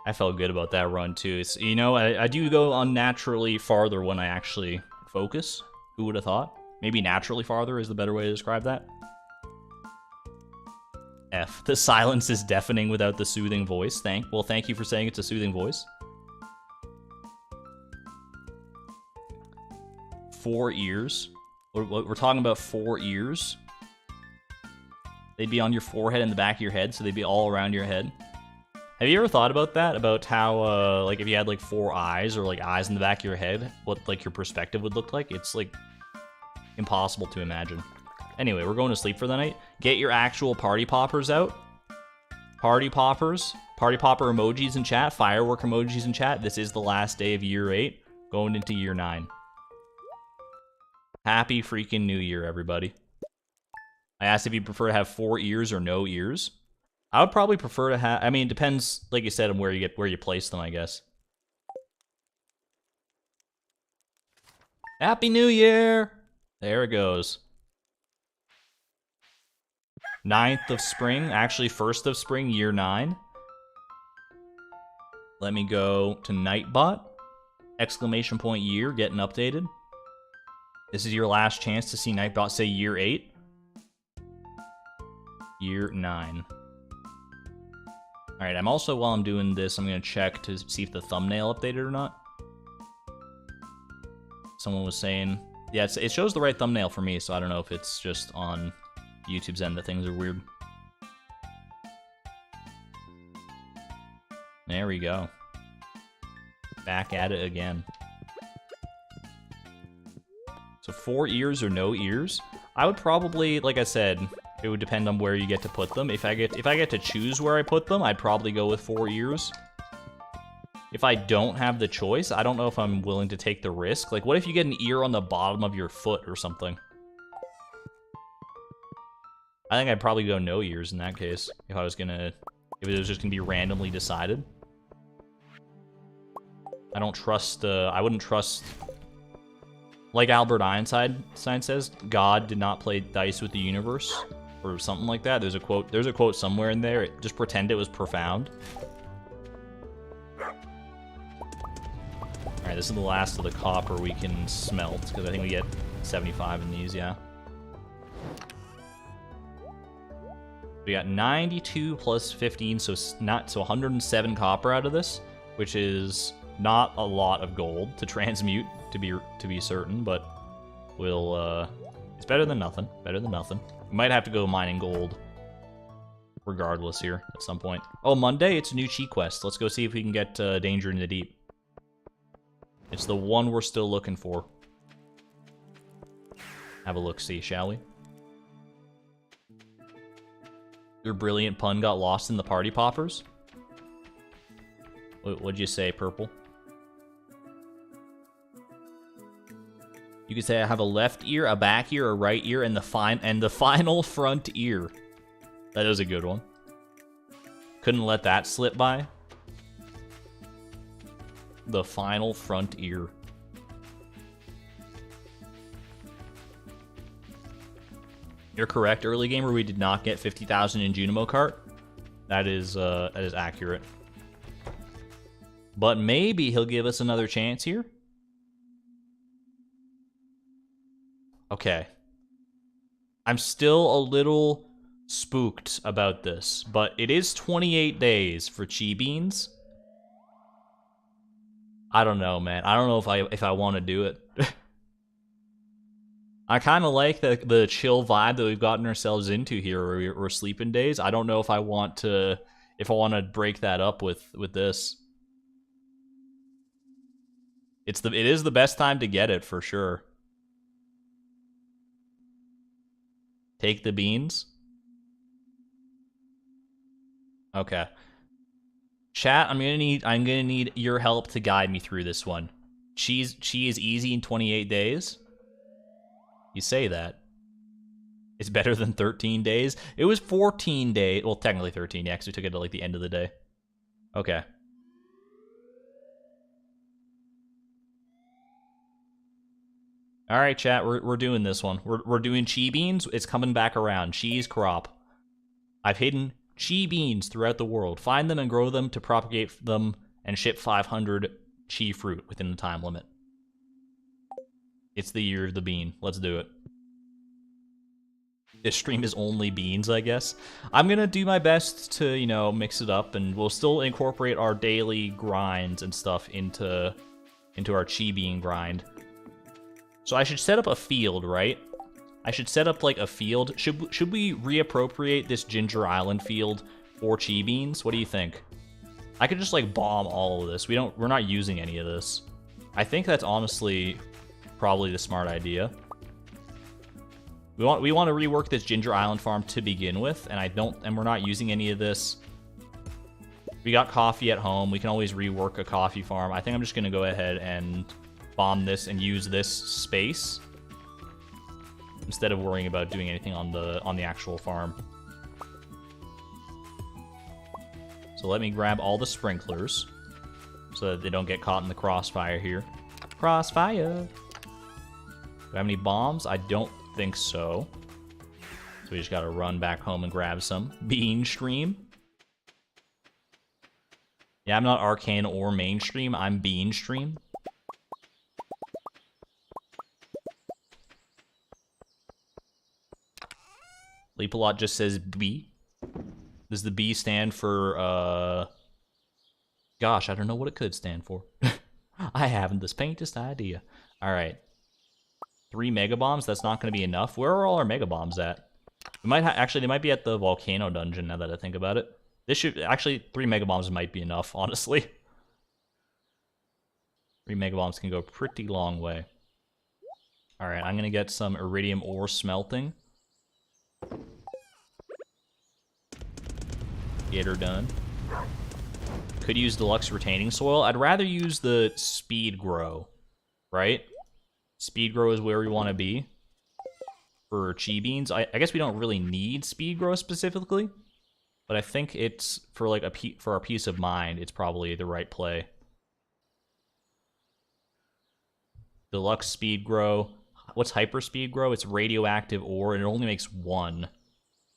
Speaker 1: I felt good about that run, too. It's, you know, I do go unnaturally farther when I actually focus. Who would have thought? Maybe naturally farther is the better way to describe that. F. The silence is deafening without the soothing voice. Well, thank you for saying it's a soothing voice. 4 ears. We're talking about 4 ears. They'd be on your forehead and the back of your head, so they'd be all around your head. Have you ever thought about that? About how, like, if you had, like, 4 eyes, or, like, eyes in the back of your head, what, like, your perspective would look like? It's, like, impossible to imagine. Anyway, we're going to sleep for the night. Get your actual party poppers out. Party poppers. Party popper emojis in chat. Firework emojis in chat. This is the last day of year 8, going into year 9. Happy freaking New Year, everybody. I asked if you prefer to have 4 ears or no ears. I would probably prefer to have, I mean, it depends, like you said, on where you place them, I guess. Happy New Year! There it goes. 9th of spring, actually 1st of spring, year 9. Let me go to Nightbot. Exclamation point year, getting updated. This is your last chance to see Nightbot say year 8. Year 9. Alright, I'm also, while I'm doing this, I'm going to check to see if the thumbnail updated or not. Someone was saying... Yeah, it shows the right thumbnail for me, so I don't know if it's just on YouTube's end that things are weird. There we go. Back at it again. So 4 ears or no ears? I would probably, like I said, it would depend on where you get to put them. If I get to choose where I put them, I'd probably go with 4 ears. If I don't have the choice, I don't know if I'm willing to take the risk. Like, what if you get an ear on the bottom of your foot or something? I think I'd probably go no ears in that case, if it was just gonna be randomly decided. I don't trust, I wouldn't trust, like Albert Einstein says, God did not play dice with the universe, or something like that. There's a quote somewhere in there. Just pretend it was profound. Alright, this is the last of the copper we can smelt, because I think we get 75 in these, yeah. We got 92 plus 15, so 107 copper out of this, which is not a lot of gold to transmute, to be certain, but we'll it's better than nothing. Better than nothing. We might have to go mining gold regardless here at some point. Oh, Monday, it's a new cheat quest. Let's go see if we can get Danger in the Deep. It's the one we're still looking for. Have a look-see, shall we? Your brilliant pun got lost in the party poppers? What'd you say, Purple? You could say I have a left ear, a back ear, a right ear, and the final front ear. That is a good one. Couldn't let that slip by. The final front ear. You're correct. Early gamer, we did not get 50,000 in Junimo Cart. That is accurate. But maybe he'll give us another chance here. Okay. I'm still a little spooked about this, but it is 28 days for Chi Beans. I don't know, man. I don't know if I want to do it. I kind of like the chill vibe that we've gotten ourselves into here, where we're sleeping days. I don't know if I want to break that up with this. It is the best time to get it for sure. Take the beans. Okay. Chat, I'm gonna need your help to guide me through this one. Chi is easy in 28 days. You say that. It's better than 13 days. It was 14 days. Well, technically 13, yeah, because we took it to like the end of the day. Okay. All right, chat, we're doing this one. We're doing Chi Beans. It's coming back around. Cheese crop. I've hidden Chi Beans throughout the world. Find them and grow them to propagate them and ship 500 Chi fruit within the time limit. It's the year of the bean. Let's do it. This stream is only beans, I guess. I'm gonna do my best to, you know, mix it up, and we'll still incorporate our daily grinds and stuff into our Chi Bean grind. So I should set up a field, right? I should set up, like, a field. Should we reappropriate this Ginger Island field for Chi Beans? What do you think? I could just, like, bomb all of this. We're not using any of this. I think that's honestly probably the smart idea. We want to rework this Ginger Island farm to begin with, and we're not using any of this. We got coffee at home. We can always rework a coffee farm. I think I'm just gonna go ahead and bomb this and use this space instead of worrying about doing anything on the actual farm. So let me grab all the sprinklers so that they don't get caught in the crossfire here. Crossfire! Do I have any bombs? I don't think so. So we just gotta run back home and grab some. Bean stream. Yeah, I'm not arcane or mainstream. I'm bean stream. Leapalot just says B. Does the B stand for, gosh, I don't know what it could stand for. I haven't the faintest idea. Alright. 3 mega bombs, that's not going to be enough. Where are all our mega bombs at? We might actually, they might be at the volcano dungeon now that I think about it. This should, actually, 3 mega bombs might be enough, honestly. 3 mega bombs can go a pretty long way. Alright, I'm going to get some iridium ore smelting. Get her done. Could use deluxe retaining soil. I'd rather use the speed grow, right? Speed grow is where we want to be for chi beans. I guess we don't really need speed grow specifically, but I think it's for like for our peace of mind, it's probably the right play. Deluxe speed grow. What's hyper speed grow? It's radioactive ore, and it only makes 1.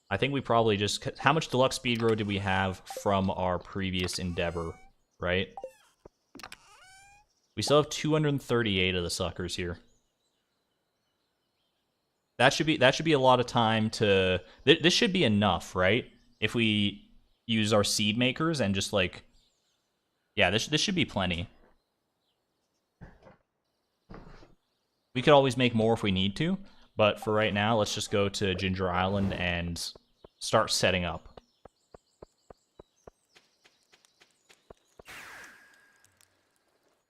Speaker 1: I think we probably just... How much deluxe speed grow did we have from our previous endeavor, right? We still have 238 of the suckers here. That should be a lot of time to... This should be enough, right? If we use our seed makers and just like... Yeah, this should be plenty. We could always make more if we need to, but for right now, let's just go to Ginger Island and start setting up.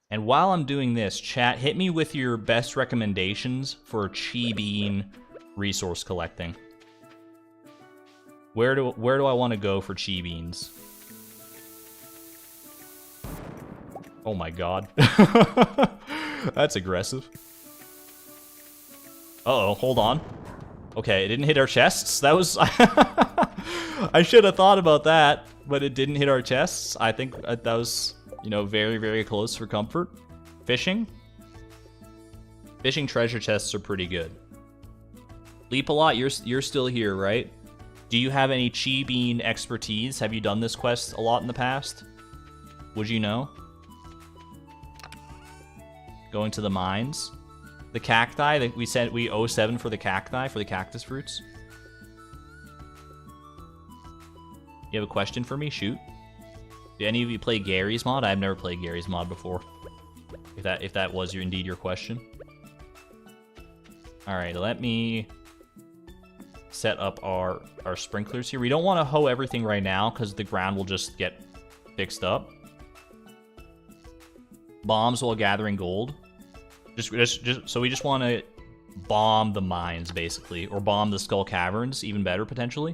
Speaker 1: And while I'm doing this, chat, hit me with your best recommendations for chi bean resource collecting. Where do I want to go for chi beans? Oh my god. That's aggressive. Uh-oh, hold on. Okay, it didn't hit our chests. That was... I should have thought about that, but it didn't hit our chests. I think that was, you know, very, very close for comfort. Fishing? Fishing treasure chests are pretty good. Leap-a-lot, you're still here, right? Do you have any chi bean expertise? Have you done this quest a lot in the past? Would you know? Going to the mines? The cacti, we said we owe 7 for the cacti, for the cactus fruits. You have a question for me? Shoot. Do any of you play Gary's mod? I've never played Gary's mod before. If that was indeed your question. Alright, let me set up our sprinklers here. We don't want to hoe everything right now because the ground will just get fixed up. Bombs while gathering gold. So we just want to bomb the mines, basically. Or bomb the Skull Caverns, even better, potentially.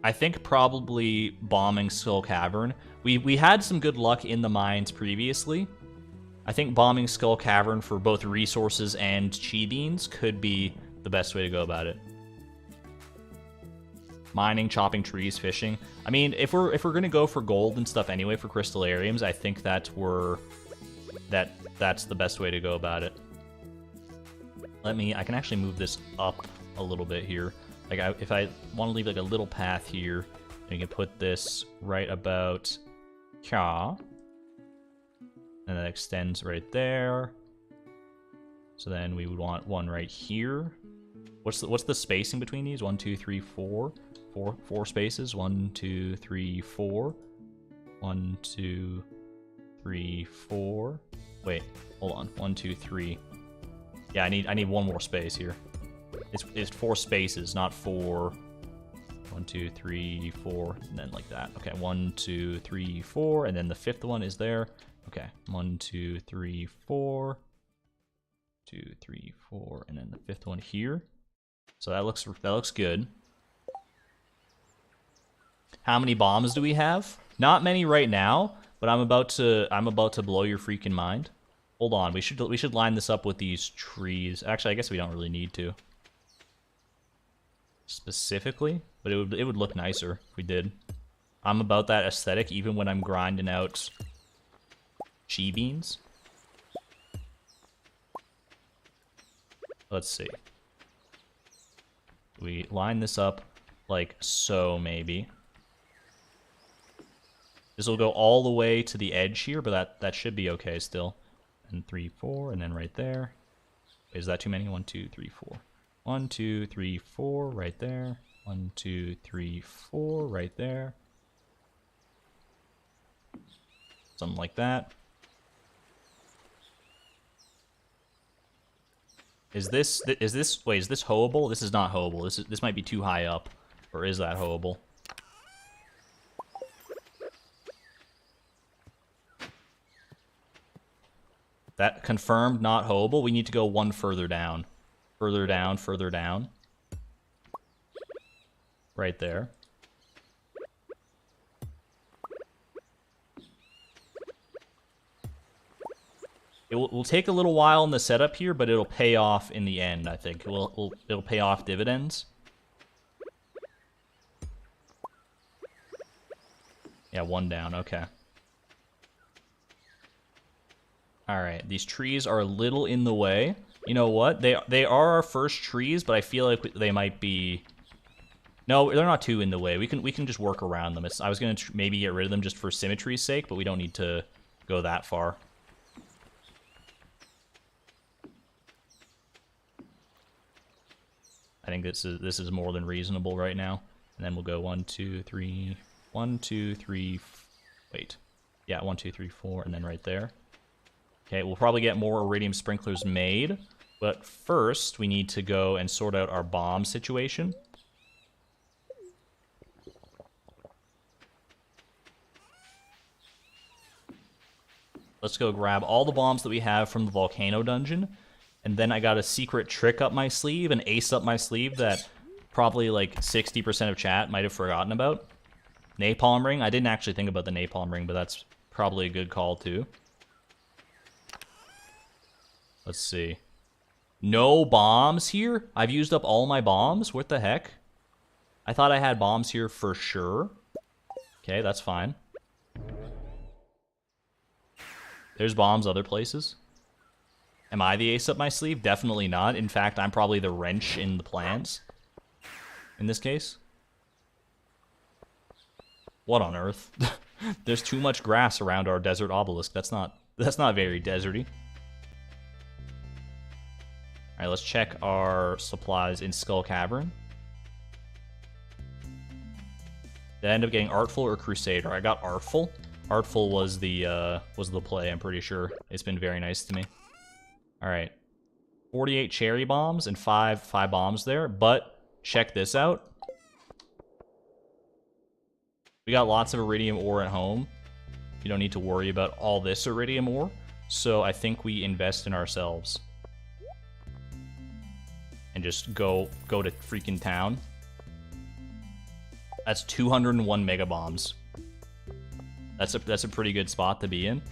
Speaker 1: I think probably bombing Skull Cavern. We had some good luck in the mines previously. I think bombing Skull Cavern for both resources and chi beans could be the best way to go about it. Mining, chopping trees, fishing. I mean, if we're gonna go for gold and stuff anyway for crystallariums, I think that's the best way to go about it. I can actually move this up a little bit here. Like if I want to leave like a little path here, you can put this right about here, and that extends right there. So then we would want one right here. What's the spacing between these? 1, 2, 3, 4. Four spaces. 1, 2, 3, 4. 1, 2, 3, 4. Wait, hold on. 1, 2, 3. Yeah, I need one more space here. It's 4 spaces, not 4. 1, 2, 3, 4, and then like that. Okay, 1, 2, 3, 4, and then the 5th one is there. Okay, 1, 2, 3, 4. 2, 3, 4, and then the 5th one here. So that looks good. How many bombs do we have? Not many right now, but I'm about to blow your freaking mind. Hold on, we should line this up with these trees. Actually, I guess we don't really need to. Specifically, but it would look nicer if we did. I'm about that aesthetic even when I'm grinding out chi beans. Let's see. We line this up like so, maybe. This will go all the way to the edge here, but that should be okay still. And 3, 4, and then right there. Is that too many? 1, 2, 3, 4. 1, 2, 3, 4, right there. 1, 2, 3, 4, right there. Something like that. Is this wait, is this hoeable? This is not hoeable. This might be too high up. Or is that hoeable? That confirmed not hoeable. We need to go one further down. Further down, further down. Right there. It will take a little while in the setup here, but it'll pay off in the end, I think. It'll pay off dividends. Yeah, one down, okay. Alright, these trees are a little in the way. You know what? They are our first trees, but I feel like they might be... No, they're not too in the way. We can just work around them. I was going to maybe get rid of them just for symmetry's sake, but we don't need to go that far. I think this is more than reasonable right now. And then we'll go 1, 2, 3, 1, 2, 3, wait. Yeah, 1, 2, 3, 4, and then right there. Okay, we'll probably get more iridium sprinklers made, but first we need to go and sort out our bomb situation. Let's go grab all the bombs that we have from the volcano dungeon. And then I got a secret trick up my sleeve, an ace up my sleeve that probably like 60% of chat might have forgotten about. Napalm ring. I didn't actually think about the napalm ring, but that's probably a good call too. Let's see. No bombs here? I've used up all my bombs? What the heck? I thought I had bombs here for sure. Okay, that's fine. There's bombs other places. Am I the ace up my sleeve? Definitely not. In fact, I'm probably the wrench in the plans. In this case. What on earth? There's too much grass around our desert obelisk. That's not very deserty. Alright, let's check our supplies in Skull Cavern. Did I end up getting Artful or Crusader? I got Artful. Artful was the play, I'm pretty sure. It's been very nice to me. Alright. 48 cherry bombs and 5 bombs there, but check this out. We got lots of iridium ore at home. You don't need to worry about all this iridium ore, so I think we invest in ourselves. And just go to freaking town. That's 201 mega bombs. That's a pretty good spot to be in.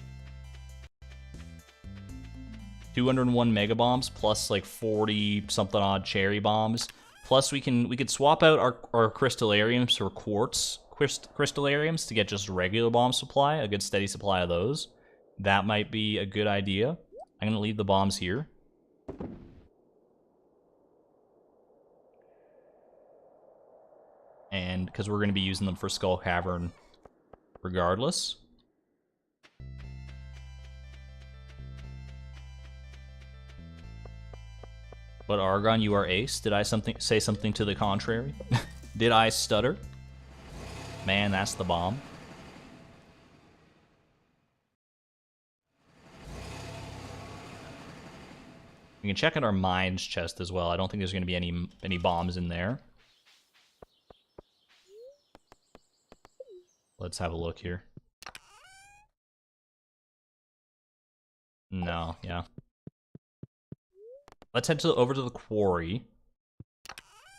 Speaker 1: 201 mega bombs plus like 40 something odd cherry bombs. Plus we could swap out our crystallariums for quartz crystallariums to get just regular bomb supply, a good steady supply of those. That might be a good idea. I'm gonna leave the bombs here. And because we're gonna be using them for Skull Cavern regardless. But Argon, you are ace. Did I say something to the contrary? Did I stutter? Man, that's the bomb. We can check out our mines chest as well. I don't think there's going to be any bombs in there. Let's have a look here. No, yeah. Let's head over to the quarry.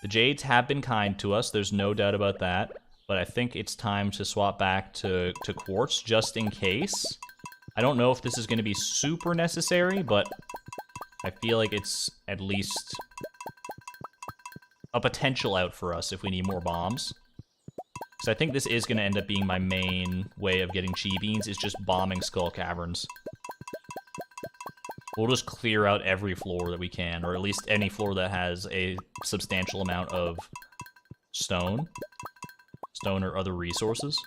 Speaker 1: The Jades have been kind to us, there's no doubt about that. But I think it's time to swap back to quartz, just in case. I don't know if this is going to be super necessary, but I feel like it's at least a potential out for us if we need more bombs. Because I think this is going to end up being my main way of getting chi beans, is just bombing Skull Caverns. We'll just clear out every floor that we can, or at least any floor that has a substantial amount of stone or other resources.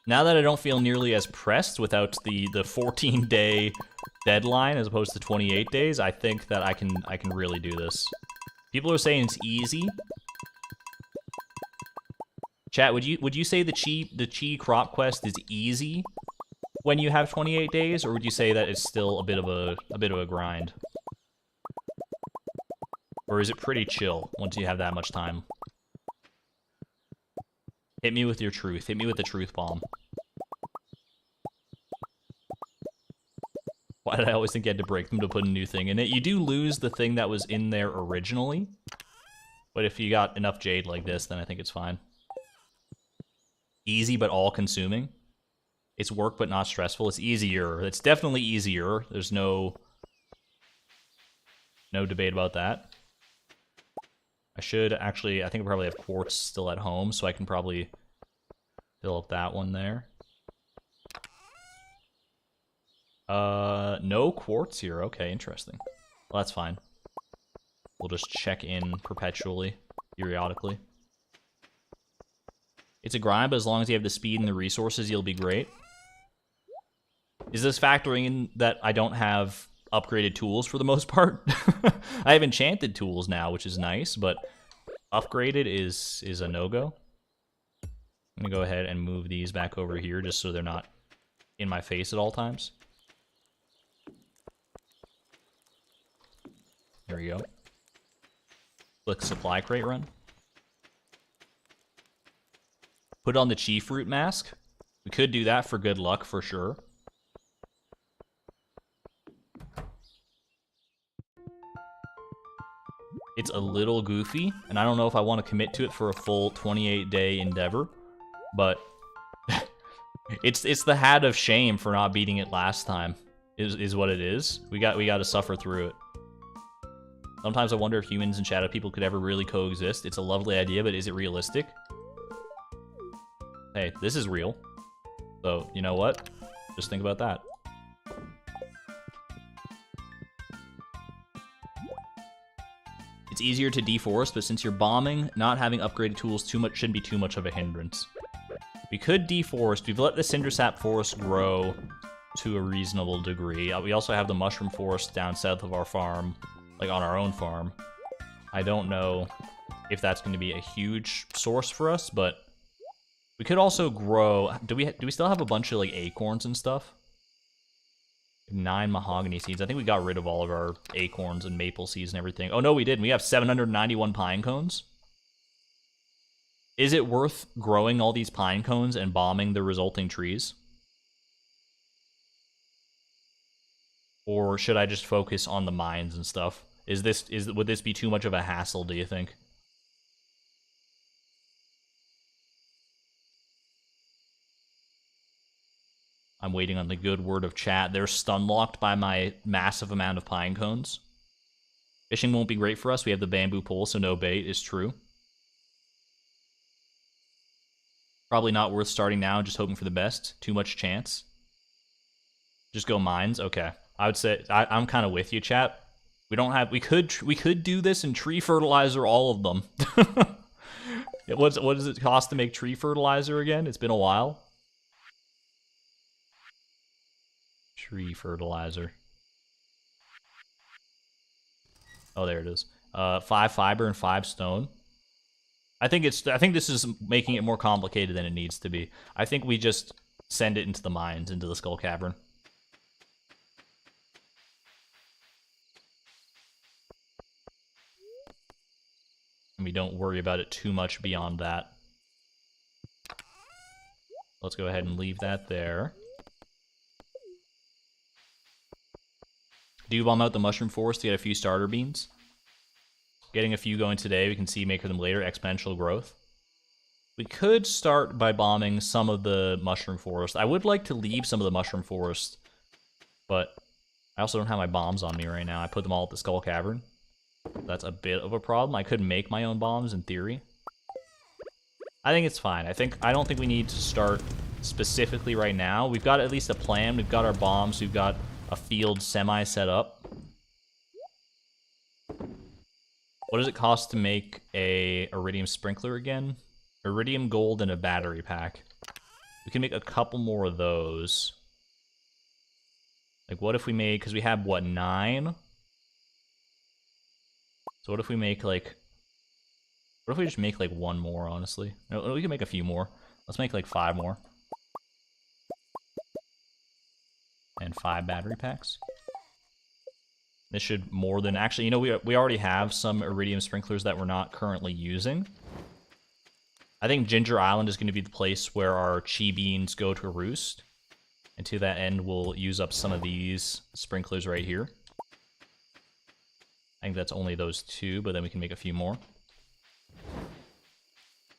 Speaker 1: Now that I don't feel nearly as pressed without the 14-day deadline as opposed to 28 days, I think that I can really do this. People are saying it's easy. Chat, would you say the chi crop quest is easy when you have 28 days, or would you say that it's still a bit of a grind? Or is it pretty chill once you have that much time? Hit me with your truth. Hit me with the truth bomb. Why did I always think you had to break them to put a new thing in it? You do lose the thing that was in there originally. But if you got enough jade like this, then I think it's fine. Easy but all-consuming. It's work but not stressful. It's easier. It's definitely easier. There's no debate about that. I should actually, I think I probably have quartz still at home, so I can probably fill up that one there. No quartz here. Okay, interesting. Well, that's fine. We'll just check in perpetually, periodically. It's a grind, but as long as you have the speed and the resources, you'll be great. Is this factoring in that I don't have upgraded tools for the most part? I have enchanted tools now, which is nice, but upgraded is a no-go. I'm gonna go ahead and move these back over here just so they're not in my face at all times. There we go. Click supply crate run. Put on the chi fruit mask. We could do that for good luck for sure. It's a little goofy, and I don't know if I want to commit to it for a full 28-day endeavor, but it's the hat of shame for not beating it last time, is what it is. We got to suffer through it. Sometimes I wonder if humans and shadow people could ever really coexist. It's a lovely idea, but is it realistic? Hey, this is real. So, you know what? Just think about that. It's easier to deforest, but since you're bombing, not having upgraded tools shouldn't be too much of a hindrance. We could deforest. We've let the Cindersap forest grow to a reasonable degree. We also have the mushroom forest down south of our farm, like on our own farm. I don't know if that's going to be a huge source for us, but we could also grow. Do we still have a bunch of like acorns and stuff? 9 mahogany seeds. I think we got rid of all of our acorns and maple seeds and everything. Oh no, we didn't. We have 791 pine cones. Is it worth growing all these pine cones and bombing the resulting trees? Or should I just focus on the mines and stuff? Would this be too much of a hassle, do you think? I'm waiting on the good word of chat. They're stun locked by my massive amount of pine cones. Fishing won't be great for us. We have the bamboo pole, so no bait is true. Probably not worth starting now, just hoping for the best. Too much chance. Just go mines? Okay. I would say, I'm kind of with you, chat. We could do this and tree fertilizer all of them. What does it cost to make tree fertilizer again? It's been a while. Tree fertilizer. Oh, there it is. 5 fiber and 5 stone. I think this is making it more complicated than it needs to be. I think we just send it into the mines, into the skull cavern. And we don't worry about it too much beyond that. Let's go ahead and leave that there. Do bomb out the mushroom forest to get a few starter beans. Getting a few going today, we can see make them later, exponential growth. We could start by bombing some of the mushroom forest. I would like to leave some of the mushroom forest, but I also don't have my bombs on me right now. I put them all at the skull cavern. That's a bit of a problem. I could make my own bombs in theory. I think it's fine. I don't think we need to start specifically right now. We've got at least a plan. We've got our bombs. We've got a field semi set up. What does it cost to make a iridium sprinkler again? Iridium gold and a battery pack. We can make a couple more of those. Like, what if we made, because we have, what, 9? So what if we make, like, what if we just make, like, 1 more, honestly? No, we can make a few more. Let's make, like, 5 more. And 5 battery packs. This should more than, actually, you know, we already have some iridium sprinklers that we're not currently using. I think Ginger Island is going to be the place where our chi beans go to roost. And to that end, we'll use up some of these sprinklers right here. I think that's only those 2, but then we can make a few more.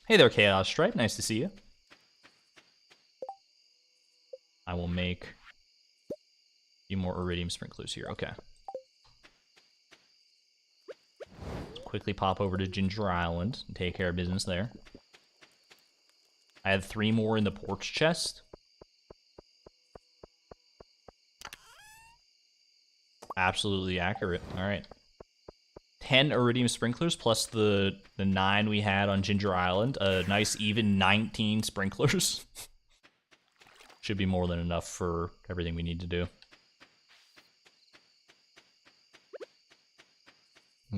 Speaker 1: Hey there, Chaos Stripe. Nice to see you. I will make a few more iridium sprinklers here. Okay. Let's quickly pop over to Ginger Island and take care of business there. I had 3 more in the porch chest. Absolutely accurate. All right. 10 iridium sprinklers plus the 9 we had on Ginger Island. A nice even 19 sprinklers. Should be more than enough for everything we need to do.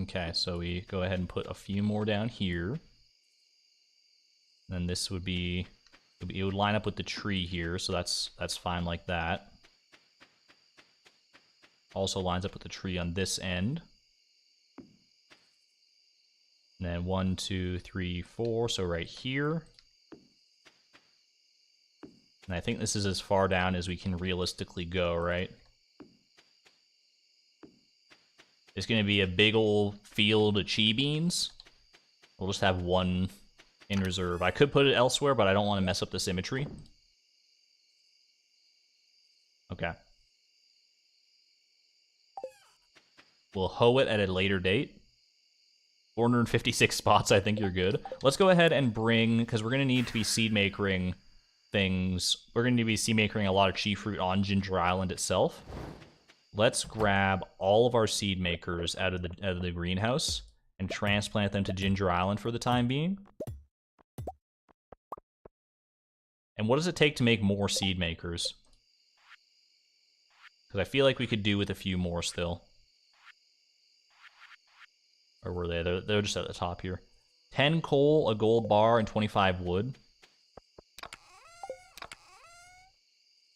Speaker 1: Okay, so we go ahead and put a few more down here. Then this would be, it would line up with the tree here, so that's fine like that. Also lines up with the tree on this end. And then 1, 2, 3, 4, so right here. And I think this is as far down as we can realistically go, right? It's going to be a big old field of chi beans. We'll just have 1 in reserve. I could put it elsewhere, but I don't want to mess up the symmetry. Okay. We'll hoe it at a later date. 456 spots, I think you're good. Let's go ahead and bring, because we're going to need to be seed makering things. We're going to be seed makering a lot of chi fruit on Ginger Island itself. Let's grab all of our seed makers out of the greenhouse and transplant them to Ginger Island for the time being. And what does it take to make more seed makers? Because I feel like we could do with a few more still. Or were they? They're just at the top here. 10 coal, a gold bar, and 25 wood.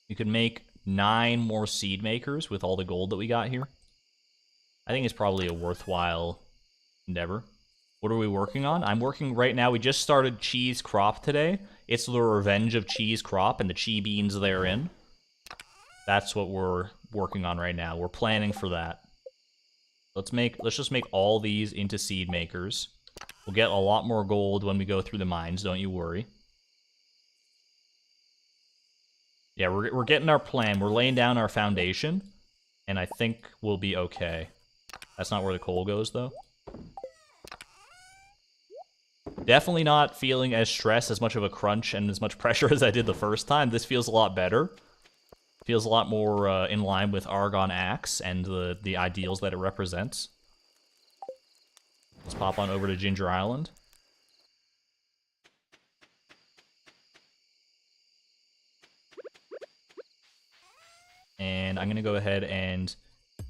Speaker 1: You could make 9 more seed makers with all the gold that we got here. I think it's probably a worthwhile endeavor. What are we working on? I'm working right now. We just started cheese crop today. It's the revenge of cheese crop and the chi beans therein. That's what we're working on right now. We're planning for that. Let's just make all these into seed makers. We'll get a lot more gold when we go through the mines, don't you worry. Yeah, we're getting our plan. We're laying down our foundation, and I think we'll be okay. That's not where the coal goes, though. Definitely not feeling as stressed, as much of a crunch, and as much pressure as I did the first time. This feels a lot better. Feels a lot more in line with Argon Axe and the ideals that it represents. Let's pop on over to Ginger Island. And I'm going to go ahead and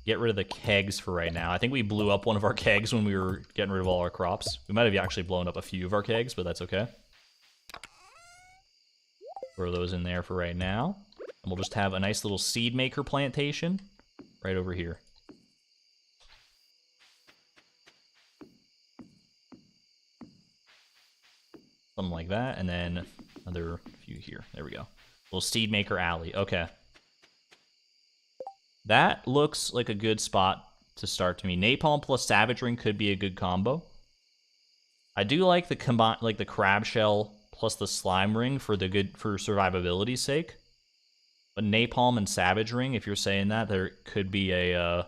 Speaker 1: get rid of the kegs for right now. I think we blew up one of our kegs when we were getting rid of all our crops. We might have actually blown up a few of our kegs, but that's okay. Throw those in there for right now. And we'll just have a nice little seed maker plantation right over here. Something like that, and then another few here. There we go. Little seed maker alley. Okay. That looks like a good spot to start to me. Napalm plus Savage Ring could be a good combo. I do like the crab shell plus the slime ring for survivability's sake. But Napalm and Savage Ring, if you're saying that, there could be a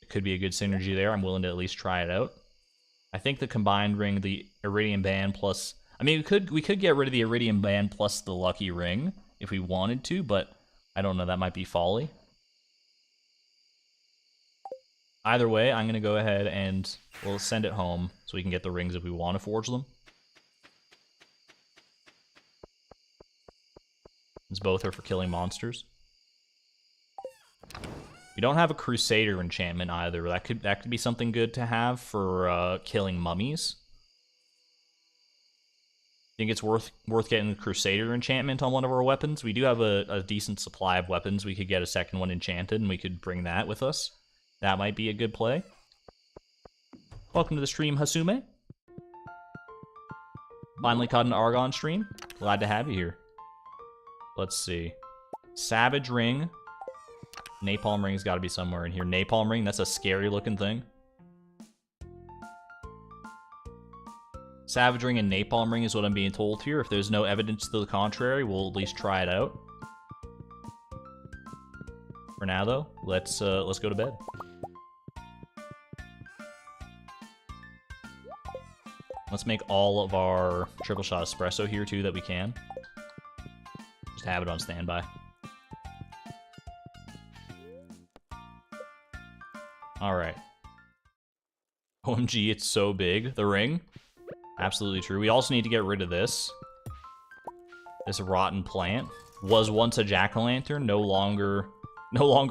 Speaker 1: good synergy there. I'm willing to at least try it out. I think the combined ring, the Iridium Band plus, I mean, we could get rid of the Iridium Band plus the Lucky Ring if we wanted to, but I don't know, that might be folly. Either way, I'm going to go ahead and we'll send it home so we can get the rings if we want to forge them. since both are for killing monsters. We don't have a Crusader enchantment either. That could be something good to have for killing mummies. Think it's worth getting the Crusader enchantment on one of our weapons. We do have a decent supply of weapons. We could get a second one enchanted, and we could bring that with us. That might be a good play. Welcome to the stream, Hasume. Finally caught an Argon stream. Glad to have you here. Let's see. Savage Ring. Napalm Ring's got to be somewhere in here. Napalm Ring, that's a scary looking thing. Savage Ring and Napalm Ring is what I'm being told here. If there's no evidence to the contrary, we'll at least try it out. For now, though, let's go to bed. Let's make all of our triple shot espresso here, too, that we can. Just have it on standby. Alright. OMG, it's so big. The ring? Absolutely true. We also need to get rid of this. This rotten plant. Was once a jack-o'-lantern, no longer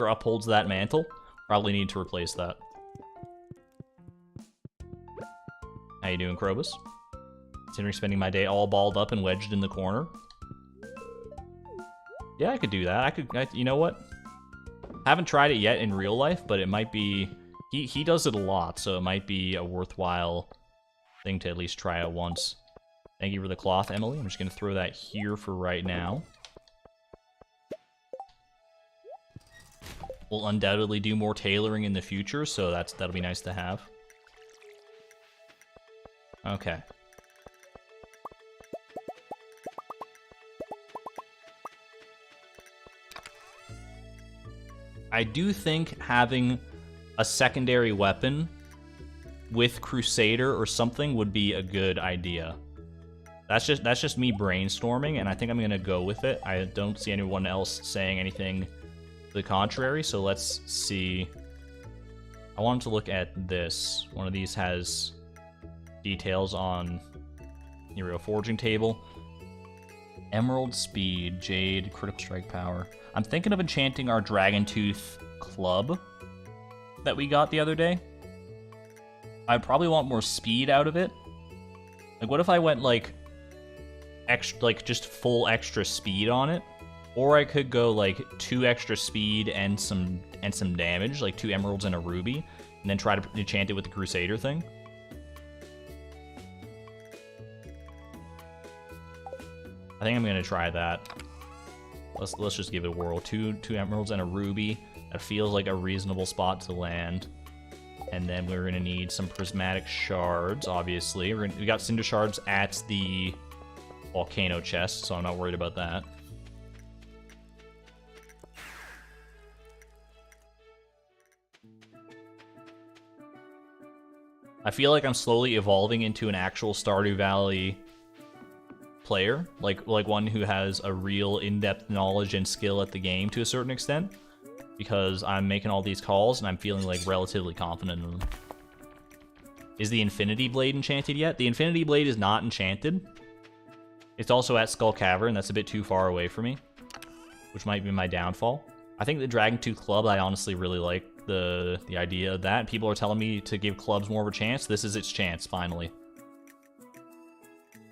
Speaker 1: upholds that mantle. Probably need to replace that. How you doing, Krobus? Considering spending my day all balled up and wedged in the corner. Yeah, I could do that. You know what? Haven't tried it yet in real life, but it might be... He does it a lot, so it might be a worthwhile thing to at least try out once. Thank you for the cloth, Emily. I'm just going to throw that here for right now. We'll undoubtedly do more tailoring in the future, so that'll be nice to have. Okay. I do think having a secondary weapon with Crusader or something would be a good idea. That's just me brainstorming, and I think I'm gonna go with it. I don't see anyone else saying anything to the contrary, so let's see. I wanted to look at this. One of these has details on, here we go, forging table. Emerald speed, jade, critical strike power. I'm thinking of enchanting our Dragon Tooth club that we got the other day. I'd probably want more speed out of it. Like, what if I went like extra, like just full extra speed on it? Or I could go like 2 extra speed and some damage, like 2 emeralds and a ruby, and then try to enchant it with the Crusader thing. I think I'm gonna try that. Let's just give it a whirl. 2 emeralds and a ruby. That feels like a reasonable spot to land. And then we're gonna need some prismatic shards, obviously. We got cinder shards at the volcano chest, so I'm not worried about that. I feel like I'm slowly evolving into an actual Stardew Valley player, like one who has a real in-depth knowledge and skill at the game to a certain extent, because I'm making all these calls and I'm feeling like relatively confident in them. Is the Infinity Blade enchanted yet? The Infinity Blade is not enchanted. It's also at Skull Cavern. That's a bit too far away for me, which might be my downfall. I think the Dragon Tooth Club, I honestly really like the idea of that. People are telling me to give clubs more of a chance. This is its chance, finally.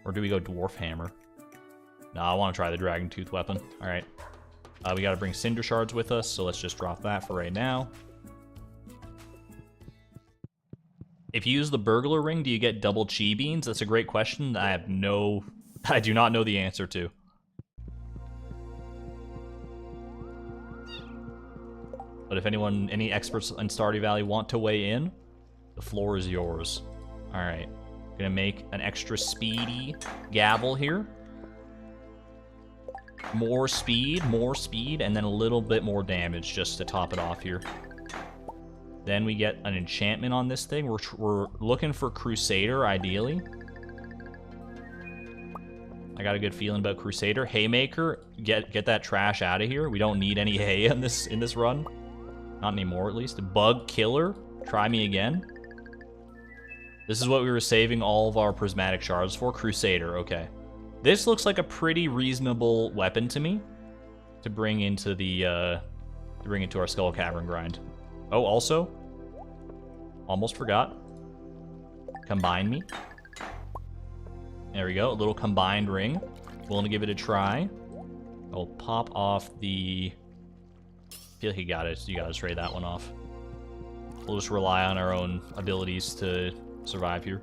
Speaker 1: Or do we go Dwarf Hammer? No, I want to try the Dragon Tooth weapon. Alright. We gotta bring Cinder Shards with us, so let's just drop that for right now. If you use the Burglar Ring, do you get double Chi Beans? That's a great question. I do not know the answer to. But if any experts in Stardew Valley want to weigh in, the floor is yours. Alright. Gonna make an extra speedy gavel here. More speed, and then a little bit more damage just to top it off here. Then we get an enchantment on this thing. We're looking for Crusader, ideally. I got a good feeling about Crusader. Haymaker, get that trash out of here. We don't need any hay in this run. Not anymore, at least. Bug Killer, try me again. This is what we were saving all of our prismatic shards for. Crusader, okay. This looks like a pretty reasonable weapon to me. to bring into the our Skull Cavern grind. Oh, also, almost forgot. Combine me. There we go, a little combined ring. Willing to give it a try. I'll pop off the... I feel like you gotta trade that one off. We'll just rely on our own abilities to survive here.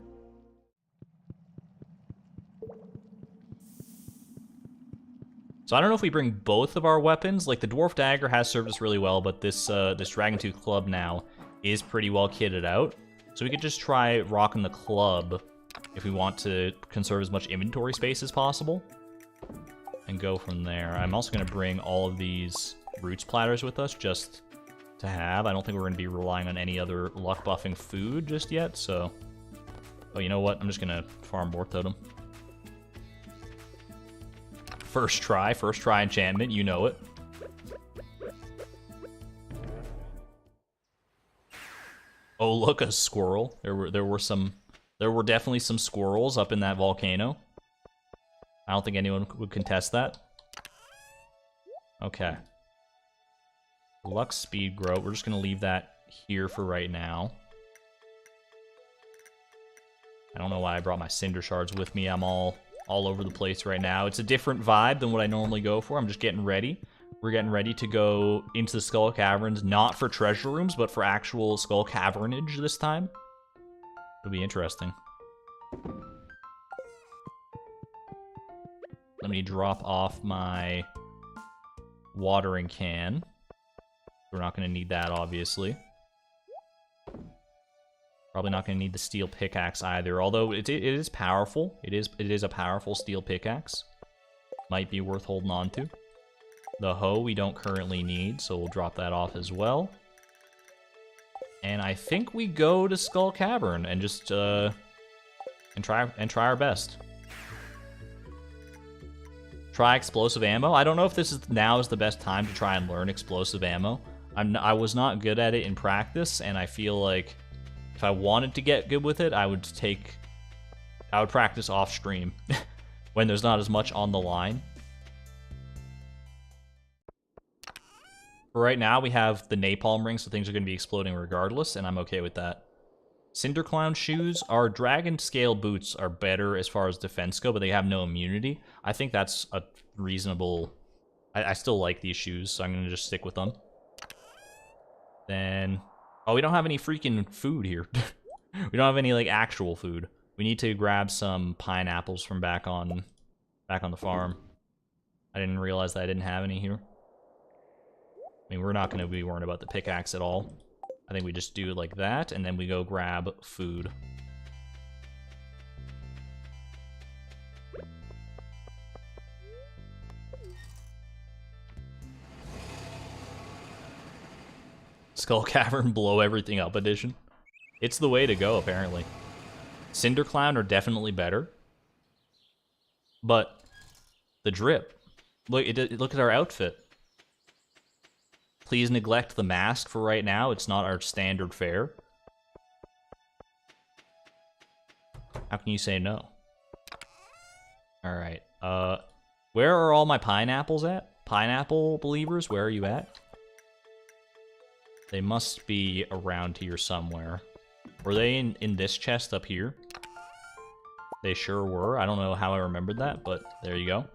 Speaker 1: So I don't know if we bring both of our weapons. Like, the Dwarf Dagger has served us really well, but this Dragon Tooth Club now is pretty well kitted out. So we could just try rocking the club if we want to conserve as much inventory space as possible. And go from there. I'm also going to bring all of these roots platters with us just to have. I don't think we're going to be relying on any other luck buffing food just yet, so... Oh, you know what? I'm just going to farm Warp Totem. First try enchantment, you know it. Oh, look, a squirrel. There were definitely some squirrels up in that volcano. I don't think anyone would contest that. Okay. Luck speed grow. We're just gonna leave that here for right now. I don't know why I brought my cinder shards with me. I'm all over the place right now. It's a different vibe than what I normally go for. I'm just getting ready. We're getting ready to go into the Skull Caverns, not for treasure rooms, but for actual Skull Cavernage this time. It'll be interesting. Let me drop off my watering can. We're not going to need that, obviously. Probably not going to need the steel pickaxe either, although it is powerful. It is a powerful steel pickaxe. Might be worth holding on to. The hoe we don't currently need, so we'll drop that off as well. And I think we go to Skull Cavern and just try our best. Try explosive ammo. I don't know if now is the best time to try and learn explosive ammo. I was not good at it in practice, and I feel like if I wanted to get good with it, I would practice off stream when there's not as much on the line. For right now, we have the napalm ring, so things are going to be exploding regardless, and I'm okay with that. Cinder Clown shoes. Our dragon scale boots are better as far as defense go, but they have no immunity. I think that's a reasonable... I still like these shoes, so I'm going to just stick with them. Then... Oh, we don't have any freaking food here. We don't have any, like, actual food. We need to grab some pineapples from back on the farm. I didn't realize that I didn't have any here. I mean, we're not going to be worrying about the pickaxe at all. I think we just do it like that, and then we go grab food. Skull Cavern blow everything up edition. It's the way to go, apparently. Cinder Clown are definitely better. But the drip. Look at our outfit. Please neglect the mask for right now. It's not our standard fare. How can you say no? Alright. Where are all my pineapples at? Pineapple believers, where are you at? They must be around here somewhere. Were they in this chest up here? They sure were. I don't know how I remembered that, but there you go.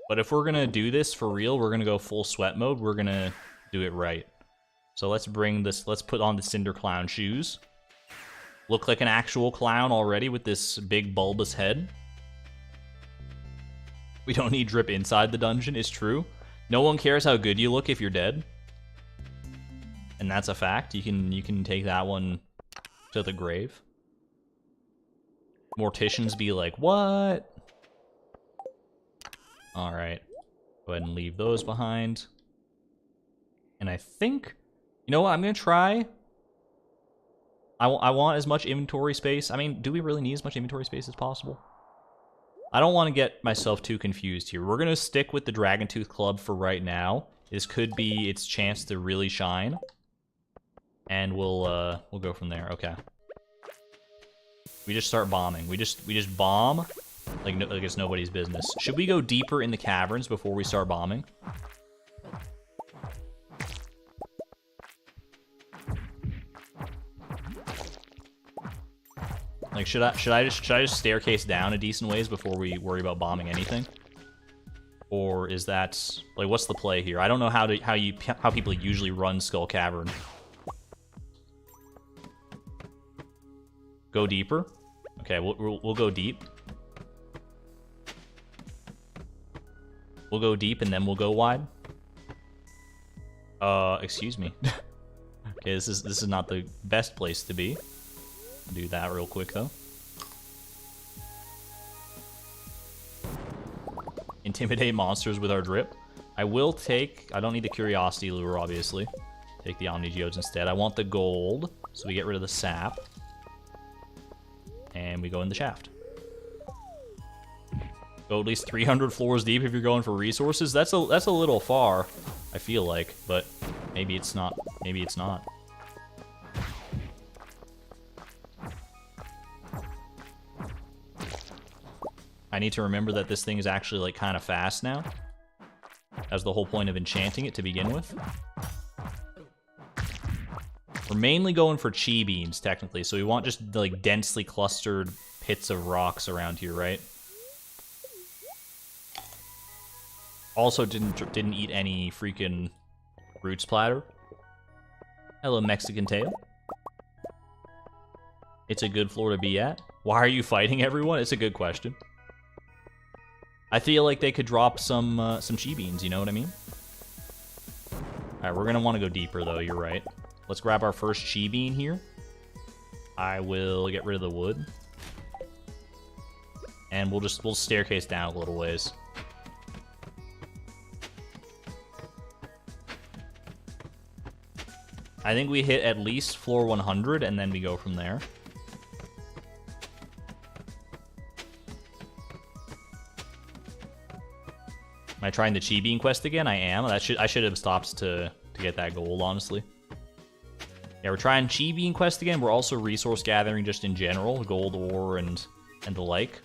Speaker 1: But if we're gonna do this for real, we're gonna go full sweat mode. We're gonna do it right. So let's put on the Cinder Clown shoes. Look like an actual clown already with this big bulbous head. We don't need drip inside the dungeon, it's true. No one cares how good you look if you're dead. And that's a fact. You can take that one to the grave. Morticians be like, what? Alright. Go ahead and leave those behind. And I think... You know what? I'm going to try... I want as much inventory space. I mean, do we really need as much inventory space as possible? I don't want to get myself too confused here. We're going to stick with the Dragon Tooth Club for right now. This could be its chance to really shine. And we'll go from there. Okay. We just start bombing. We just bomb Like it's nobody's business. Should we go deeper in the caverns before we start bombing? Like, should I just staircase down a decent ways before we worry about bombing anything? Or is that, like, what's the play here? I don't know how people usually run Skull Cavern. Go deeper. Okay, we'll go deep. We'll go deep and then we'll go wide. Excuse me. Okay, this is not the best place to be. Do that real quick though. Intimidate monsters with our drip. I will take, I don't need the curiosity lure obviously. Take the Omni Geodes instead. I want the gold, so we get rid of the sap. And we go in the shaft. Go at least 300 floors deep if you're going for resources. That's a little far, I feel like, but maybe it's not. Maybe it's not. I need to remember that this thing is actually like kind of fast now. That's the whole point of enchanting it to begin with. We're mainly going for chi beans technically, so we want just like densely clustered pits of rocks around here, right? Also didn't eat any freaking root splatter. Hello, Mexican tail. It's a good floor to be at. Why are you fighting everyone? It's a good question. I feel like they could drop some chi beans, you know what I mean? Alright, we're gonna want to go deeper though, you're right. Let's grab our first chi bean here. I will get rid of the wood. And we'll staircase down a little ways. I think we hit at least floor 100 and then we go from there. Am I trying the Chi Bean quest again? I am. I should have stopped to get that gold, honestly. Yeah, we're trying Chi Bean quest again. We're also resource gathering just in general, gold ore and the like,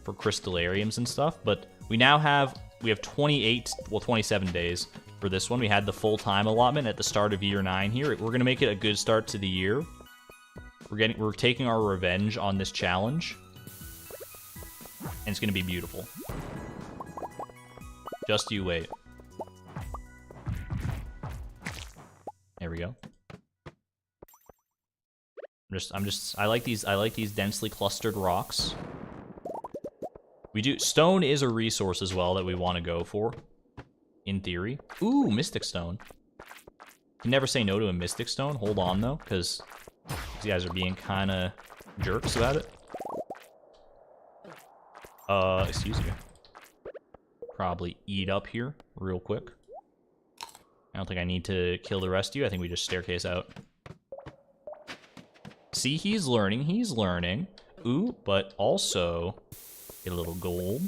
Speaker 1: for crystallariums and stuff. But we have 27 days for this one. We had the full-time allotment at the start of year 9 here. We're gonna make it a good start to the year. We're taking our revenge on this challenge, and it's gonna be beautiful. Just you wait. There we go. I like these densely clustered rocks. Stone is a resource as well that we want to go for, in theory. Ooh, Mystic Stone. You never say no to a Mystic Stone. Hold on though, because these guys are being kind of jerks about it. Excuse me. Probably eat up here real quick. I don't think I need to kill the rest of you. I think we just staircase out. See, he's learning. He's learning. Ooh, but also get a little gold.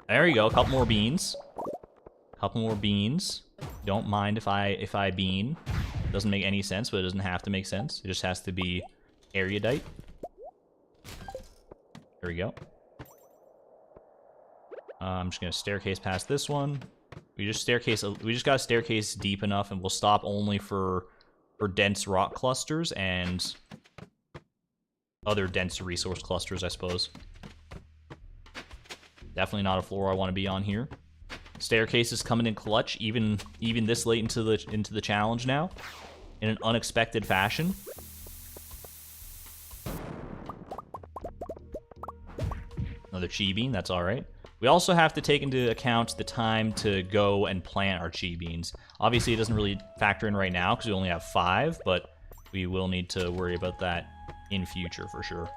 Speaker 1: There you go. A couple more beans. Couple more beans. Don't mind if I bean. Doesn't make any sense, but it doesn't have to make sense. It just has to be erudite. There we go. I'm just gonna staircase past this one. We just gotta staircase deep enough, and we'll stop only for dense rock clusters and other dense resource clusters, I suppose. Definitely not a floor I want to be on here. Staircase is coming in clutch, even this late into the challenge now, in an unexpected fashion. Another Chi Bean, that's all right. We also have to take into account the time to go and plant our Chi Beans. Obviously, it doesn't really factor in right now because we only have 5, but we will need to worry about that in future for sure.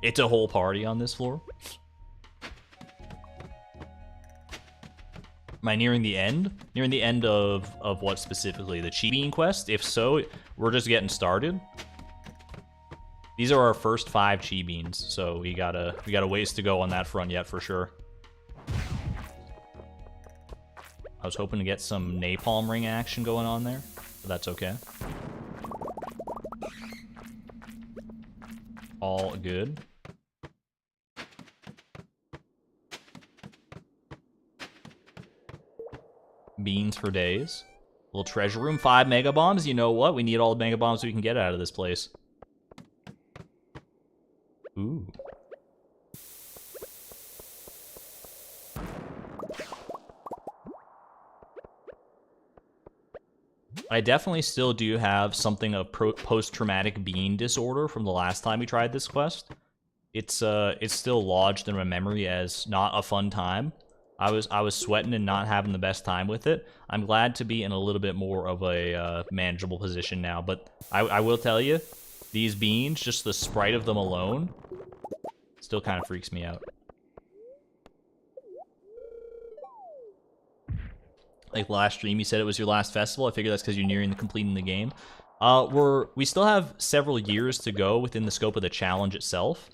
Speaker 1: It's a whole party on this floor. Am I nearing the end? Nearing the end of what specifically? The Chi Bean quest? If so, we're just getting started. These are our first 5 Chi Beans, so we got a ways to go on that front yet for sure. I was hoping to get some napalm ring action going on there, but that's okay. All good. Beans for days. Little treasure room, 5 mega bombs. You know what? We need all the mega bombs we can get out of this place. Ooh. I definitely still do have something of post-traumatic bean disorder from the last time we tried this quest. It's still lodged in my memory as not a fun time. I was sweating and not having the best time with it. I'm glad to be in a little bit more of a manageable position now, but I will tell you, these beans, just the sprite of them alone, still kind of freaks me out. Like last stream, you said it was your last festival. I figure that's because you're nearing the completing the game. We still have several years to go within the scope of the challenge itself.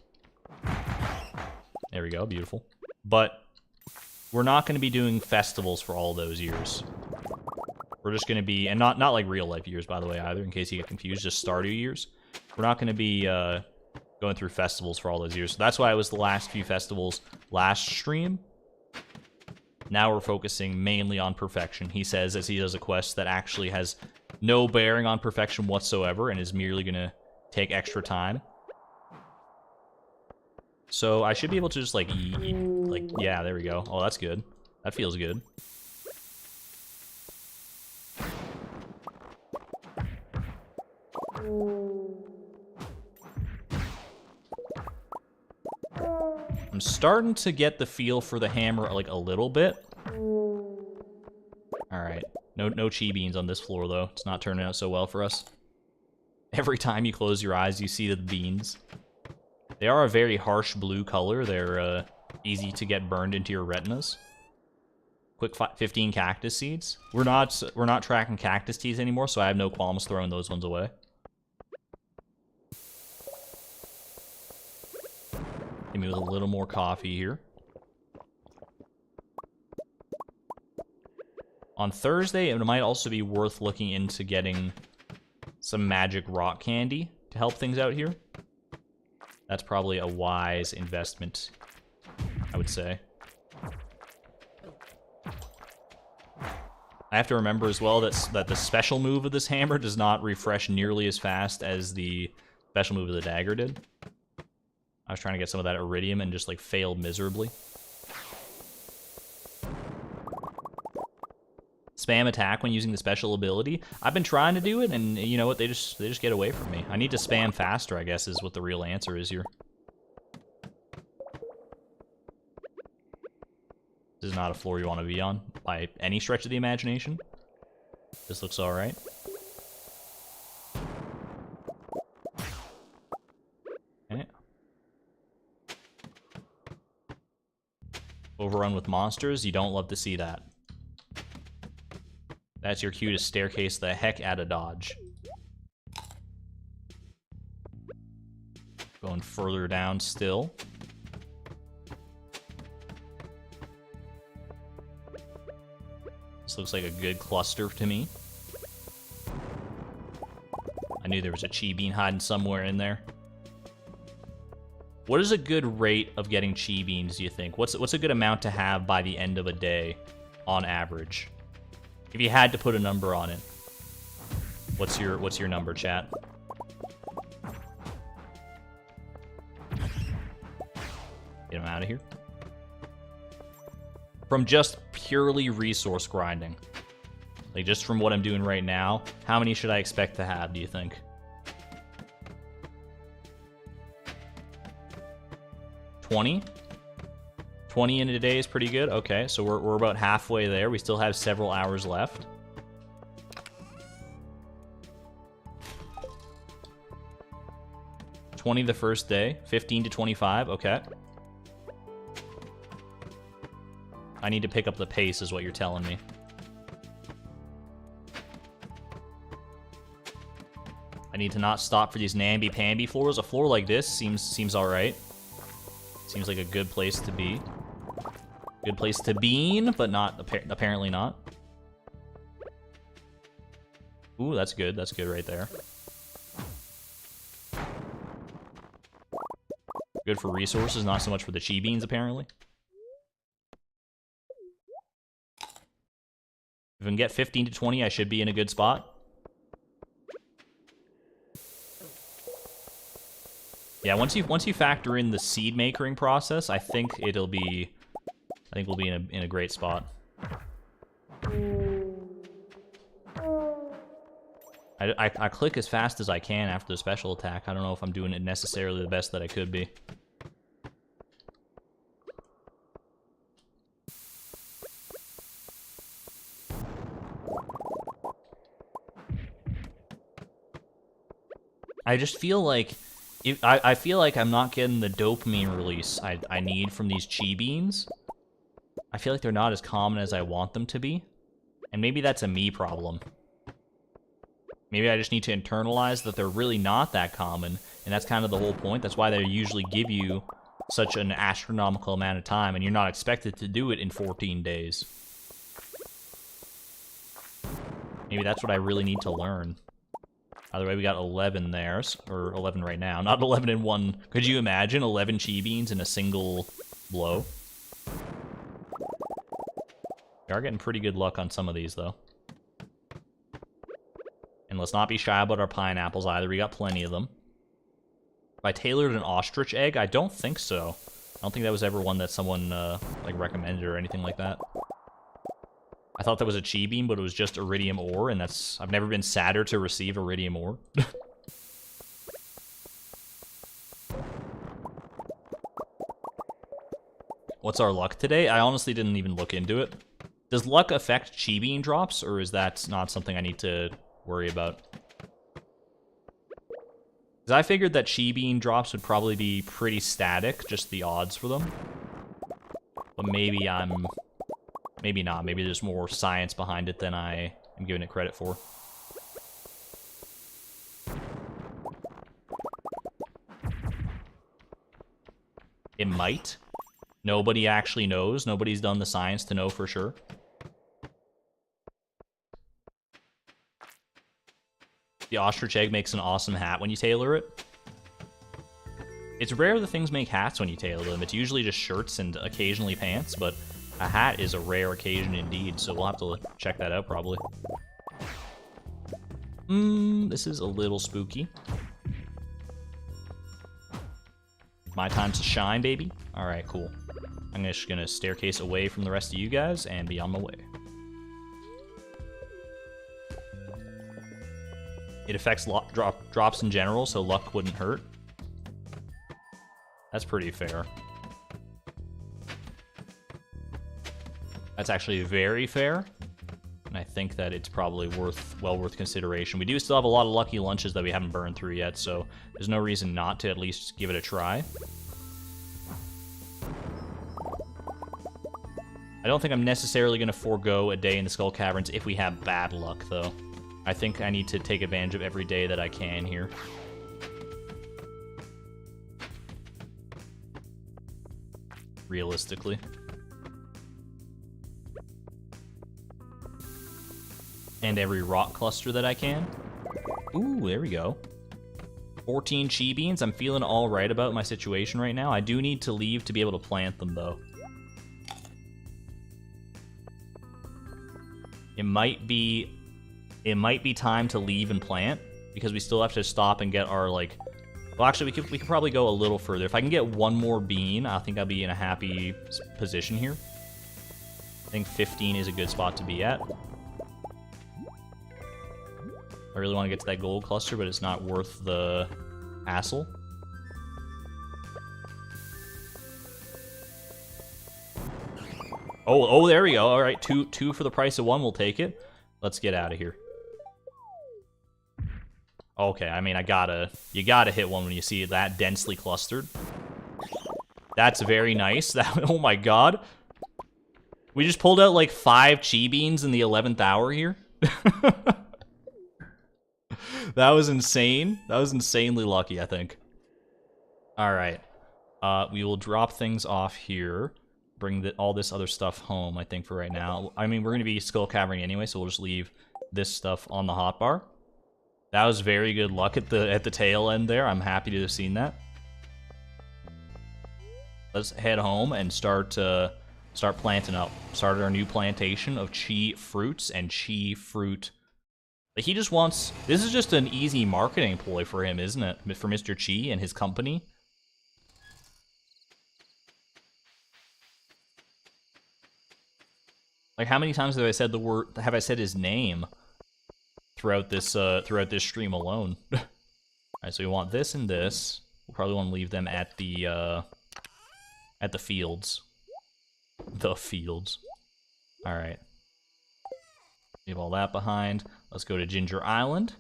Speaker 1: There we go, beautiful. But we're not going to be doing festivals for all those years. We're just going to be, and not like real life years, by the way, either, in case you get confused, just Stardew years. We're not going to be going through festivals for all those years. So that's why it was the last few festivals last stream. Now we're focusing mainly on perfection. He says as he does a quest that actually has no bearing on perfection whatsoever and is merely going to take extra time. So I should be able to just, like, yeah, there we go. Oh, that's good. That feels good. I'm starting to get the feel for the hammer, like, a little bit. Alright. No chi beans on this floor, though. It's not turning out so well for us. Every time you close your eyes, you see the beans. They are a very harsh blue color. They're easy to get burned into your retinas. Quick 15 cactus seeds. We're not tracking cactus teas anymore, so I have no qualms throwing those ones away. Give me with a little more coffee here. On Thursday, it might also be worth looking into getting some magic rock candy to help things out here. That's probably a wise investment, I would say. I have to remember as well that the special move of this hammer does not refresh nearly as fast as the special move of the dagger did. I was trying to get some of that iridium and just, like, failed miserably. Spam attack when using the special ability. I've been trying to do it, and you know what? They just get away from me. I need to spam faster, I guess, is what the real answer is here. This is not a floor you want to be on by any stretch of the imagination. This looks all right. Okay. Overrun with monsters. You don't love to see that. That's your cue to staircase the heck out of dodge. Going further down still. This looks like a good cluster to me. I knew there was a chi bean hiding somewhere in there. What is a good rate of getting chi beans, do you think? What's a good amount to have by the end of a day, on average? If you had to put a number on it, what's your number, chat? Get him out of here. From just purely resource grinding, like just from what I'm doing right now, how many should I expect to have, do you think? 20? 20 in a day is pretty good. Okay, so we're about halfway there. We still have several hours left. $20 the first day, 15 to 25. Okay. I need to pick up the pace, is what you're telling me. I need to not stop for these namby-pamby floors. A floor like this seems all right. Seems like a good place to be. Good place to bean, but not apparently not. Ooh, that's good. That's good right there. Good for resources, not so much for the chi beans, apparently. If I can get 15 to 20, I should be in a good spot. Yeah, once you factor in the seed makering process, I think we'll be in a great spot. I click as fast as I can after the special attack. I don't know if I'm doing it necessarily the best that I could be. I just feel like I feel like I'm not getting the dopamine release I need from these chi beans. I feel like they're not as common as I want them to be. And maybe that's a me problem. Maybe I just need to internalize that they're really not that common, and that's kind of the whole point. That's why they usually give you such an astronomical amount of time, and you're not expected to do it in 14 days. Maybe that's what I really need to learn. Either way, we got 11 there, or 11 right now. Not 11 in one. Could you imagine 11 chi beans in a single blow? We are getting pretty good luck on some of these, though. And let's not be shy about our pineapples either. We got plenty of them. If I tailored an ostrich egg? I don't think so. I don't think that was ever one that someone like recommended or anything like that. I thought that was a chi bean, but it was just iridium ore, and that's... I've never been sadder to receive iridium ore. What's our luck today? I honestly didn't even look into it. Does luck affect chi bean drops, or is that not something I need to worry about? Because I figured that chi bean drops would probably be pretty static, just the odds for them. But maybe maybe not. Maybe there's more science behind it than I am giving it credit for. It might. Nobody actually knows. Nobody's done the science to know for sure. The ostrich egg makes an awesome hat when you tailor it. It's rare that things make hats when you tailor them. It's usually just shirts and occasionally pants, but a hat is a rare occasion indeed, so we'll have to check that out probably. This is a little spooky. My time to shine, baby. Alright, cool. I'm just gonna staircase away from the rest of you guys and be on my way. It affects drops in general, so luck wouldn't hurt. That's pretty fair. That's actually very fair. And I think that it's probably well worth consideration. We do still have a lot of lucky lunches that we haven't burned through yet, so there's no reason not to at least give it a try. I don't think I'm necessarily going to forego a day in the Skull Caverns if we have bad luck, though. I think I need to take advantage of every day that I can here. Realistically. And every rock cluster that I can. Ooh, there we go. 14 chi beans. I'm feeling all right about my situation right now. I do need to leave to be able to plant them, though. It might be time to leave and plant, because we still have to stop and get our, like... Well, actually, we could probably go a little further. If I can get one more bean, I think I'll be in a happy position here. I think 15 is a good spot to be at. I really want to get to that gold cluster, but it's not worth the hassle. Oh, there we go. All right, two for the price of one. We'll take it. Let's get out of here. Okay, I mean, you gotta hit one when you see that densely clustered. That's very nice. Oh my god. We just pulled out like 5 chi beans in the 11th hour here. That was insane. That was insanely lucky, I think. Alright. We will drop things off here. Bring all this other stuff home, I think, for right now. I mean, we're going to be Skull Cavern anyway, so we'll just leave this stuff on the hotbar. That was very good luck at the tail end there. I'm happy to have seen that. let's head home and start planting up. Started our new plantation of chi fruits and chi fruit. Like, he just wants... This is just an easy marketing ploy for him, isn't it? For Mr. Chi and his company. Like, how many times have I said the word... Have I said his name throughout this stream alone? Alright, so we want this and this. We'll probably want to leave them at the fields. The fields. Alright. Leave all that behind. Let's go to Ginger Island.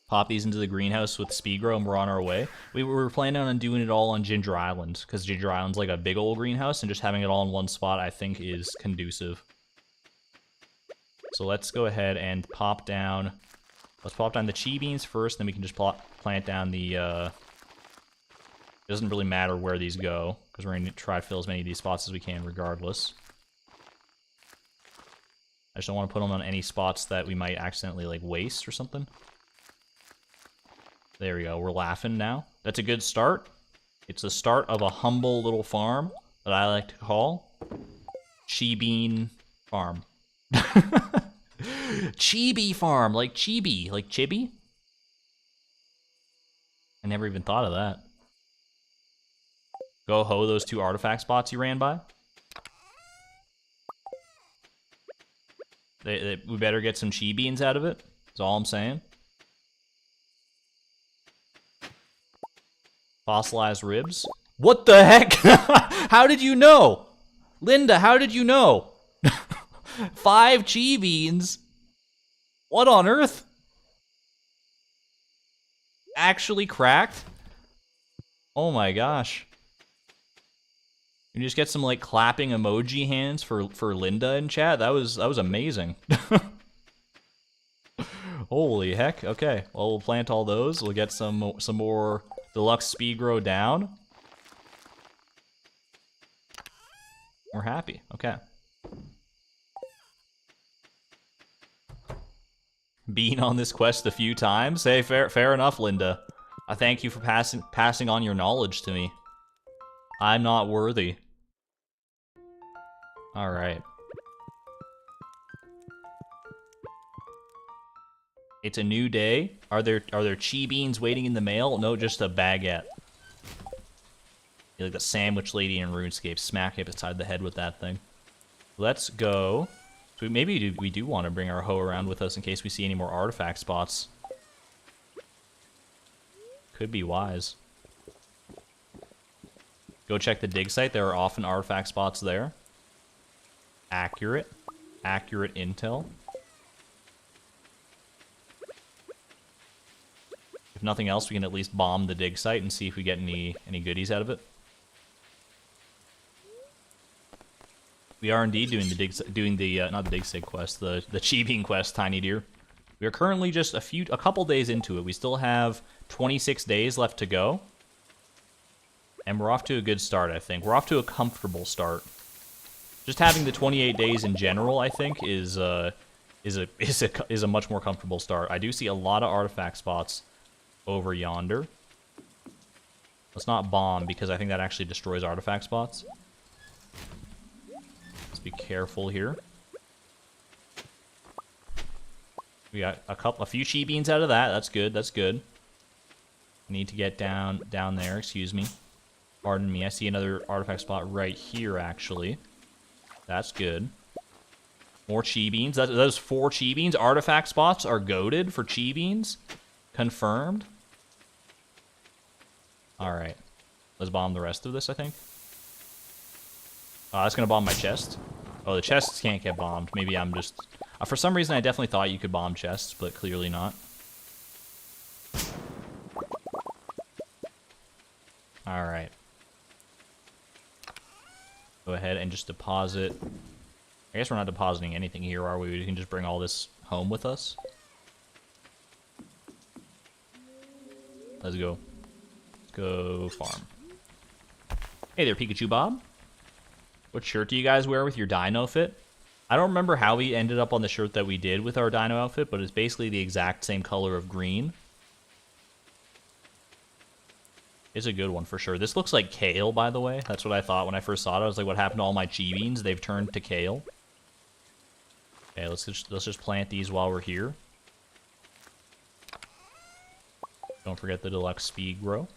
Speaker 1: Pop these into the greenhouse with speed grow and we're on our way. We were planning on doing it all on Ginger Island, because Ginger Island's like a big old greenhouse, and just having it all in one spot I think is conducive. So let's go ahead and pop down... Let's pop down the chi beans first, then we can just plant down the... It doesn't really matter where these go, because we're going to try to fill as many of these spots as we can regardless. I just don't want to put them on any spots that we might accidentally, like, waste or something. There we go, we're laughing now. That's a good start. It's the start of a humble little farm that I like to call Chi Bean Farm. Chibi Farm, like chibi, like chibi? I never even thought of that. Go hoe those 2 artifact spots you ran by. We better get some chi beans out of it. That's all I'm saying. Fossilized ribs. What the heck? How did you know? Linda, how did you know? 5 chi beans? What on earth? Actually cracked? Oh my gosh. You just get some like clapping emoji hands for Linda in chat. That was amazing. Holy heck. Okay. Well, we'll plant all those. We'll get some more deluxe speed grow down. We're happy. Okay. Been on this quest a few times. Hey, fair enough, Linda. I thank you for passing on your knowledge to me. I'm not worthy. All right. It's a new day. Are there chi beans waiting in the mail? No, just a baguette. You're like the sandwich lady in RuneScape. Smack it beside the head with that thing. Let's go. So maybe we do want to bring our hoe around with us in case we see any more artifact spots. Could be wise. Go check the dig site. There are often artifact spots there. Accurate. Accurate intel. If nothing else, we can at least bomb the dig site and see if we get any goodies out of it. We are indeed doing the not the dig sig quest, the chi bean quest, Tiny Deer. We are currently just a couple days into it. We still have 26 days left to go. And we're off to a good start, I think. We're off to a comfortable start. Just having the 28 days in general, I think, is a much more comfortable start. I do see a lot of artifact spots over yonder. Let's not bomb, because I think that actually destroys artifact spots. Let's be careful here. We got a few chi beans out of that. That's good. That's good. Need to get down there. Excuse me. Pardon me. I see another artifact spot right here, actually. That's good. More chi beans. Those 4 chi beans. Artifact spots are goated for chi beans. Confirmed. Alright. Let's bomb the rest of this, I think. Oh, that's gonna bomb my chest. Oh, the chests can't get bombed. Maybe I'm just... for some reason, I definitely thought you could bomb chests, but clearly not. Alright. Go ahead and just deposit... I guess we're not depositing anything here, are we? We can just bring all this home with us. Let's go. Let's go farm. Hey there, Pikachu Bob. What shirt do you guys wear with your dino fit? I don't remember how we ended up on the shirt that we did with our dino outfit, but it's basically the exact same color of green. It's a good one for sure. This looks like kale, by the way. That's what I thought when I first saw it. I was like, what happened to all my chi beans? They've turned to kale. Okay, let's just plant these while we're here. Don't forget the deluxe speed grow.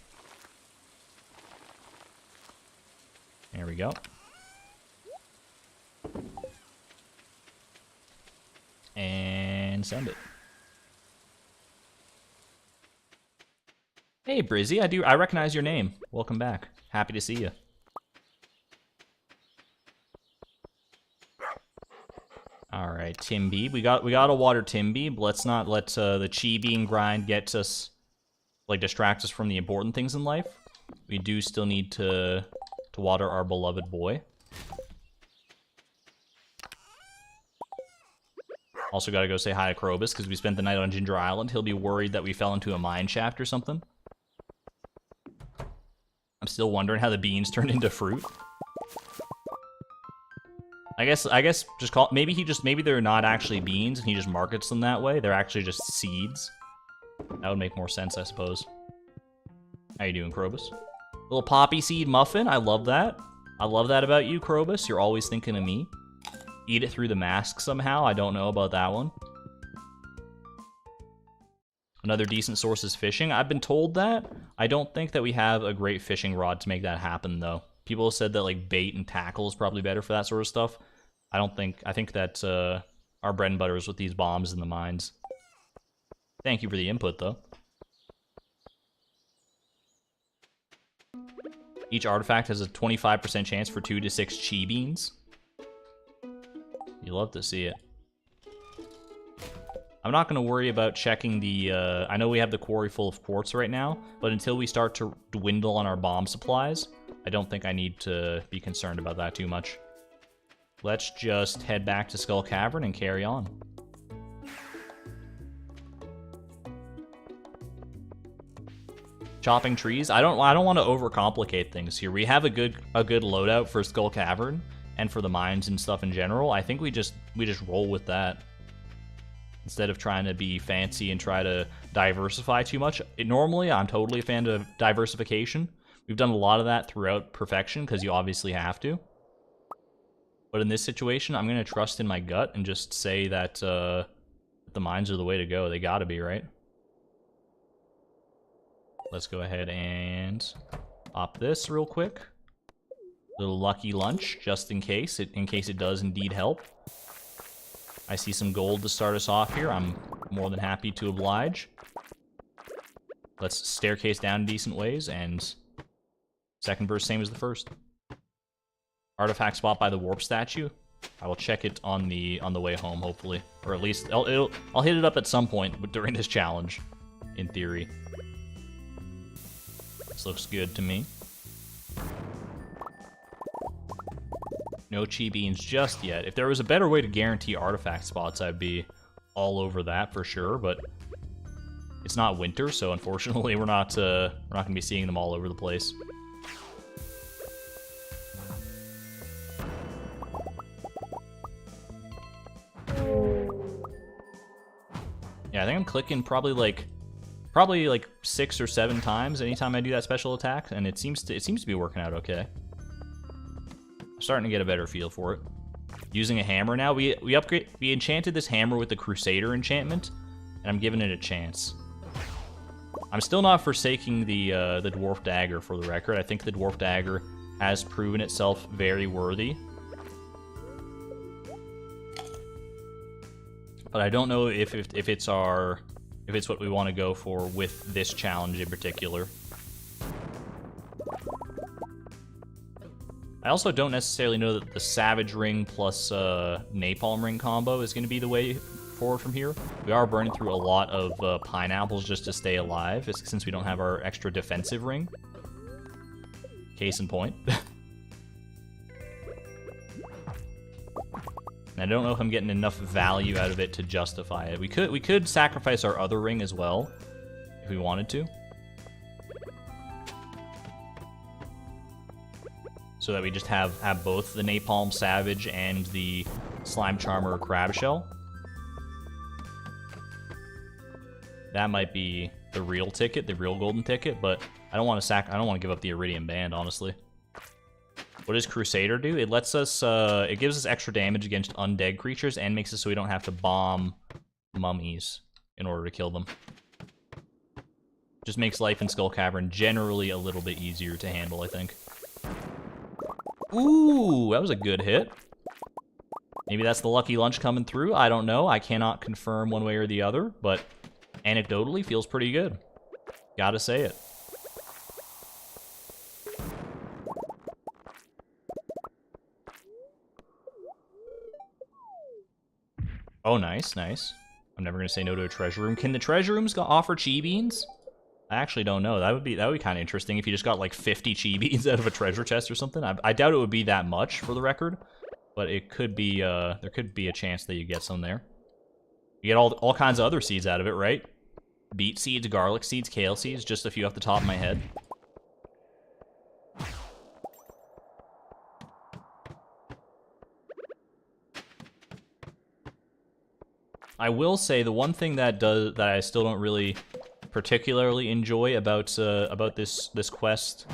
Speaker 1: There we go. And send it. Hey, Brizzy, I recognize your name. Welcome back. Happy to see you. All right, Timby. We got to water Timby, but let's not let the chi bean grind get us, like, distract us from the important things in life. We do still need to water our beloved boy. Also got to go say hi to Krobus because we spent the night on Ginger Island. He'll be worried that we fell into a mine shaft or something. I'm still wondering how the beans turned into fruit. I guess just call maybe they're not actually beans and he just markets them that way. They're actually just seeds. That would make more sense, I suppose. How you doing, Krobus? Little poppy seed muffin. I love that. I love that about you, Krobus. You're always thinking of me. Eat it through the mask somehow. I don't know about that one. Another decent source is fishing. I've been told that. I don't think that we have a great fishing rod to make that happen, though. People have said that like bait and tackle is probably better for that sort of stuff. I think that our bread and butter is with these bombs in the mines. Thank you for the input, though. Each artifact has a 25% chance for 2 to 6 chi beans. You love to see it. I'm not going to worry about checking the... I know we have the quarry full of quartz right now, but until we start to dwindle on our bomb supplies, I don't think I need to be concerned about that too much. Let's just head back to Skull Cavern and carry on. Chopping trees. I don't want to overcomplicate things here. We have a good loadout for Skull Cavern and for the mines and stuff in general. I think we just roll with that instead of trying to be fancy and try to diversify too much. Normally, I'm totally a fan of diversification. We've done a lot of that throughout Perfection because you obviously have to. But in this situation, I'm going to trust in my gut and just say that the mines are the way to go. They got to be, right? Let's go ahead and pop this real quick. Little lucky lunch, just in case it does indeed help. I see some gold to start us off here. I'm more than happy to oblige. Let's staircase down in decent ways, and second verse same as the first. Artifact spot by the warp statue. I will check it on the way home, hopefully, or at least I'll hit it up at some point during this challenge, in theory. This looks good to me. No chi beans just yet. If there was a better way to guarantee artifact spots, I'd be all over that for sure, but it's not winter, so unfortunately we're not gonna be seeing them all over the place. Yeah, I think I'm clicking probably like 6 or 7 times anytime I do that special attack, and it seems to be working out okay. I'm starting to get a better feel for it. Using a hammer now, we enchanted this hammer with the Crusader enchantment, and I'm giving it a chance. I'm still not forsaking the Dwarf Dagger, for the record. I think the Dwarf Dagger has proven itself very worthy. But I don't know if it's what we want to go for with this challenge in particular. I also don't necessarily know that the Savage Ring plus Napalm Ring combo is going to be the way forward from here. We are burning through a lot of pineapples just to stay alive, since we don't have our extra defensive ring. Case in point. And I don't know if I'm getting enough value out of it to justify it. We could sacrifice our other ring as well, if we wanted to. So that we just have both the Napalm Savage and the slime charmer or crab shell. That might be the real ticket, the real golden ticket, but I don't want to give up the Iridium Band, honestly. What does Crusader do? It lets us, it gives us extra damage against undead creatures and makes it so we don't have to bomb mummies in order to kill them. Just makes life in Skull Cavern generally a little bit easier to handle, I think. Ooh, that was a good hit. Maybe that's the lucky lunch coming through. I don't know. I cannot confirm one way or the other, but anecdotally feels pretty good. Gotta say it. Oh, nice, nice. I'm never gonna say no to a treasure room. Can the treasure rooms offer chi beans? I actually don't know. That would be kind of interesting if you just got like 50 chi beans out of a treasure chest or something. I doubt it would be that much, for the record, but it could be. There could be a chance that you get some there. You get all kinds of other seeds out of it, right? Beet seeds, garlic seeds, kale seeds, just a few off the top of my head. I will say the one thing that I still don't really particularly enjoy about this quest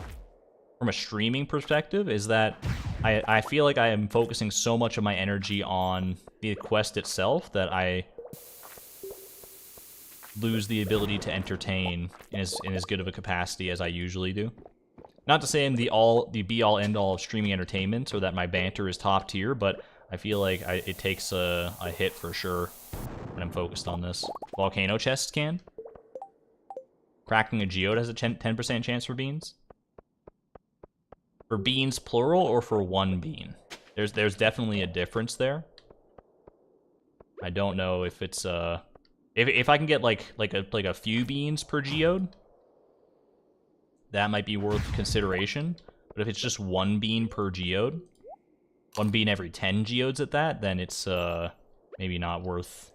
Speaker 1: from a streaming perspective is that I feel like I am focusing so much of my energy on the quest itself that I lose the ability to entertain in as good of a capacity as I usually do. Not to say I'm the be-all end-all of streaming entertainment or that my banter is top tier, but I feel like it takes a hit for sure when I'm focused on this. Volcano chests can. Cracking a geode has a 10% chance for beans. For beans plural or for one bean? There's definitely a difference there. I don't know if it's if I can get like a few beans per geode, that might be worth consideration. But if it's just one bean per geode, one bean every 10 geodes at that, then it's maybe not worth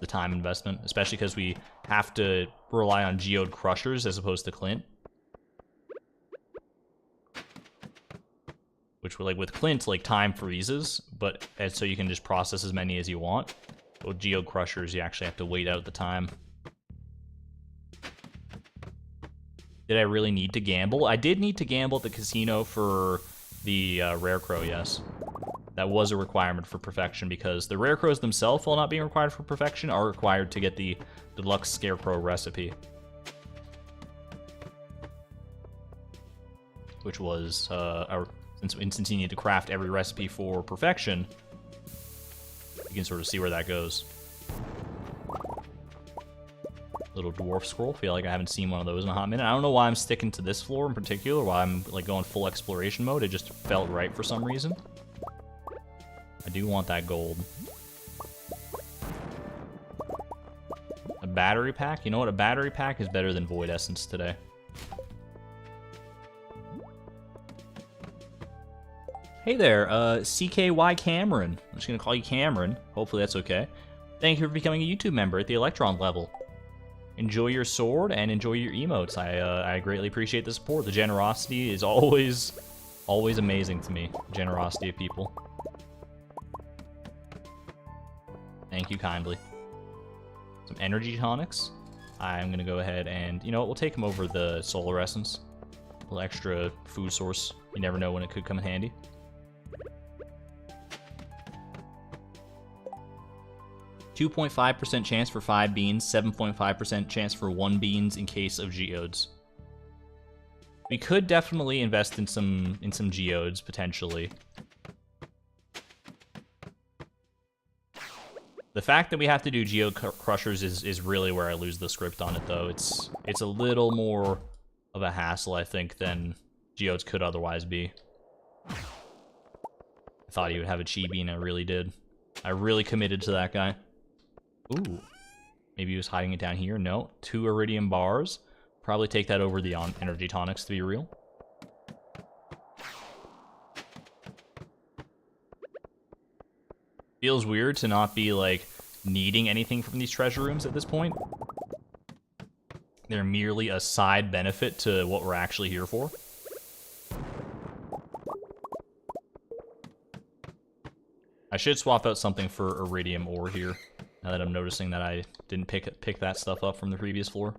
Speaker 1: the time investment, especially because we have to rely on geode crushers as opposed to Clint. Which, like with Clint, like time freezes, but so you can just process as many as you want. But with geode crushers, you actually have to wait out the time. Did I really need to gamble? I did need to gamble at the casino for the rare crow, yes. That was a requirement for perfection because the rare crows themselves, while not being required for perfection, are required to get the deluxe scarecrow recipe. Which was, since you need to craft every recipe for perfection, you can sort of see where that goes. Little dwarf scroll. Feel like I haven't seen one of those in a hot minute. I don't know why I'm sticking to this floor in particular, why I'm like going full exploration mode. It just felt right for some reason. I do want that gold. A battery pack? You know what? A battery pack is better than Void Essence today. Hey there, CKY Cameron. I'm just gonna call you Cameron. Hopefully that's okay. Thank you for becoming a YouTube member at the Electron level. Enjoy your sword and enjoy your emotes. I greatly appreciate the support. The generosity is always amazing to me. The generosity of people. Thank you kindly. Some energy tonics. I'm gonna go ahead and, you know what, we'll take them over the solar essence. A little extra food source. You never know when it could come in handy. .5% chance for 5 beans, 7.5% chance for 1 beans in case of geodes. We could definitely invest in some geodes potentially. The fact that we have to do geode crushers is really where I lose the script on it, though. It's a little more of a hassle, I think, than geodes could otherwise be. I thought he would have a chi bean, I really did. I really committed to that guy. Ooh. Maybe he was hiding it down here. No. 2 iridium bars. Probably take that over the energy tonics, to be real. Feels weird to not be, like, needing anything from these treasure rooms at this point. They're merely a side benefit to what we're actually here for. I should swap out something for iridium ore here, now that I'm noticing that I didn't pick that stuff up from the previous floor.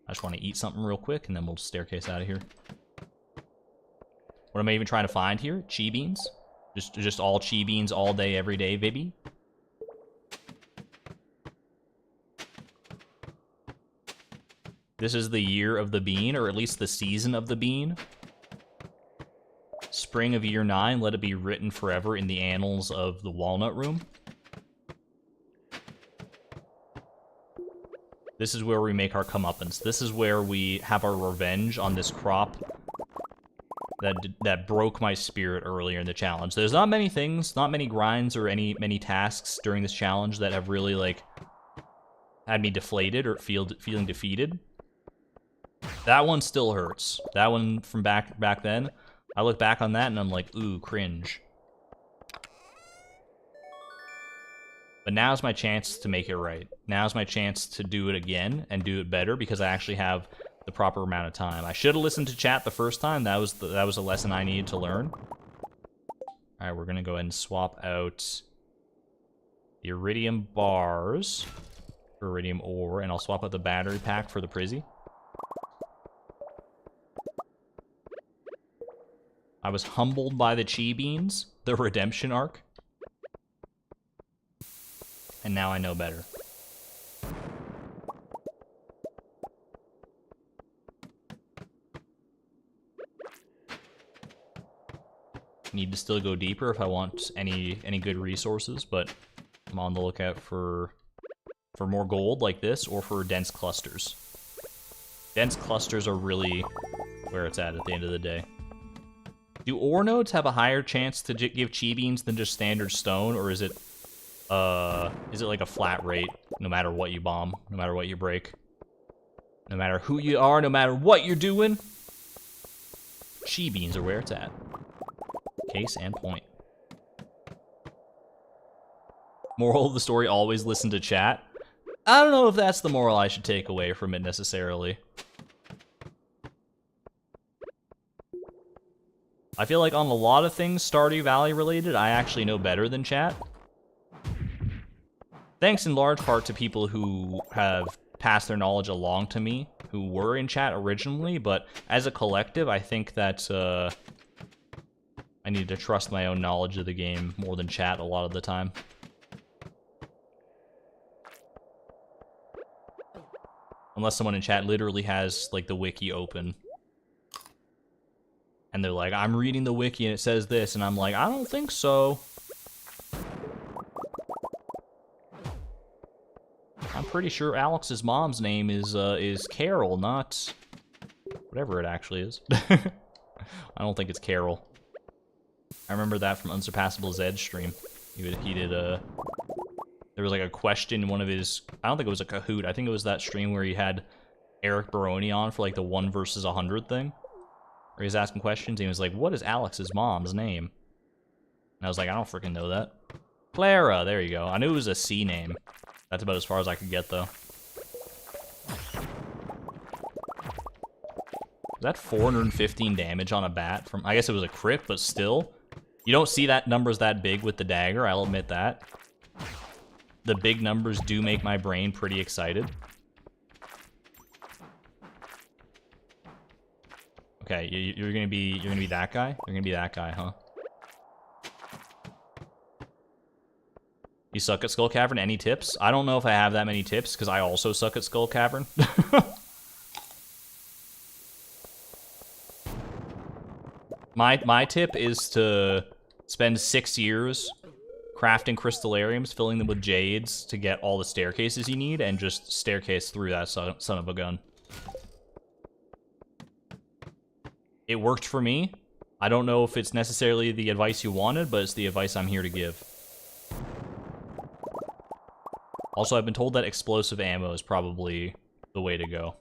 Speaker 1: I just want to eat something real quick, and then we'll staircase out of here. What am I even trying to find here? Chi beans? Just all chi beans all day, every day, baby? This is the year of the bean, or at least the season of the bean. Spring of year 9, let it be written forever in the annals of the walnut room. This is where we make our comeuppance. This is where we have our revenge on this crop that broke my spirit earlier in the challenge. There's not many things, not many grinds or many tasks during this challenge that have really, like, had me deflated or feeling defeated. That one still hurts. That one from back then, I look back on that and I'm like, ooh, cringe. But now's my chance to make it right. Now's my chance to do it again and do it better because I actually have the proper amount of time. I should have listened to chat the first time. That was a lesson I needed to learn. All right, we're gonna go ahead and swap out the iridium bars for iridium ore, and I'll swap out the battery pack for the Prizzy. I was humbled by the chi beans, the redemption arc. And now I know better. Need to still go deeper if I want any good resources, but I'm on the lookout for more gold like this, or for dense clusters. Dense clusters are really where it's at the end of the day. Do ore nodes have a higher chance to give chi beans than just standard stone, or is it like a flat rate, no matter what you bomb, no matter what you break, no matter who you are, no matter what you're doing? Chi beans are where it's at. Case and point. Moral of the story, always listen to chat. I don't know if that's the moral I should take away from it necessarily. I feel like on a lot of things Stardew Valley related, I actually know better than chat. Thanks in large part to people who have passed their knowledge along to me, who were in chat originally, but as a collective, I think that I need to trust my own knowledge of the game more than chat a lot of the time. Unless someone in chat literally has, like, the wiki open. And they're like, I'm reading the wiki and it says this, and I'm like, I don't think so. I'm pretty sure Alex's mom's name is Carol, not whatever it actually is. I don't think it's Carol. I remember that from Unsurpassable Zed's stream. He did there was like a question in one of his, I don't think it was a Kahoot, I think it was that stream where he had Eric Baroni on for like the 1 versus 100 thing. Where he was asking questions, and he was like, what is Alex's mom's name? And I was like, I don't freaking know that. Clara, there you go. I knew it was a C name. That's about as far as I could get, though. Is that 415 damage on a bat from, I guess it was a crit, but still. You don't see that numbers that big with the dagger, I'll admit that. The big numbers do make my brain pretty excited. Okay, you're gonna be that guy? You're gonna be that guy, huh? You suck at Skull Cavern? Any tips? I don't know if I have that many tips, because I also suck at Skull Cavern. My tip is to spend 6 years crafting crystallariums, filling them with jades to get all the staircases you need, and just staircase through that son of a gun. It worked for me. I don't know if it's necessarily the advice you wanted, but it's the advice I'm here to give. Also, I've been told that explosive ammo is probably the way to go.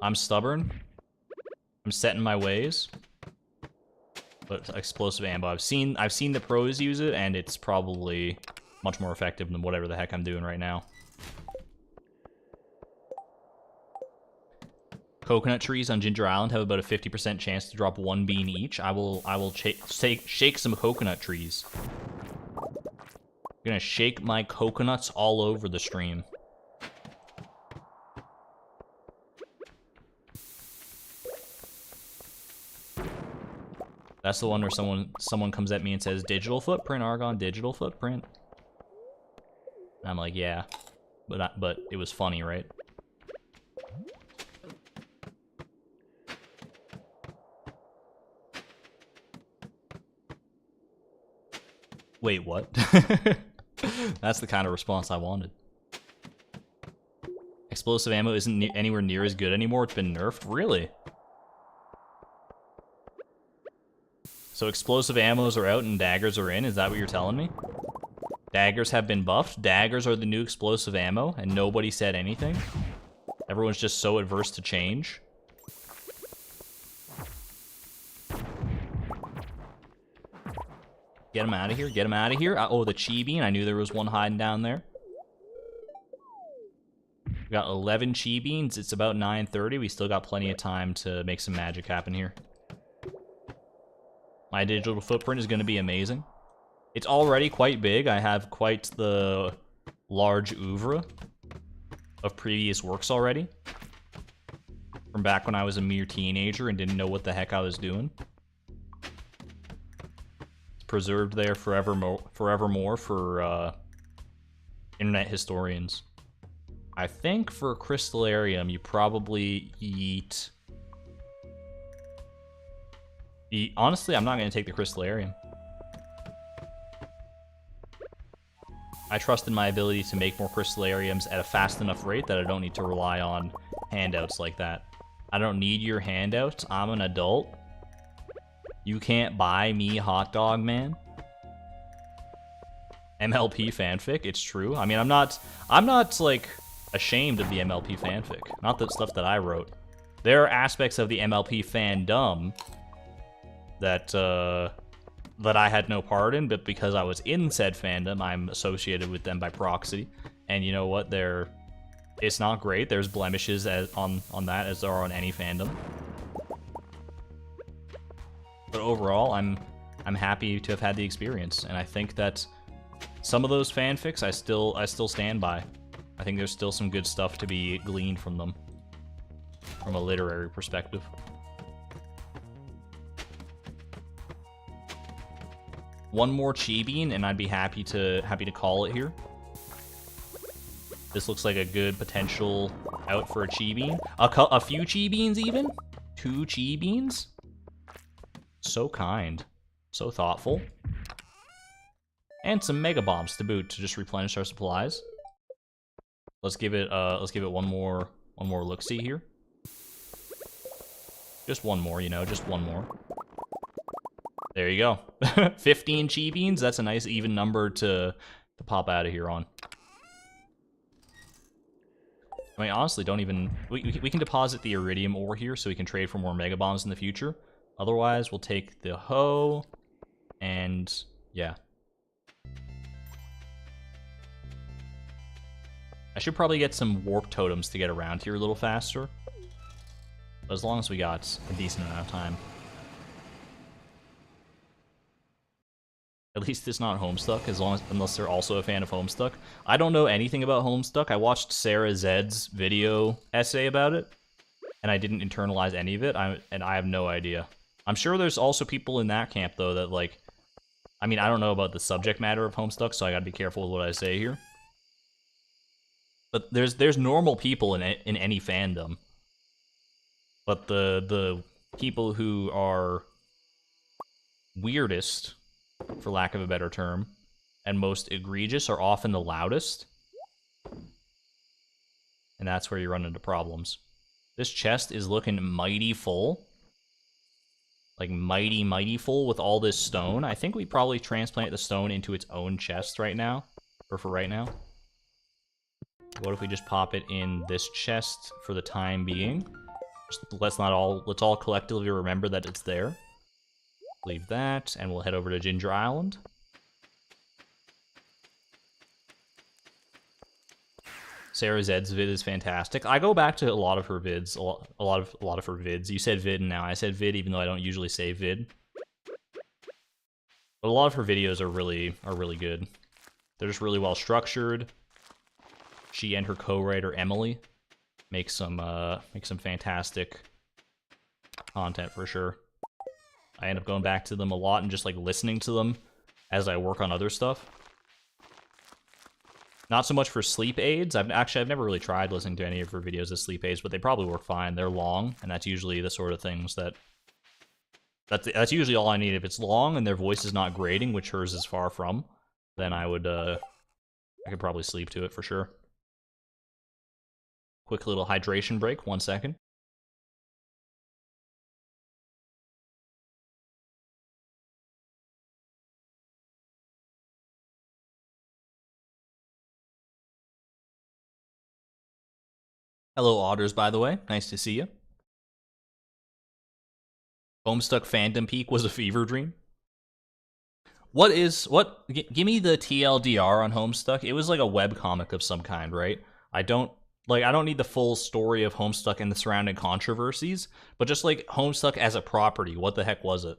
Speaker 1: I'm stubborn. I'm set in my ways. But explosive ammo, I've seen the pros use it, and it's probably much more effective than whatever the heck I'm doing right now. coconut trees on Ginger Island have about a 50% chance to drop 1 bean each. I will shake some coconut trees. I'm gonna shake my coconuts all over the stream. That's the one where someone comes at me and says, digital footprint, Argon, digital footprint. And I'm like, yeah, but it was funny, right? Wait, what? That's the kind of response I wanted. Explosive ammo isn't anywhere near as good anymore. It's been nerfed? Really? So explosive ammos are out and daggers are in? Is that what you're telling me? Daggers have been buffed? Daggers are the new explosive ammo and nobody said anything? Everyone's just so adverse to change? Get him out of here, get him out of here. Oh, the chi bean. I knew there was one hiding down there. We got 11 chi beans. It's about 9:30. We still got plenty of time to make some magic happen here. My digital footprint is going to be amazing. It's already quite big. I have quite the large oeuvre of previous works already. From back when I was a mere teenager and didn't know what the heck I was doing. It's preserved there forevermore for internet historians. I think for Crystallarium, you probably eat... Honestly, I'm not going to take the Crystallarium. I trust in my ability to make more Crystallariums at a fast enough rate that I don't need to rely on handouts like that. I don't need your handouts. I'm an adult. You can't buy me hot dog, man. MLP fanfic, it's true. I mean, I'm not like ashamed of the MLP fanfic. Not the stuff that I wrote. There are aspects of the MLP fandom that I had no part in, but because I was in said fandom, I'm associated with them by proxy. And you know what? It's not great. There's blemishes on that as there are on any fandom. But overall, I'm happy to have had the experience, and I think that some of those fanfics I still stand by. I think there's still some good stuff to be gleaned from them, from a literary perspective. One more chi bean, and I'd be happy to call it here. This looks like a good potential out for a chi bean. A few chi beans even? 2 chi beans? So kind. So thoughtful. And some mega bombs to boot to just replenish our supplies. Let's give it one more look-see here. Just one more, you know, just one more. There you go. 15 chi beans. That's a nice even number to pop out of here on. I mean, honestly, don't even... We can deposit the iridium ore here so we can trade for more mega bombs in the future. Otherwise, we'll take the hoe and... yeah. I should probably get some warp totems to get around here a little faster. But as long as we got a decent amount of time. At least it's not Homestuck, unless they're also a fan of Homestuck. I don't know anything about Homestuck. I watched Sarah Zed's video essay about it, and I didn't internalize any of it, and I have no idea. I'm sure there's also people in that camp, though, that, like... I mean, I don't know about the subject matter of Homestuck, so I gotta be careful with what I say here. But there's normal people in any fandom. But the people who are weirdest, for lack of a better term, and most egregious are often the loudest. And that's where you run into problems. This chest is looking mighty full. Like mighty full with all this stone. I think we probably transplant the stone into its own chest right now. Or for right now. What if we just pop it in this chest for the time being? Let's all collectively remember that it's there. Leave that, and we'll head over to Ginger Sarah Zed's vid is fantastic. I go back to a lot of her vids, a lot of her vids. You said vid, and now I said vid, even though I don't usually say vid. But a lot of her videos are really good. They're just really well structured. She and her co-writer Emily make some fantastic content for sure. I end up going back to them a lot and just like listening to them as I work on other stuff. Not so much for sleep aids. I've never really tried listening to any of her videos as sleep aids, but they probably work fine. They're long, and that's usually the sort of things that's usually all I need. If it's long and their voice is not grating, which hers is far from, then I could probably sleep to it for sure. Quick little hydration break, 1 second. Hello, Otters, by the way. Nice to see you. Homestuck fandom peak was a fever dream. Give me the TLDR on Homestuck. It was like a webcomic of some kind, right? I don't need the full story of Homestuck and the surrounding controversies, but just like Homestuck as a property, what the heck was it?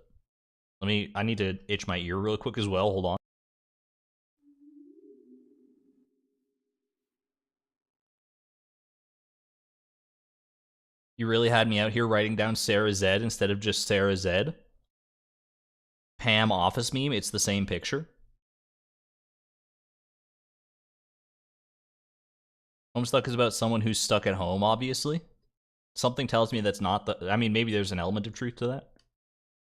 Speaker 1: I need to itch my ear real quick as well, hold on. You really had me out here writing down Sarah Zed instead of just Sarah Zed. Pam office meme, it's the same picture. Homestuck is about someone who's stuck at home, obviously. Something tells me that's not I mean, maybe there's an element of truth to that.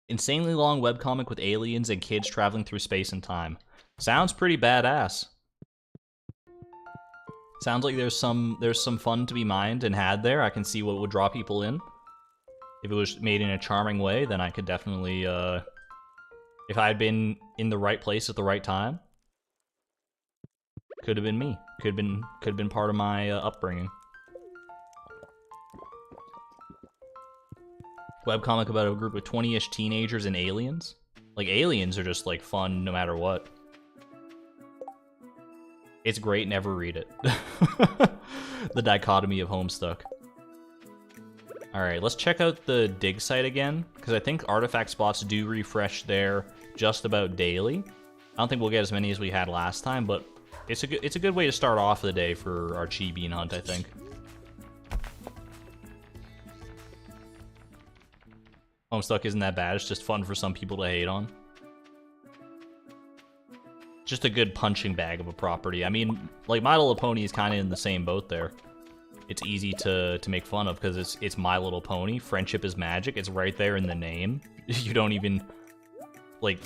Speaker 1: Insanely long webcomic with aliens and kids traveling through space and time. Sounds pretty badass. Sounds like there's some fun to be mined and had there. I can see what would draw people in. If it was made in a charming way, then I could definitely, if I had been in the right place at the right time, could have been me. Could have been part of my upbringing. Webcomic about a group of 20-ish teenagers and aliens. Like, aliens are just, like, fun no matter what. It's great, never read it. The dichotomy of Homestuck. Alright, let's check out the dig site again, because I think artifact spots do refresh there just about daily. I don't think we'll get as many as we had last time, but it's a good way to start off the day for our Chi Bean hunt, I think. Homestuck isn't that bad, it's just fun for some people to hate on. Just a good punching bag of a property. I mean, like, My Little Pony is kind of in the same boat there. It's easy to make fun of because it's My Little Pony. Friendship is magic. It's right there in the name. You don't even, like,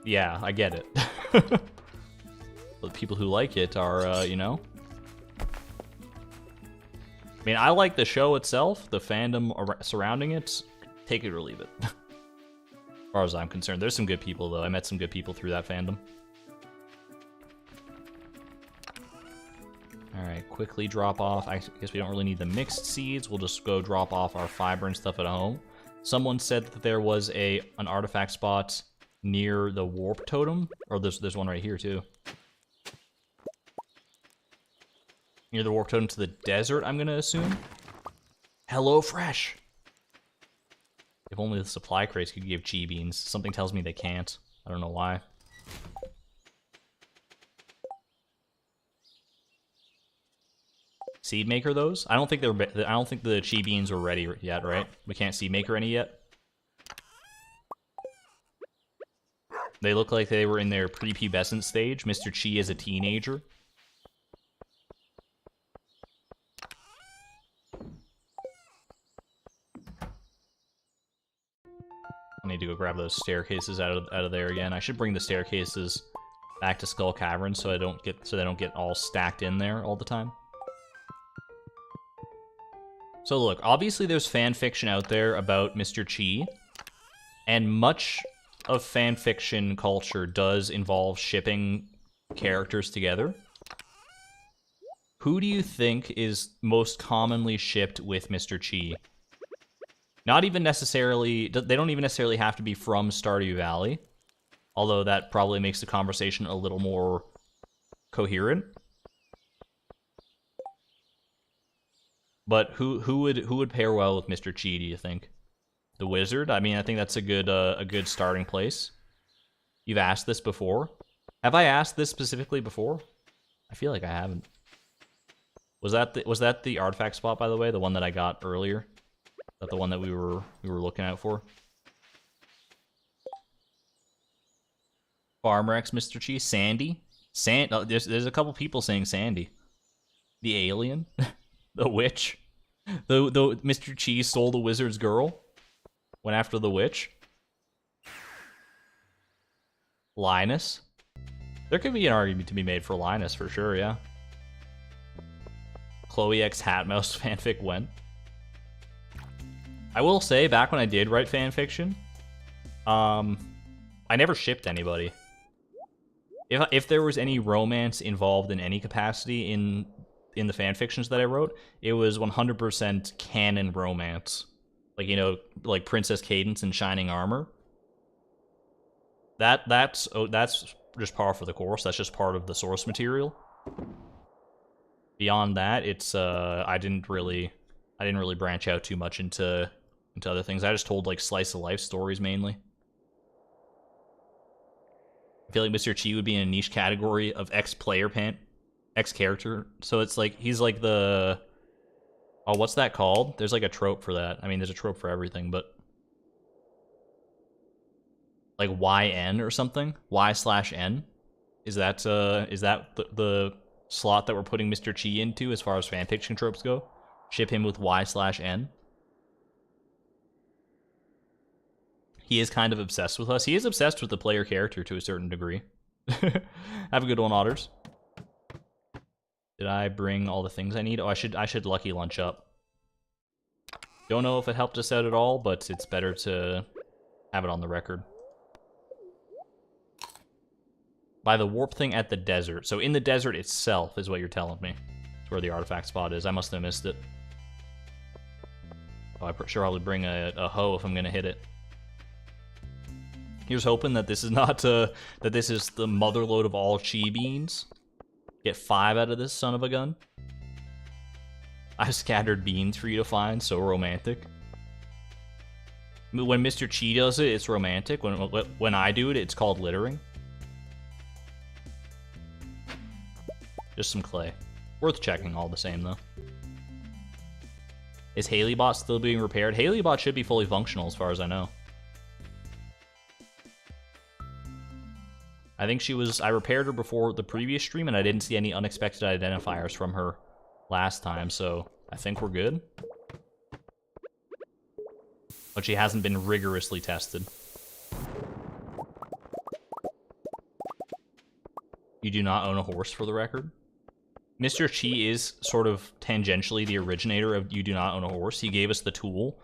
Speaker 1: yeah, I get it. But people who like it are, you know. I mean, I like the show itself, the fandom surrounding it. Take it or leave it. As far as I'm concerned. There's some good people, though. I met some good people through that fandom. Alright, quickly drop off. I guess we don't really need the mixed seeds. We'll just go drop off our fiber and stuff at home. Someone said that there was an artifact spot near the warp totem. Or there's one right here, too. Near the warp totem to the desert, I'm gonna assume. Hello, Fresh! If only the supply crates could give Chi Beans. Something tells me they can't. I don't know why. Seed maker those? I don't think the Chi Beans are ready yet, right? We can't seed maker any yet. They look like they were in their prepubescent stage. Mr. Chi is a teenager. I need to go grab those staircases out of there again. I should bring the staircases back to Skull Cavern so they don't get all stacked in there all the time. So look, obviously there's fan fiction out there about Mr. Chi, and much of fan fiction culture does involve shipping characters together. Who do you think is most commonly shipped with Mr. Chi? Not even necessarily, they don't even necessarily have to be from Stardew Valley, although that probably makes the conversation a little more coherent. But who would pair well with Mr. Chi, do you think? The wizard? I mean, I think that's a good starting place. You've asked this before. Have I asked this specifically before? I feel like I haven't. Was that the artifact spot, by the way? The one that I got earlier? Is that the one that we were looking out for? Farm Rex, Mr. Chi, Sandy? Oh, there's a couple people saying Sandy. The alien? The witch? The Mr. Chi stole the wizard's girl? Went after the witch? Linus? There could be an argument to be made for Linus, for sure, yeah. Chloe X Hatmouse fanfic went. I will say, back when I did write fanfiction, I never shipped anybody. If there was any romance involved in any capacity in the fanfictions that I wrote, it was 100% canon romance. Like, you know, like Princess Cadence in Shining Armor. That's just par for the course. That's just part of the source material. Beyond that, it's I didn't really branch out too much into other things. I just told like slice of life stories mainly. I feel like Mr. Chi would be in a niche category of X character. So it's like he's like the what's that called? There's like a trope for that. I mean, there's a trope for everything, but like YN or something? Y/N? Is that the slot that we're putting Mr. Chi into as far as fanfiction tropes go? Ship him with Y/N? He is kind of obsessed with us. He is obsessed with the player character to a certain degree. Have a good one, Otters. Did I bring all the things I need? Oh, I should lucky lunch up. Don't know if it helped us out at all, but it's better to have it on the record. By the warp thing at the desert. So in the desert itself is what you're telling me. It's where the artifact spot is. I must have missed it. Oh, I sure I'll bring a hoe if I'm gonna hit it. Here's hoping that this is not that this is the motherlode of all chi beans. Get 5 out of this son of a gun. I've scattered beans for you to find. So romantic. When Mr. Chi does it, it's romantic. When I do it, it's called littering. Just some clay. Worth checking all the same, though. Is HaleyBot still being repaired? HaleyBot should be fully functional as far as I know. I think I repaired her before the previous stream, and I didn't see any unexpected identifiers from her last time, so I think we're good. But she hasn't been rigorously tested. You do not own a horse, for the record. Mr. Chi is sort of tangentially the originator of You Do Not Own a Horse. He gave us the tool.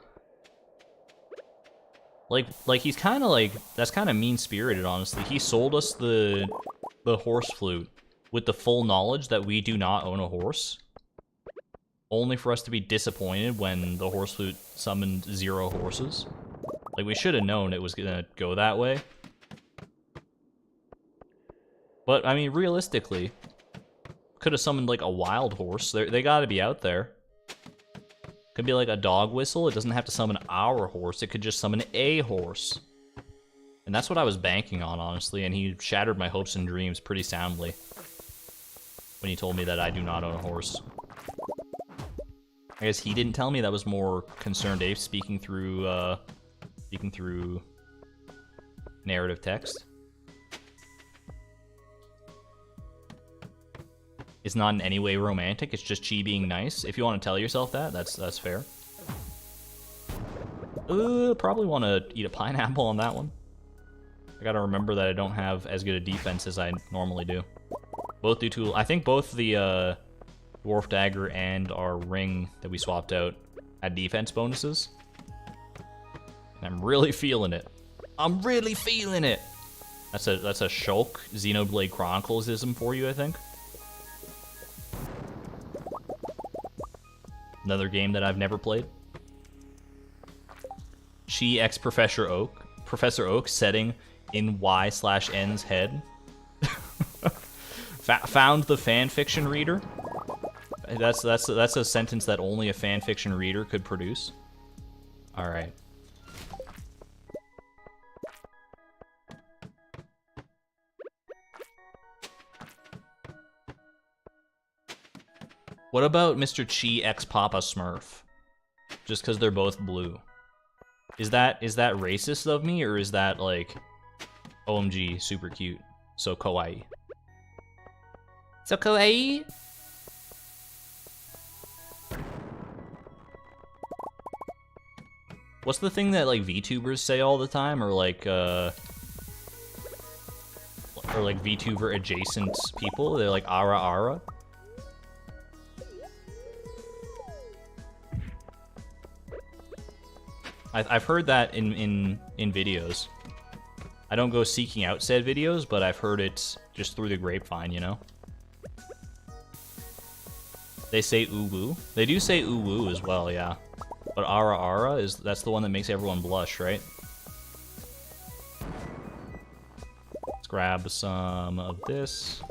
Speaker 1: Like he's kind of like, that's kind of mean-spirited, honestly. He sold us the horse flute with the full knowledge that we do not own a horse. Only for us to be disappointed when the horse flute summoned 0 horses. Like, we should have known it was gonna go that way. But, I mean, realistically, could have summoned, like, a wild horse. They gotta be out there. Could be like a dog whistle. It doesn't have to summon our horse. It could just summon a horse. And that's what I was banking on, honestly, and he shattered my hopes and dreams pretty soundly when he told me that I do not own a horse. I guess he didn't tell me. That was more Concerned Ape speaking through narrative text. It's not in any way romantic, it's just Chi being nice. If you want to tell yourself that, that's fair. Probably want to eat a pineapple on that one. I gotta remember that I don't have as good a defense as I normally do. Both due to, I think both the Dwarf Dagger and our ring that we swapped out had defense bonuses. And I'm really feeling it. I'm really feeling it! That's a Shulk Xenoblade Chronicles-ism for you, I think. Another game that I've never played. Chi X Professor Oak setting in Y/N's head. Found the fanfiction reader. That's a sentence that only a fanfiction reader could produce. All right. What about Mr. Chi x Papa Smurf? Just because they're both blue. Is that racist of me, or is that like OMG super cute? So kawaii. So kawaii. What's the thing that like VTubers say all the time, or like VTuber adjacent people? They're like ara ara. I've heard that in videos. I don't go seeking out said videos, but I've heard it just through the grapevine, you know? They say uwu. They do say uwu as well, yeah. But ara ara that's the one that makes everyone blush, right? Let's grab some of this.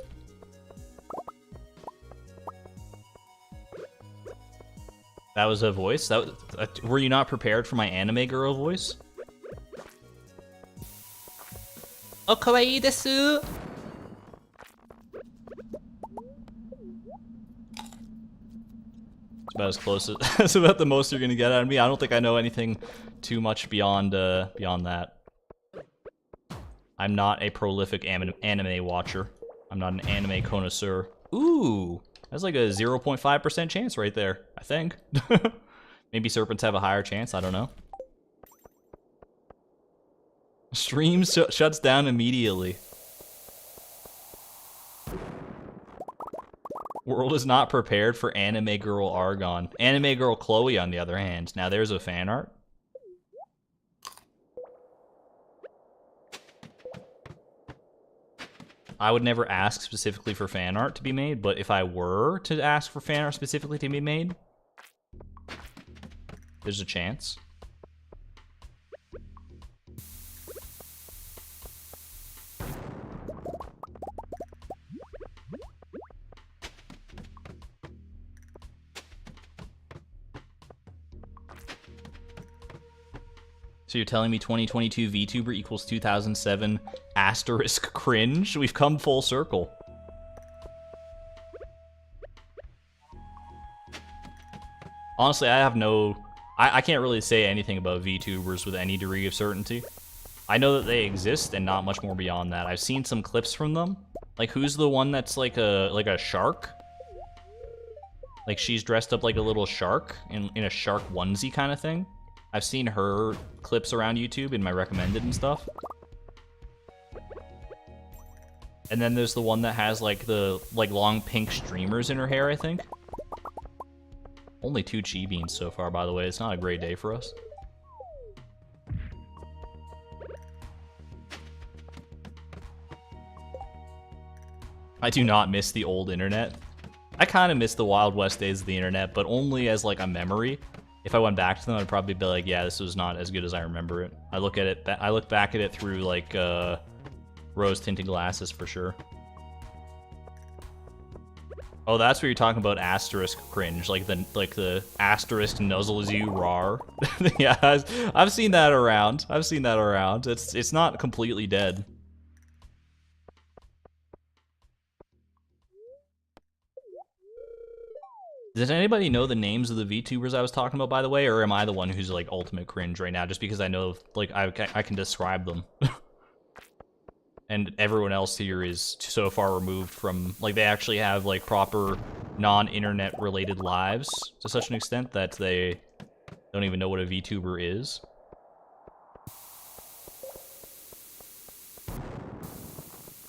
Speaker 1: That was a voice? Were you not prepared for my anime girl voice? Oh, kawaii desu! It's about as close as... That's about the most you're gonna get out of me. I don't think I know anything too much beyond that. I'm not a prolific anime watcher. I'm not an anime connoisseur. Ooh! That's like a 0.5% chance right there, I think. Maybe serpents have a higher chance, I don't know. Stream shuts down immediately. World is not prepared for anime girl Argon. Anime girl Chloe, on the other hand. Now there's a fan art. I would never ask specifically for fan art to be made, but if I were to ask for fan art specifically to be made, there's a chance. So you're telling me 2022 VTuber equals 2007 asterisk cringe? We've come full circle. Honestly, I have no... I can't really say anything about VTubers with any degree of certainty. I know that they exist and not much more beyond that. I've seen some clips from them. Like, who's the one that's like a shark? Like, she's dressed up like a little shark in a shark onesie kind of thing. I've seen her clips around YouTube in my recommended and stuff. And then there's the one that has like the long pink streamers in her hair, I think. Only 2 chi beans so far, by the way. It's not a great day for us. I do not miss the old internet. I kind of miss the Wild West days of the internet, but only as like a memory. If I went back to them, I'd probably be like, yeah, this was not as good as I remember it. I look back at it through like rose-tinted glasses for sure. Oh, that's what you're talking about, asterisk cringe, like the asterisk nuzzles you rar. Yeah, I've seen that around. I've seen that around. It's not completely dead. Does anybody know the names of the VTubers I was talking about, by the way, or am I the one who's like ultimate cringe right now just because I know like I can describe them? And everyone else here is so far removed from, like, they actually have like proper non-internet related lives to such an extent that they don't even know what a VTuber is.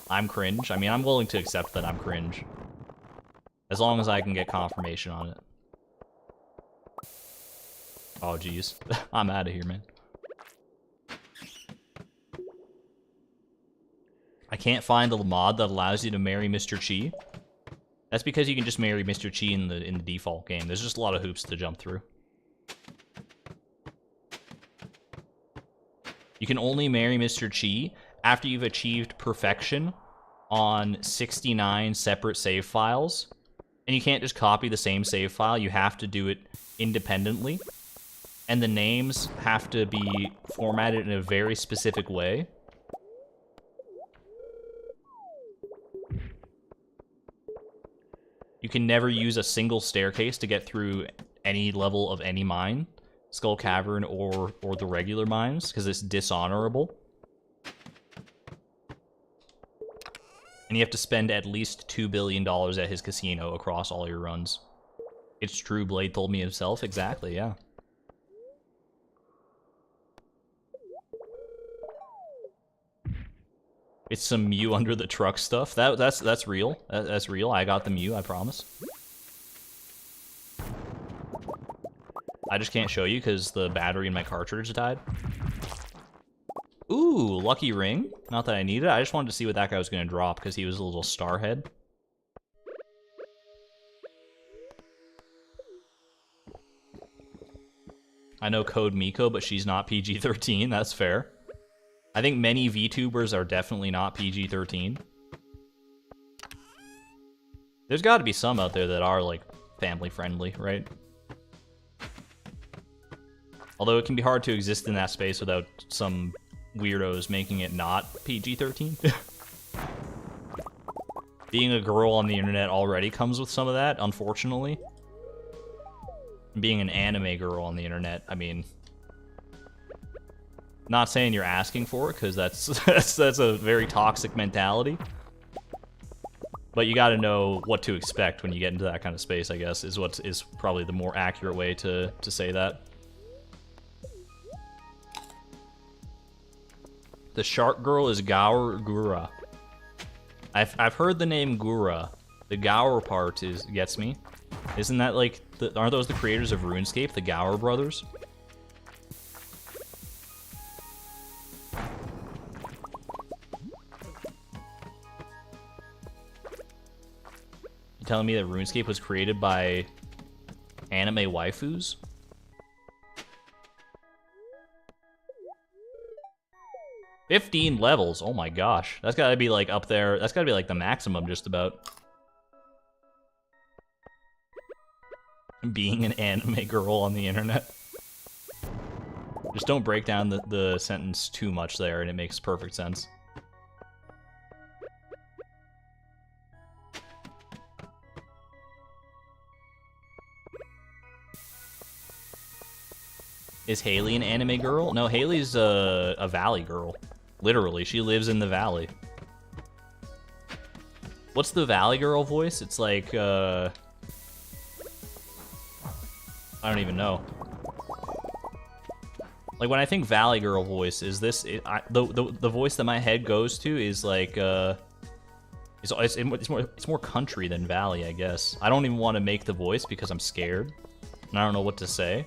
Speaker 1: I'm cringe. I mean, I'm willing to accept that I'm cringe. As long as I can get confirmation on it. Oh, jeez. I'm out of here, man. I can't find a mod that allows you to marry Mr. Chi. That's because you can just marry Mr. Chi in the default game. There's just a lot of hoops to jump through. You can only marry Mr. Chi after you've achieved perfection on 69 separate save files And you can't just copy the same save file, you have to do it independently. And the names have to be formatted in a very specific way. You can never use a single staircase to get through any level of any mine, Skull Cavern or the regular mines, because it's dishonorable. And you have to spend at least $2 billion at his casino across all your runs. It's true, Blade told me himself. Exactly, yeah. It's some Mew under the truck stuff. That's real. That's real. I got the Mew, I promise. I just can't show you because the battery in my cartridge died. Ooh, lucky ring. Not that I need it. I just wanted to see what that guy was going to drop because he was a little starhead. I know Code Miko, but she's not PG-13. That's fair. I think many VTubers are definitely not PG-13. There's got to be some out there that are, like, family-friendly, right? Although it can be hard to exist in that space without some weirdos making it not PG-13. Being a girl on the internet already comes with some of that, unfortunately. Being an anime girl on the internet, I mean... Not saying you're asking for it, because that's a very toxic mentality. But you gotta know what to expect when you get into that kind of space, I guess, is what is probably the more accurate way to say that. The shark girl is Gaur Gura. I've heard the name Gura. The Gaur part gets me. Isn't that like aren't those the creators of RuneScape, the Gaur brothers? You telling me that RuneScape was created by anime waifus? $15 levels, oh my gosh. That's gotta be like up there, that's gotta be like the maximum just about. Being an anime girl on the internet. Just don't break down the sentence too much there and it makes perfect sense. Is Haley an anime girl? No, Haley's a valley girl. Literally, she lives in the valley. What's the valley girl voice? It's like, I don't even know. Like, when I think valley girl voice, is this... the voice that my head goes to is like, it's more country than valley, I guess. I don't even want to make the voice because I'm scared. And I don't know what to say.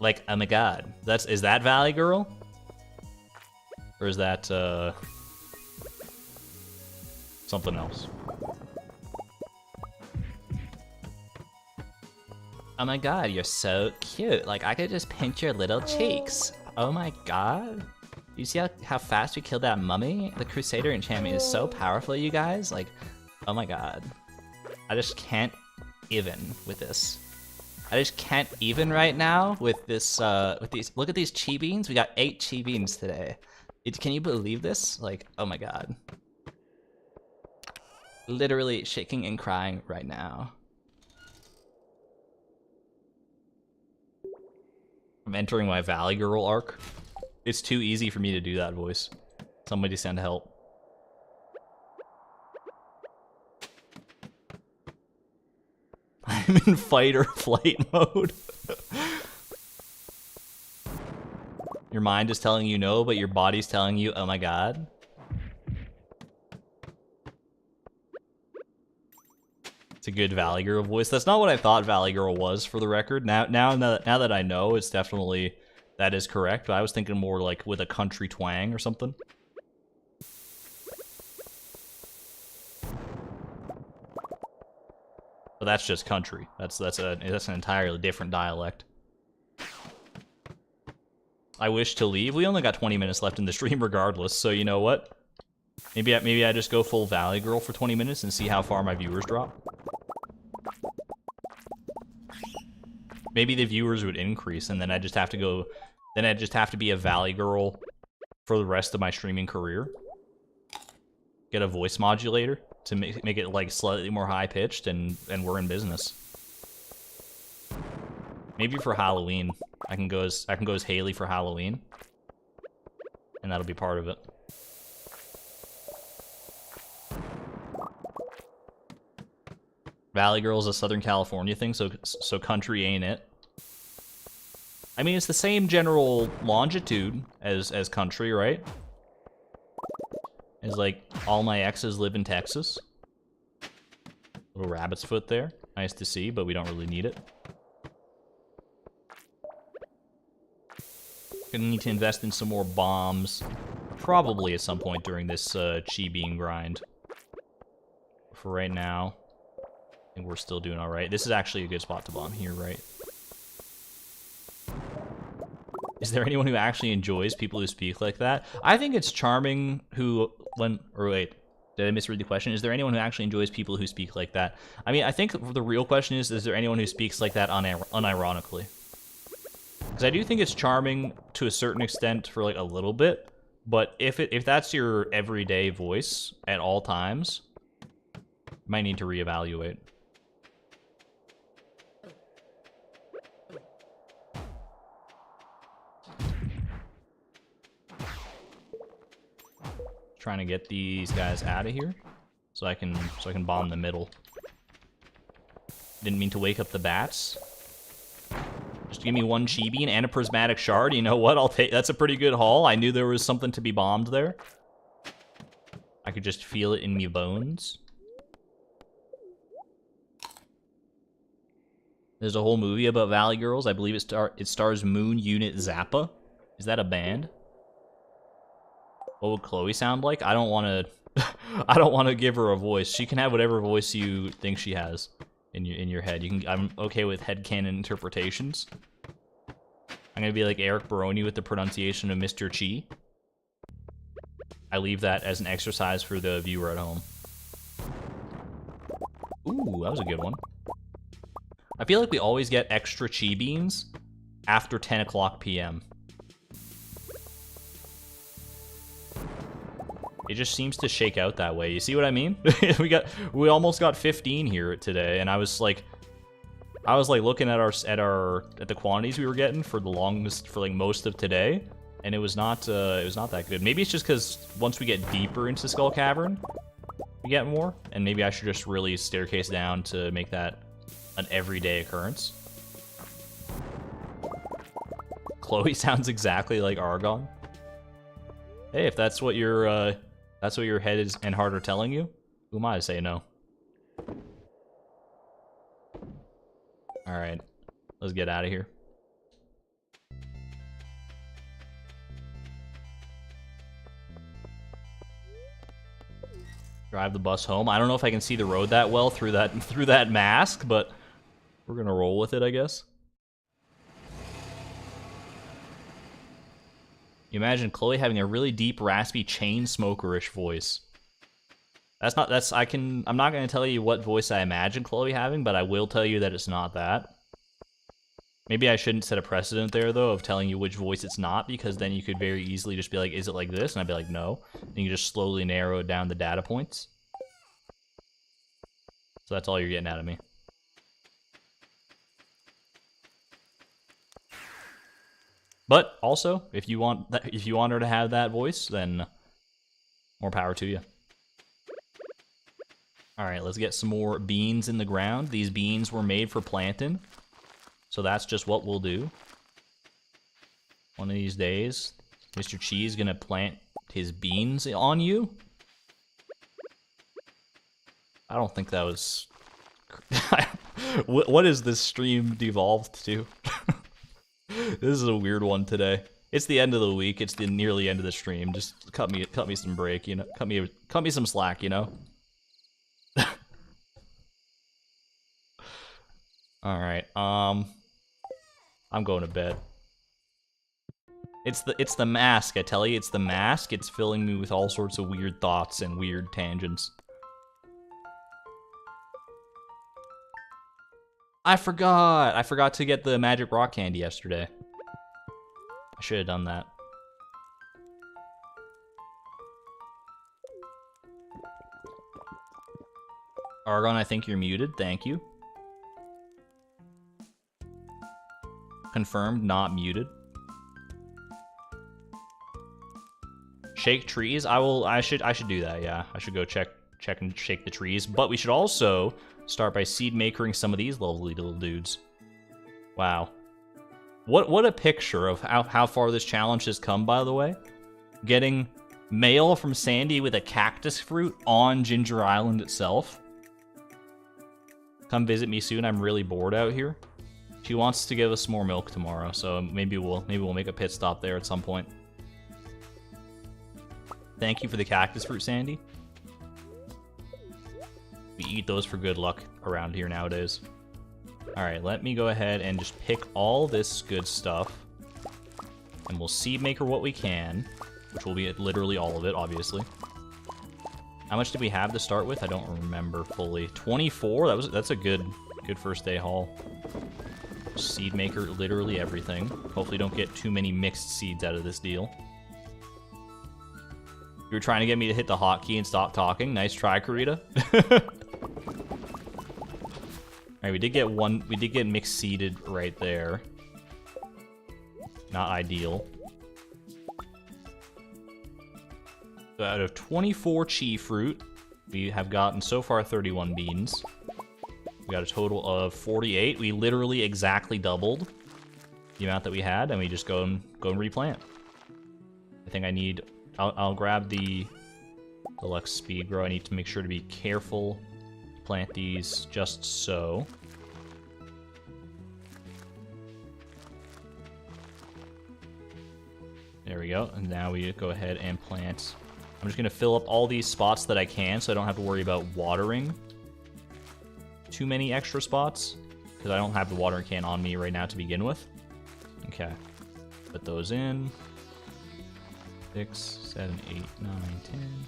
Speaker 1: Like, oh my god. Is that Valley Girl? Or is that, something else? Oh my god, you're so cute. Like, I could just pinch your little cheeks. Oh my god. You see how fast we killed that mummy? The Crusader enchantment is so powerful, you guys. Like, oh my god. I just can't even with this. I just can't even right now with this, with these. Look at these chi beans. We got 8 chi beans today. Can you believe this? Like, oh my god. Literally shaking and crying right now. I'm entering my Valley Girl arc. It's too easy for me to do that voice. Somebody send help. I'm in fight or flight mode. Your mind is telling you no, but your body's telling you, oh my god. It's a good Valley Girl voice. That's not what I thought Valley Girl was, for the record. Now that I know, it's definitely, that is correct. But I was thinking more like with a country twang or something. But that's just country. That's an entirely different dialect. I wish to leave. We only got 20 minutes left in the stream regardless, so you know what? Maybe I just go full Valley Girl for 20 minutes and see how far my viewers drop. Maybe the viewers would increase, and then I just have to go. Then I just have to be a Valley Girl for the rest of my streaming career. Get a voice modulator to make it like slightly more high pitched, and we're in business. Maybe for Halloween, I can go as Haley for Halloween, and that'll be part of it. Valley Girl is a Southern California thing, so country ain't it. I mean, it's the same general longitude as country, right? It's like, all my exes live in Texas. Little rabbit's foot there. Nice to see, but we don't really need it. Gonna need to invest in some more bombs. Probably at some point during this chi bean grind. For right now, I think we're still doing alright. This is actually a good spot to bomb here, right? Is there anyone who actually enjoys people who speak like that? I think it's charming or wait, did I misread the question? Is there anyone who actually enjoys people who speak like that? I mean, I think the real question is there anyone who speaks like that unironically? Because I do think it's charming to a certain extent for like a little bit, but if that's your everyday voice at all times, you might need to reevaluate. Trying to get these guys out of here so I can bomb the middle. Didn't mean to wake up the bats. Just give me one chi bean and a prismatic shard. You know what? I'll take. That's a pretty good haul. I knew there was something to be bombed there. I could just feel it in me bones. There's a whole movie about Valley Girls. I believe it stars Moon Unit Zappa. Is that a band? What would Chloe sound like? I don't want to. I don't want to give her a voice. She can have whatever voice you think she has in your head. I'm okay with headcanon interpretations. I'm gonna be like Eric Baroni with the pronunciation of Mr. Chi. I leave that as an exercise for the viewer at home. Ooh, that was a good one. I feel like we always get extra chi beans after 10 o'clock p.m. It just seems to shake out that way. You see what I mean? we almost got 15 here today, and I was like looking at the quantities we were getting for most of today, and it was not that good. Maybe it's just because once we get deeper into Skull Cavern, we get more, and maybe I should just really staircase down to make that an everyday occurrence. Chloe sounds exactly like Argon. Hey, if that's what your head is and heart are telling you, who am I to say no? Alright, let's get out of here. Drive the bus home. I don't know if I can see the road that well through that mask, but we're gonna roll with it, I guess. You imagine Chloe having a really deep, raspy, chain smokerish voice. I'm not gonna tell you what voice I imagine Chloe having, but I will tell you that it's not that. Maybe I shouldn't set a precedent there, though, of telling you which voice it's not, because then you could very easily just be like, is it like this? And I'd be like, no. And you just slowly narrow down the data points. So that's all you're getting out of me. But also, if you want her to have that voice, then more power to you. All right, let's get some more beans in the ground. These beans were made for planting, so that's just what we'll do. One of these days, Mr. Chi is gonna plant his beans on you. I don't think that was... What is this stream devolved to? This is a weird one today. It's the end of the week. It's the nearly end of the stream. Just cut me some break, you know. Cut me some slack, you know. All right. I'm going to bed. It's the mask, I tell you, it's the mask. It's filling me with all sorts of weird thoughts and weird tangents. I forgot to get the magic rock candy yesterday. I should have done that. Argon, I think you're muted. Thank you. Confirmed, not muted. Shake trees. I should do that. Yeah, I should go check and shake the trees. But we should also start by seed makering some of these lovely little dudes. Wow. What a picture of how far this challenge has come, by the way. Getting mail from Sandy with a cactus fruit on Ginger Island itself. Come visit me soon. I'm really bored out here. She wants to give us more milk tomorrow, so maybe we'll make a pit stop there at some point. Thank you for the cactus fruit, Sandy. We eat those for good luck around here nowadays. Alright, let me go ahead and just pick all this good stuff. And we'll seed maker what we can, which will be literally all of it, obviously. How much did we have to start with? I don't remember fully. 24? That's a good first day haul. Seed maker, literally everything. Hopefully don't get too many mixed seeds out of this deal. You were trying to get me to hit the hotkey and stop talking. Nice try, Karita. Alright, we did get mixed seeded right there. Not ideal. So out of 24 chi fruit, we have gotten so far 31 beans. We got a total of 48. We literally exactly doubled the amount that we had, and we just go and replant. I think I need... I'll grab the deluxe speed grow. I need to make sure to be careful. Plant these just so. There we go. And now we go ahead and plant. I'm just going to fill up all these spots that I can so I don't have to worry about watering too many extra spots, because I don't have the watering can on me right now to begin with. Okay. Put those in. 6, 7, 8, 9, 10,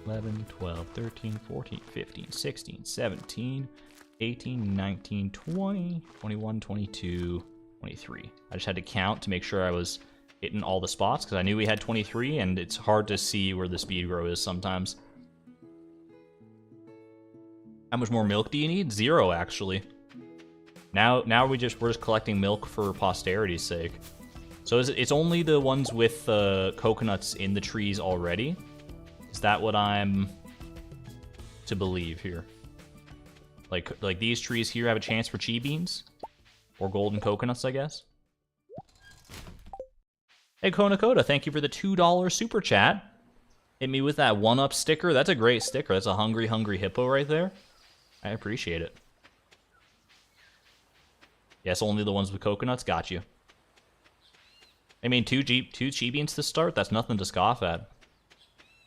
Speaker 1: 11, 12, 13, 14, 15, 16, 17, 18, 19, 20, 21, 22, 23. I just had to count to make sure I was hitting all the spots, because I knew we had 23, and it's hard to see where the speed grow is sometimes. How much more milk do you need? 0, actually. Now we're just collecting milk for posterity's sake. So it's only the ones with coconuts in the trees already? Is that what I'm to believe here? Like these trees here have a chance for chi beans? Or golden coconuts, I guess? Hey, Konakoda, thank you for the $2 super chat. Hit me with that 1-up sticker. That's a great sticker. That's a hungry, hungry hippo right there. I appreciate it. Yes, only the ones with coconuts. Got you. I mean, two chi beans to start. That's nothing to scoff at.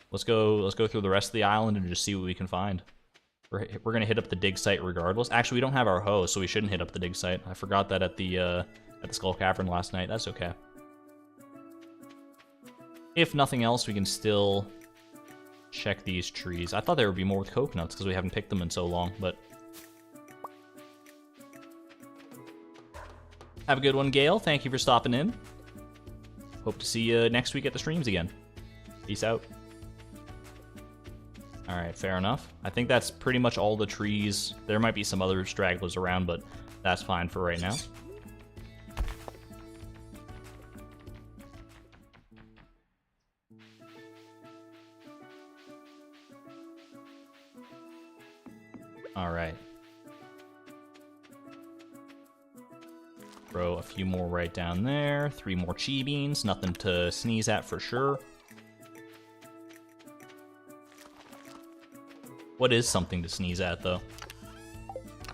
Speaker 1: Let's go through the rest of the island and just see what we can find. We're gonna hit up the dig site regardless. Actually, we don't have our hoe, so we shouldn't hit up the dig site. I forgot that at the Skull Cavern last night. That's okay. If nothing else, we can still check these trees. I thought there would be more with coconuts because we haven't picked them in so long, but... Have a good one, Gail. Thank you for stopping in. Hope to see you next week at the streams again. Peace out. Alright, fair enough. I think that's pretty much all the trees. There might be some other stragglers around, but that's fine for right now. Alright. Throw a few more right down there. 3 more chi beans. Nothing to sneeze at for sure. What is something to sneeze at, though?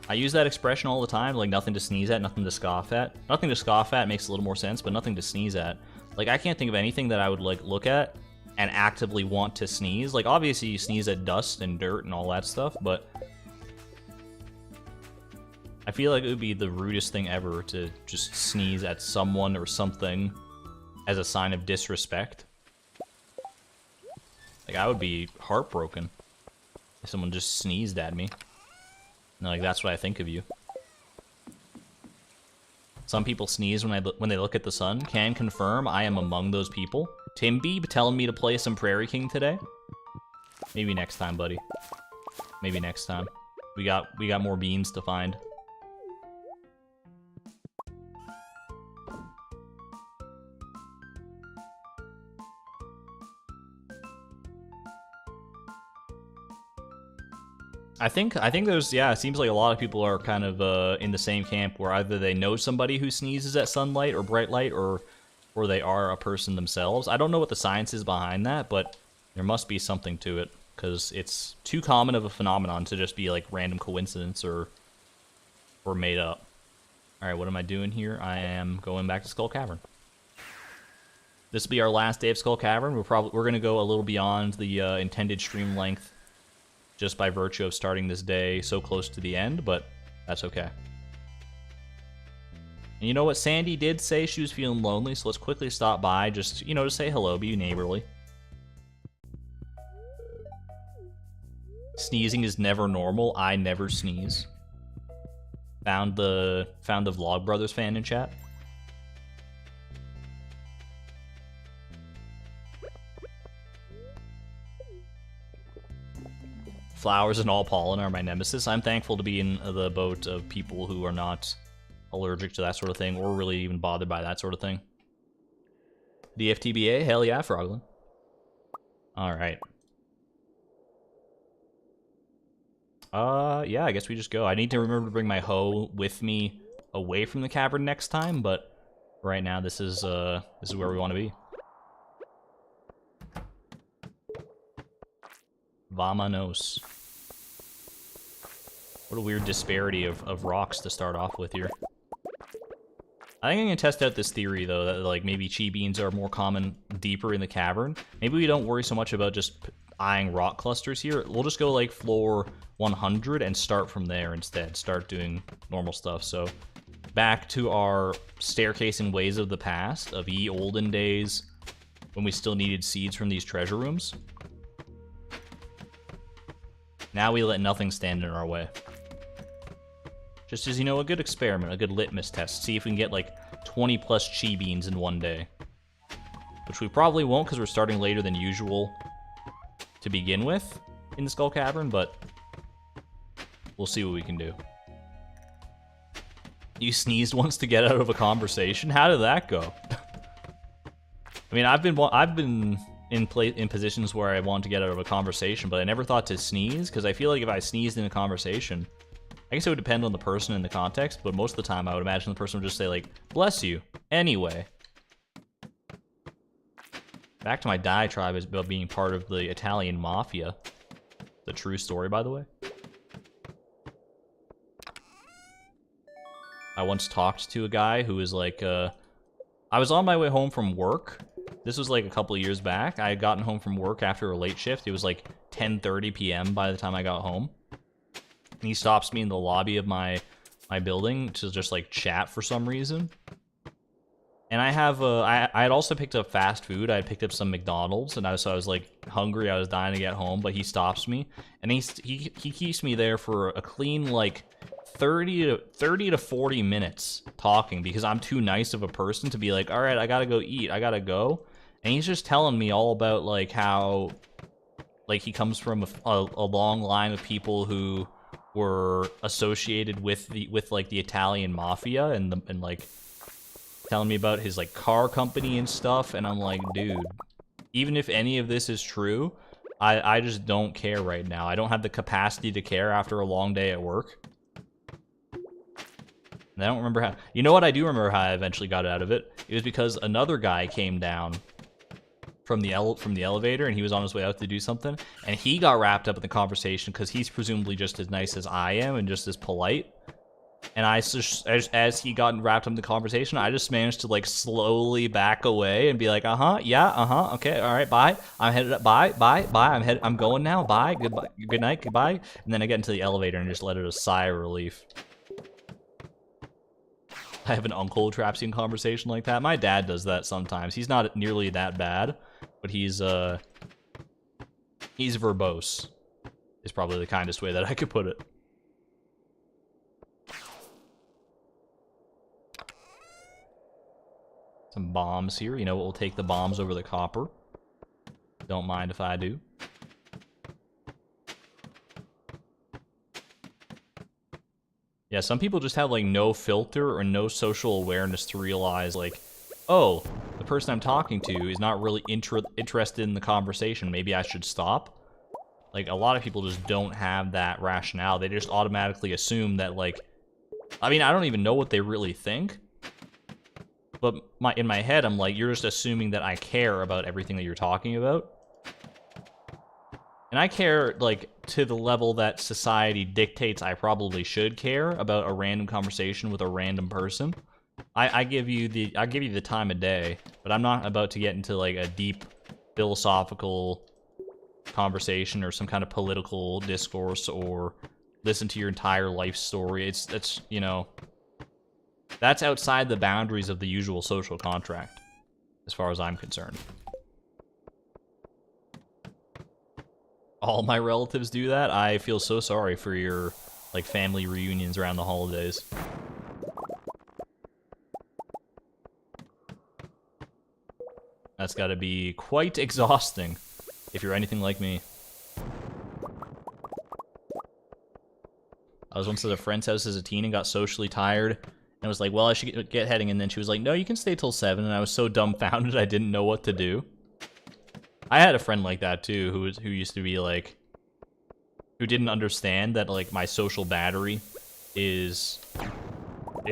Speaker 1: I use that expression all the time, like nothing to sneeze at, nothing to scoff at. Nothing to scoff at makes a little more sense, but nothing to sneeze at. Like, I can't think of anything that I would, like, look at and actively want to sneeze. Like, obviously you sneeze at dust and dirt and all that stuff, but... I feel like it would be the rudest thing ever to just sneeze at someone or something as a sign of disrespect. Like, I would be heartbroken if someone just sneezed at me. And like, that's what I think of you. Some people sneeze when they look at the sun. Can confirm I am among those people. Timby telling me to play some Prairie King today. Maybe next time, buddy. Maybe next time. We got more beans to find. I think there's, yeah, it seems like a lot of people are kind of in the same camp where either they know somebody who sneezes at sunlight or bright light, or they are a person themselves. I don't know what the science is behind that, but there must be something to it, because it's too common of a phenomenon to just be like random coincidence or made up. Alright, what am I doing here? I am going back to Skull Cavern. This will be our last day of Skull Cavern. We're gonna go a little beyond the intended stream length, just by virtue of starting this day so close to the end, but that's okay. And you know what? Sandy did say she was feeling lonely, so let's quickly stop by, just, you know, to say hello, be neighborly. Sneezing is never normal. I never sneeze. Found the Vlogbrothers fan in chat. Flowers and all pollen are my nemesis. I'm thankful to be in the boat of people who are not allergic to that sort of thing, or really even bothered by that sort of thing. DFTBA? Hell yeah, Froglin. Alright. Yeah, I guess we just go. I need to remember to bring my hoe with me away from the cavern next time, but right now this is where we want to be. Vamonos. What a weird disparity of rocks to start off with here. I think I'm gonna test out this theory, though, that like maybe chi beans are more common deeper in the cavern. Maybe we don't worry so much about just eyeing rock clusters here. We'll just go like floor 100 and start from there instead. Start doing normal stuff. So back to our staircasing ways of the past, of ye olden days, when we still needed seeds from these treasure rooms. Now we let nothing stand in our way. Just as, you know, a good experiment, a good litmus test. See if we can get like 20 plus chi beans in one day. Which we probably won't, because we're starting later than usual to begin with in the Skull Cavern, but we'll see what we can do. You sneezed once to get out of a conversation? How did that go? I mean, I've been in positions where I want to get out of a conversation, but I never thought to sneeze, because I feel like if I sneezed in a conversation, I guess it would depend on the person and the context, but most of the time I would imagine the person would just say, like, bless you, anyway. Back to my diatribe is about being part of the Italian mafia. The true story, by the way. I once talked to a guy who was like, I was on my way home from work. This was like a couple of years back. I had gotten home from work after a late shift. It was like 10:30 p.m. by the time I got home. And he stops me in the lobby of my building to just like chat for some reason. And I had also picked up fast food. I had picked up some McDonald's, and so I was like hungry. I was dying to get home, but he stops me, and he keeps me there for a clean like 30 to 40 minutes talking, because I'm too nice of a person to be like, all right, I gotta go eat. I gotta go. And he's just telling me all about like how like he comes from a long line of people who were associated with like the Italian mafia, and like telling me about his like car company and stuff, and I'm like, dude, even if any of this is true, I just don't care right now. I don't have the capacity to care after a long day at work. And I don't remember how. You know what? I do remember how I eventually got out of it. It was because another guy came down from the elevator, and he was on his way out to do something, and he got wrapped up in the conversation because he's presumably just as nice as I am and just as polite. And as he got wrapped up in the conversation, I just managed to like slowly back away and be like, yeah, okay, all right, bye. I'm headed up, bye. I'm going now, bye, goodbye, good night, goodbye. And then I get into the elevator and just let out a sigh of relief. I have an uncle who traps you in conversation like that. My dad does that sometimes. He's not nearly that bad, but he's verbose, is probably the kindest way that I could put it. Some bombs here. You know what? We'll take the bombs over the copper. Don't mind if I do. Yeah, some people just have, like, no filter or no social awareness to realize, like, oh, the person I'm talking to is not really interested in the conversation. Maybe I should stop. Like, a lot of people just don't have that rationale. They just automatically assume that, like... I mean, I don't even know what they really think. But in my head, I'm like, you're just assuming that I care about everything that you're talking about. And I care, like, to the level that society dictates I probably should care about a random conversation with a random person. I give you the time of day, but I'm not about to get into, like, a deep philosophical conversation or some kind of political discourse or listen to your entire life story. It's you know, that's outside the boundaries of the usual social contract, as far as I'm concerned. All my relatives do that. I feel so sorry for your, like, family reunions around the holidays. That's gotta be quite exhausting, if you're anything like me. I was once at a friend's house as a teen and got socially tired, and was like, well, I should get heading, and then she was like, no, you can stay till 7, and I was so dumbfounded I didn't know what to do. I had a friend like that too, who used to be like, who didn't understand that, like, my social battery it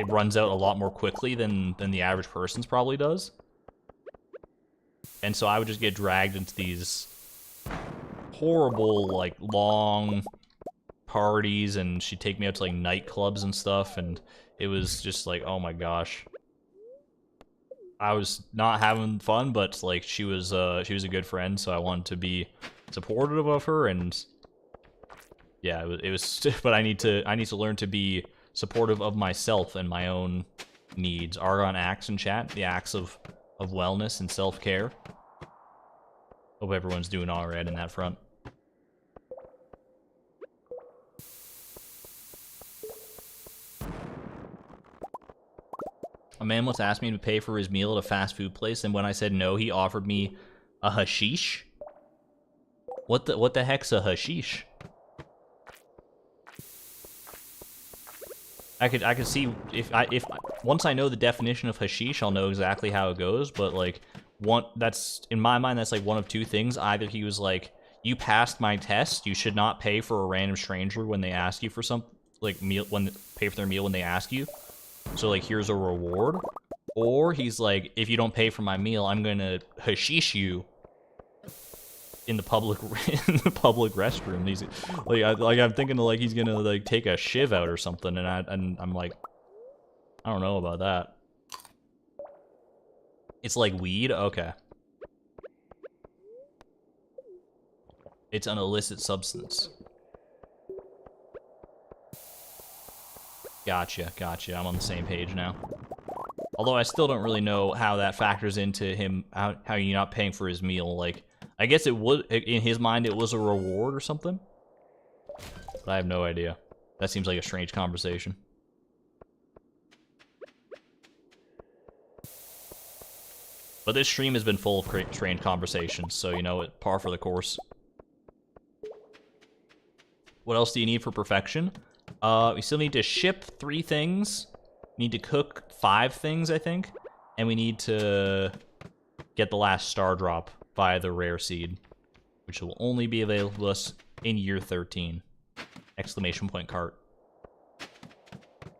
Speaker 1: runs out a lot more quickly than the average person's probably does. And so I would just get dragged into these horrible, like, long parties, and she'd take me out to, like, nightclubs and stuff, and it was just like, oh my gosh. I was not having fun, but, like, she was a good friend, so I wanted to be supportive of her, and yeah, it was but I need to learn to be supportive of myself and my own needs. Argon acts in chat, the acts of wellness and self-care. Hope everyone's doing all right in that front. A man once asked me to pay for his meal at a fast food place, and when I said no, he offered me a hashish. What the heck's a hashish? I could see if once I know the definition of hashish, I'll know exactly how it goes. But, like, that's in my mind, that's like one of two things. Either he was like, you passed my test, you should not pay for a random stranger when they ask you for some, like, pay for their meal when they ask you. So, like, here's a reward. Or he's like, if you don't pay for my meal, I'm gonna hashish you in the public restroom. He's like, I'm thinking, like, he's gonna, like, take a shiv out or something, and I'm like, I don't know about that. It's like weed? Okay. It's an illicit substance. Gotcha. I'm on the same page now. Although I still don't really know how that factors into him, how you're not paying for his meal. Like, I guess it would, in his mind, it was a reward or something. But I have no idea. That seems like a strange conversation. But this stream has been full of strange conversations, so, you know, par for the course. What else do you need for perfection? We still need to ship 3 things. We need to cook 5 things, I think. And we need to get the last star drop via the rare seed, which will only be available to us in year 13. Exclamation point cart.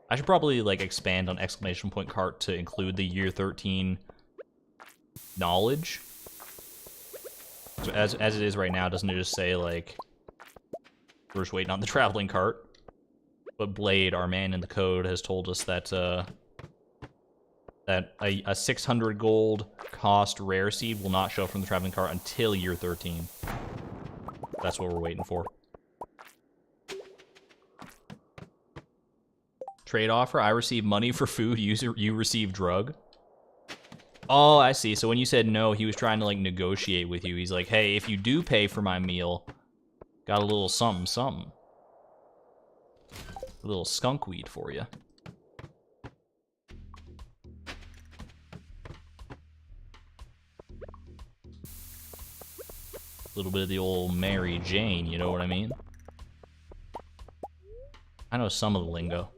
Speaker 1: I should probably, like, expand on exclamation point cart to include the year 13 knowledge. So as it is right now, doesn't it just say, like, we're just waiting on the traveling cart? But Blade, our man in the code, has told us that that a 600 gold cost rare seed will not show up from the traveling cart until year 13. That's what we're waiting for. Trade offer. I receive money for food. You receive drug. Oh, I see. So when you said no, he was trying to, like, negotiate with you. He's like, hey, if you do pay for my meal, got a little something, something. A little skunk weed for you. A little bit of the old Mary Jane, you know what I mean? I know some of the lingo.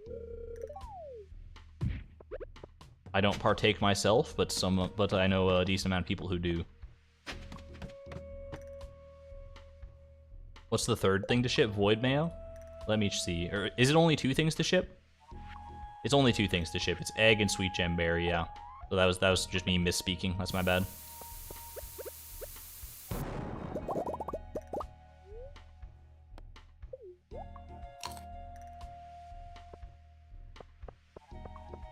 Speaker 1: I don't partake myself, but I know a decent amount of people who do. What's the third thing to ship? Void mayo? Let me see. Or is it only 2 things to ship? It's only 2 things to ship. It's egg and sweet gem berry, yeah. So that was just me misspeaking. That's my bad.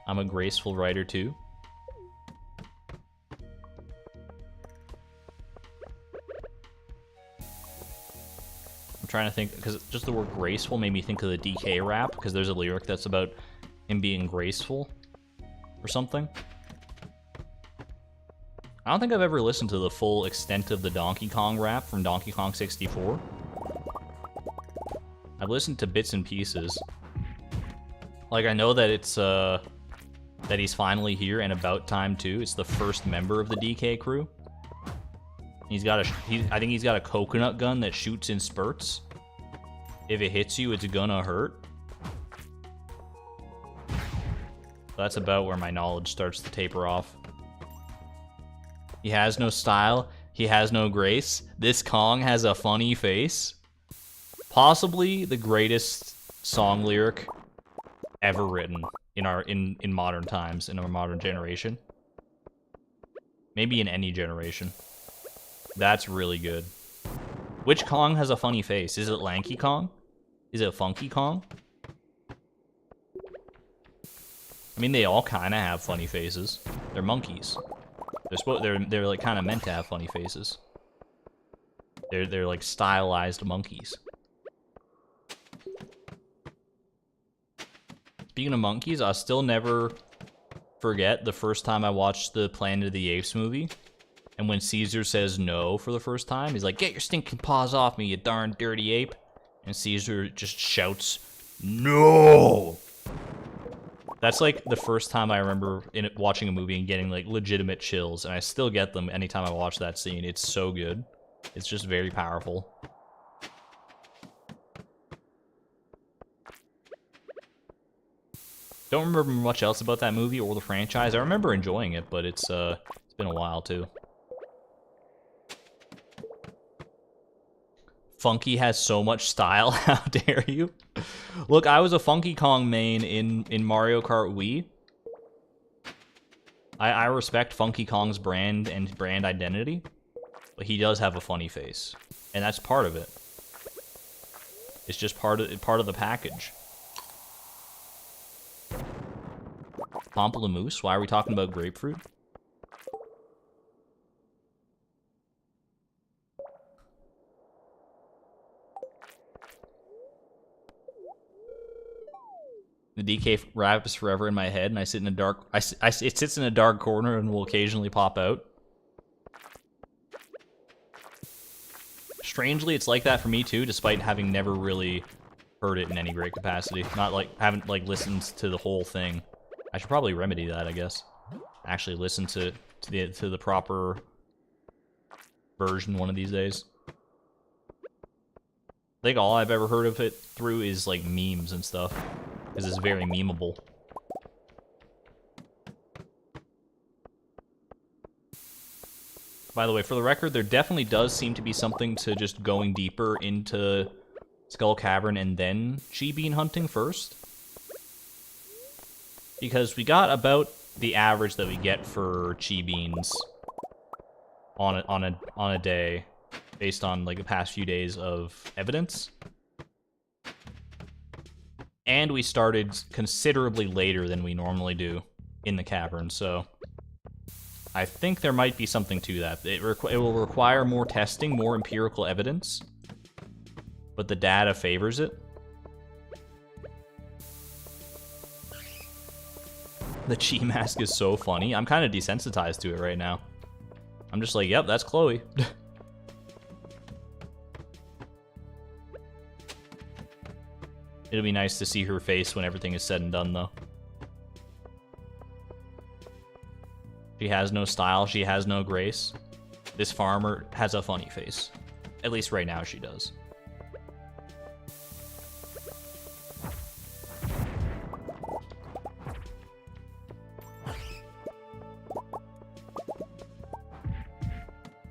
Speaker 1: I'm a graceful writer too. I'm trying to think, because just the word graceful made me think of the DK rap, because there's a lyric that's about him being graceful or something. I don't think I've ever listened to the full extent of the Donkey Kong rap from Donkey Kong 64. I've listened to bits and pieces. Like, I know that it's, that he's finally here and about time too. It's the first member of the DK crew. He's got I think he's got a coconut gun that shoots in spurts. If it hits you, it's gonna hurt. That's about where my knowledge starts to taper off. He has no style. He has no grace. This Kong has a funny face. Possibly the greatest song lyric ever written in modern times, in our modern generation. Maybe in any generation. That's really good. Which Kong has a funny face? Is it Lanky Kong? Is it Funky Kong? I mean, they all kind of have funny faces. They're monkeys. They're like kind of meant to have funny faces. They're like stylized monkeys. Speaking of monkeys, I'll still never forget the first time I watched the Planet of the Apes movie. And when Caesar says no for the first time, he's like, "Get your stinking paws off me, you darn dirty ape." And Caesar just shouts, "No!" That's like the first time I remember watching a movie and getting like legitimate chills. And I still get them anytime I watch that scene. It's so good. It's just very powerful. Don't remember much else about that movie or the franchise. I remember enjoying it, but it's been a while too. Funky has so much style. How dare you? Look, I was a Funky Kong main in Mario Kart Wii. I respect Funky Kong's brand and brand identity, but he does have a funny face, and that's part of it. It's just part of the package. Pamplemousse? Why are we talking about grapefruit? The DK rap is forever in my head, and I sit in a dark. It sits in a dark corner and will occasionally pop out. Strangely, it's like that for me too, despite having never really heard it in any great capacity. Haven't listened to the whole thing. I should probably remedy that, I guess. Actually listen to the proper version one of these days. I think all I've ever heard of it through is like memes and stuff, because it's very memeable. By the way, for the record, there definitely does seem to be something to just going deeper into Skull Cavern and then Chi Bean hunting first. Because we got about the average that we get for Chi Beans on a day, based on like the past few days of evidence. And we started considerably later than we normally do in the cavern, so I think there might be something to that. It will require more testing, more empirical evidence, but the data favors it. The chi mask is so funny. I'm kind of desensitized to it right now. I'm just like, yep, that's Chloe. It'll be nice to see her face when everything is said and done, though. She has no style. She has no grace. This farmer has a funny face. At least right now she does.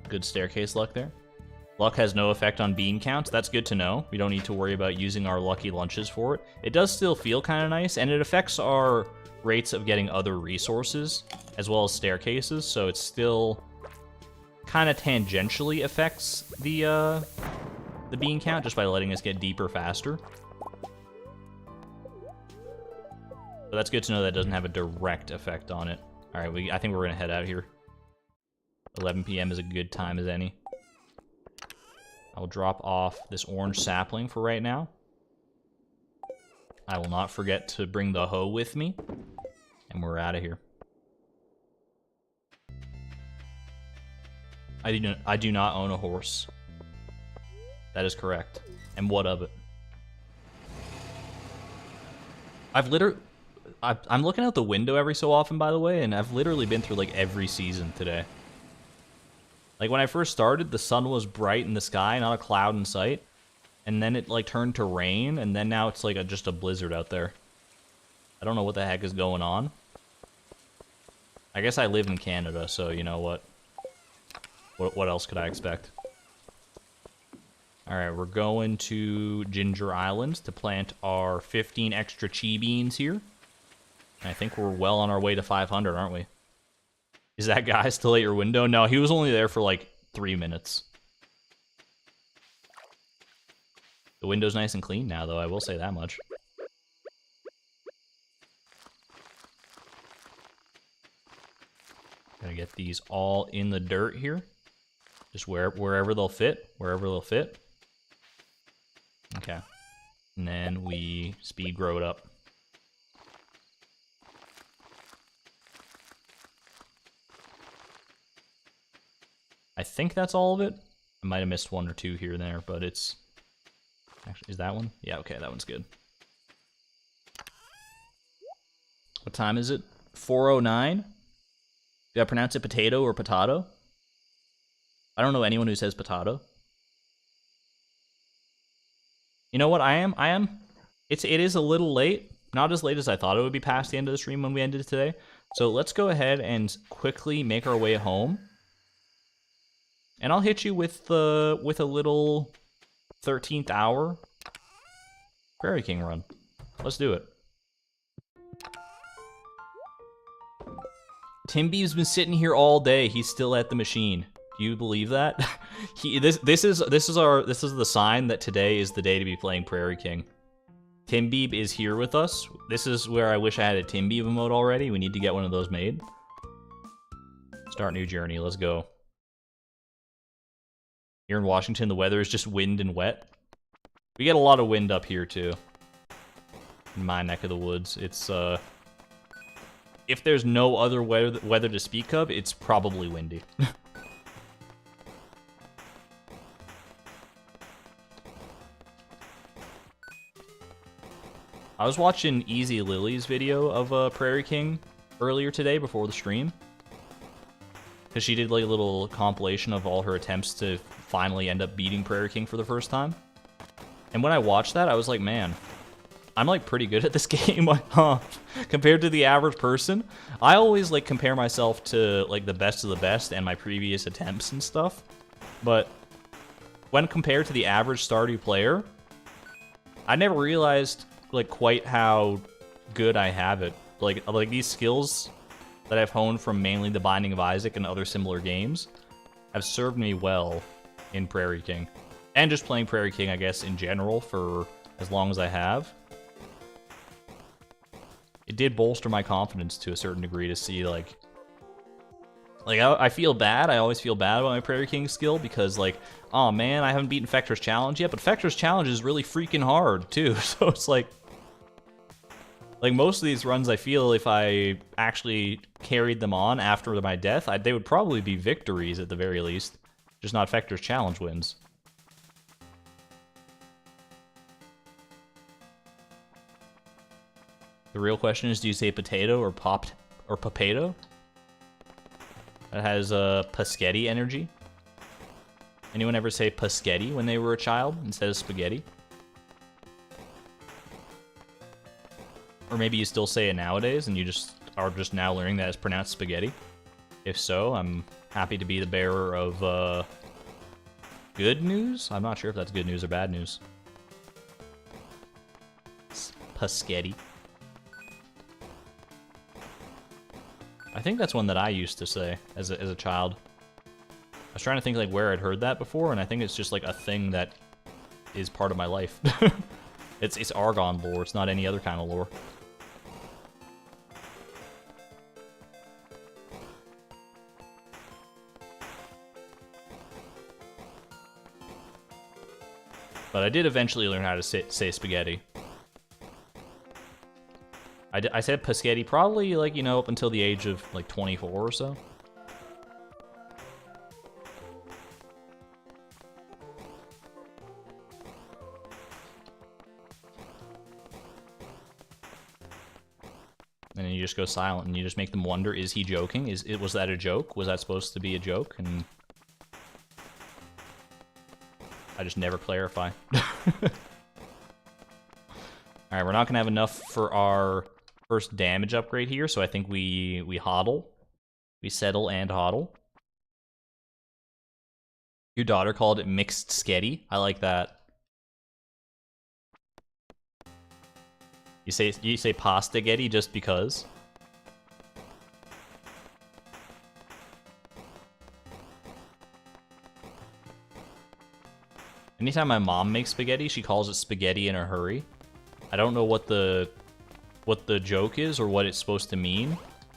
Speaker 1: Good staircase luck there. Luck has no effect on bean counts. That's good to know. We don't need to worry about using our lucky lunches for it. It does still feel kind of nice, and it affects our rates of getting other resources, as well as staircases, so it still kind of tangentially affects the bean count just by letting us get deeper faster. But that's good to know that it doesn't have a direct effect on it. All right, I think we're gonna head out here. 11 p.m. is a good time as any. I'll drop off this orange sapling for right now. I will not forget to bring the hoe with me. And we're out of here. I do not own a horse. That is correct. And what of it? I'm looking out the window every so often, by the way, and I've literally been through like every season today. Like when I first started, the sun was bright in the sky, not a cloud in sight. And then it like turned to rain, and then now it's like just a blizzard out there. I don't know what the heck is going on. I guess I live in Canada, so you know what? What else could I expect? Alright, we're going to Ginger Island to plant our 15 extra chi beans here. And I think we're well on our way to 500, aren't we? Is that guy still at your window? No, he was only there for like 3 minutes. The window's nice and clean now, though, I will say that much. Gonna get these all in the dirt here. Just wherever they'll fit. Wherever they'll fit. Okay. And then we speed grow it up. I think that's all of it. I might have missed one or two here and there, but it's... Actually, is that one? Yeah, okay, that one's good. What time is it? 4:09? Do I pronounce it potato or potato? I don't know anyone who says potato. You know what? It is a little late. Not as late as I thought it would be past the end of the stream when we ended today. So let's go ahead and quickly make our way home. And I'll hit you with a little 13th hour Prairie King run. Let's do it. Timby's been sitting here all day. He's still at the machine. Do you believe that? This is the sign that today is the day to be playing Prairie King. Timbeeb is here with us. This is where I wish I had a Timbeeb emote already. We need to get one of those made. Start new journey. Let's go. Here in Washington, the weather is just wind and wet. We get a lot of wind up here, too. In my neck of the woods. It's, if there's no other weather to speak of, it's probably windy. I was watching Easy Lily's video of Prairie King earlier today before the stream. Because she did like a little compilation of all her attempts to finally end up beating Prairie King for the first time. And when I watched that, I was like, man, I'm like pretty good at this game compared to the average person. I always like compare myself to like the best of the best and my previous attempts and stuff. But when compared to the average Stardew player, I never realized like quite how good I have it. Like these skills that I've honed from mainly The Binding of Isaac and other similar games have served me well in Prairie King. And just playing Prairie King, I guess, in general for as long as I have. It did bolster my confidence to a certain degree to see, like I feel bad. I always feel bad about my Prairie King skill because, like, oh man, I haven't beaten Fector's Challenge yet, but Fector's Challenge is really freaking hard, too. So it's like, Like, most of these runs, I feel if I actually carried them on after my death, they would probably be victories at the very least. Just not Fector's challenge wins. The real question is, do you say potato or popped or potato? That has Paschetti energy. Anyone ever say Paschetti when they were a child instead of spaghetti? Or maybe you still say it nowadays and you just are just now learning that it's pronounced spaghetti. If so, I'm happy to be the bearer of good news? I'm not sure if that's good news or bad news. Paschetti. I think that's one that I used to say as a child. I was trying to think like where I'd heard that before, and I think it's just like a thing that is part of my life. It's Argon lore, it's not any other kind of lore. But I did eventually learn how to say spaghetti. I said Paschetti probably, like, you know, up until the age of, like, 24 or so. And then you just go silent and you just make them wonder, is he joking? Was that a joke? Was that supposed to be a joke? And I just never clarify. Alright, we're not gonna have enough for our first damage upgrade here, so I think we hodl. We settle and hodl. Your daughter called it mixed sketty. I like that. You say pasta getty just because? Anytime my mom makes spaghetti, she calls it spaghetti in a hurry. I don't know what the joke is or what it's supposed to mean.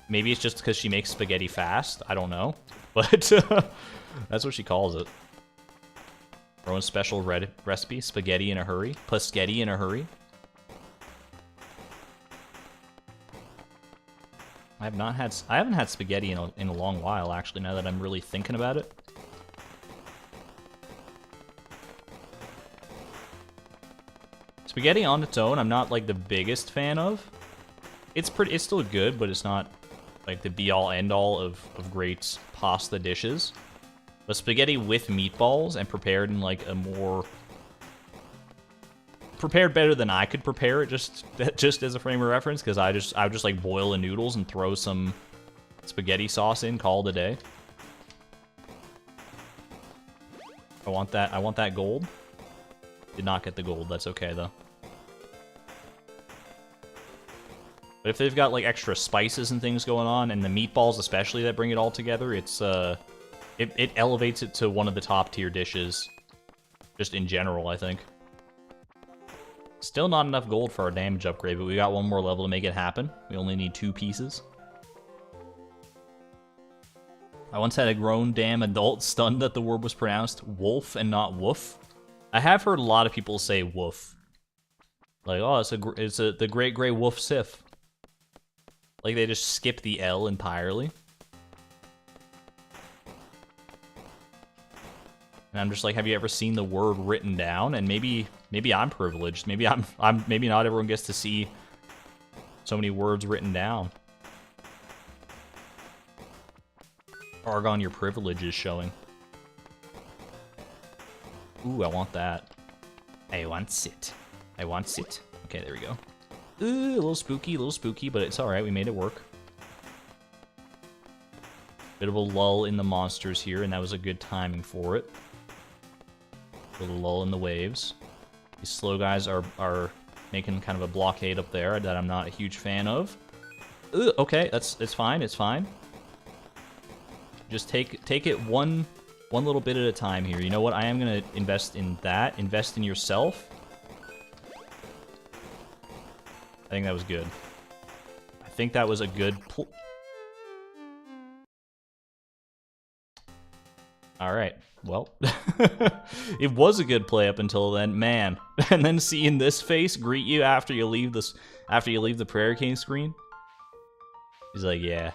Speaker 1: Maybe it's just because she makes spaghetti fast. I don't know. But that's what she calls it. Her own special recipe, spaghetti in a hurry. Paschetti in a hurry. I haven't had spaghetti in a long while, actually, now that I'm really thinking about it. Spaghetti on its own, I'm not like the biggest fan of. It's still good, but it's not like the be-all end-all of great pasta dishes. But spaghetti with meatballs and prepared in like a more prepared better than I could prepare it, just as a frame of reference, because I would just like boil the noodles and throw some spaghetti sauce in, call it a day. I want that gold. Did not get the gold, that's okay though. But if they've got like extra spices and things going on, and the meatballs especially that bring it all together, it elevates it to one of the top tier dishes, just in general, I think. Still not enough gold for our damage upgrade, but we got one more level to make it happen. We only need 2 pieces. I once had a grown damn adult stunned that the word was pronounced wolf and not woof. I have heard a lot of people say woof. Like, oh, it's the great gray wolf sif. Like, they just skip the L entirely. And I'm just like, have you ever seen the word written down? And maybe I'm privileged. Maybe maybe not everyone gets to see so many words written down. Argon, your privilege is showing. Ooh, I want that. I want it. I want it. Okay, there we go. Ooh, a little spooky, but it's alright, we made it work. Bit of a lull in the monsters here, and that was a good timing for it. A little lull in the waves. These slow guys are making kind of a blockade up there that I'm not a huge fan of. Ooh, okay, it's fine, it's fine. Just take it one little bit at a time here. You know what? I am gonna invest in that. Invest in yourself. I think that was good. I think that was a good Alright, well. It was a good play up until then, man. And then seeing this face greet you after you leave this After you leave the Prairie King screen, he's like, yeah,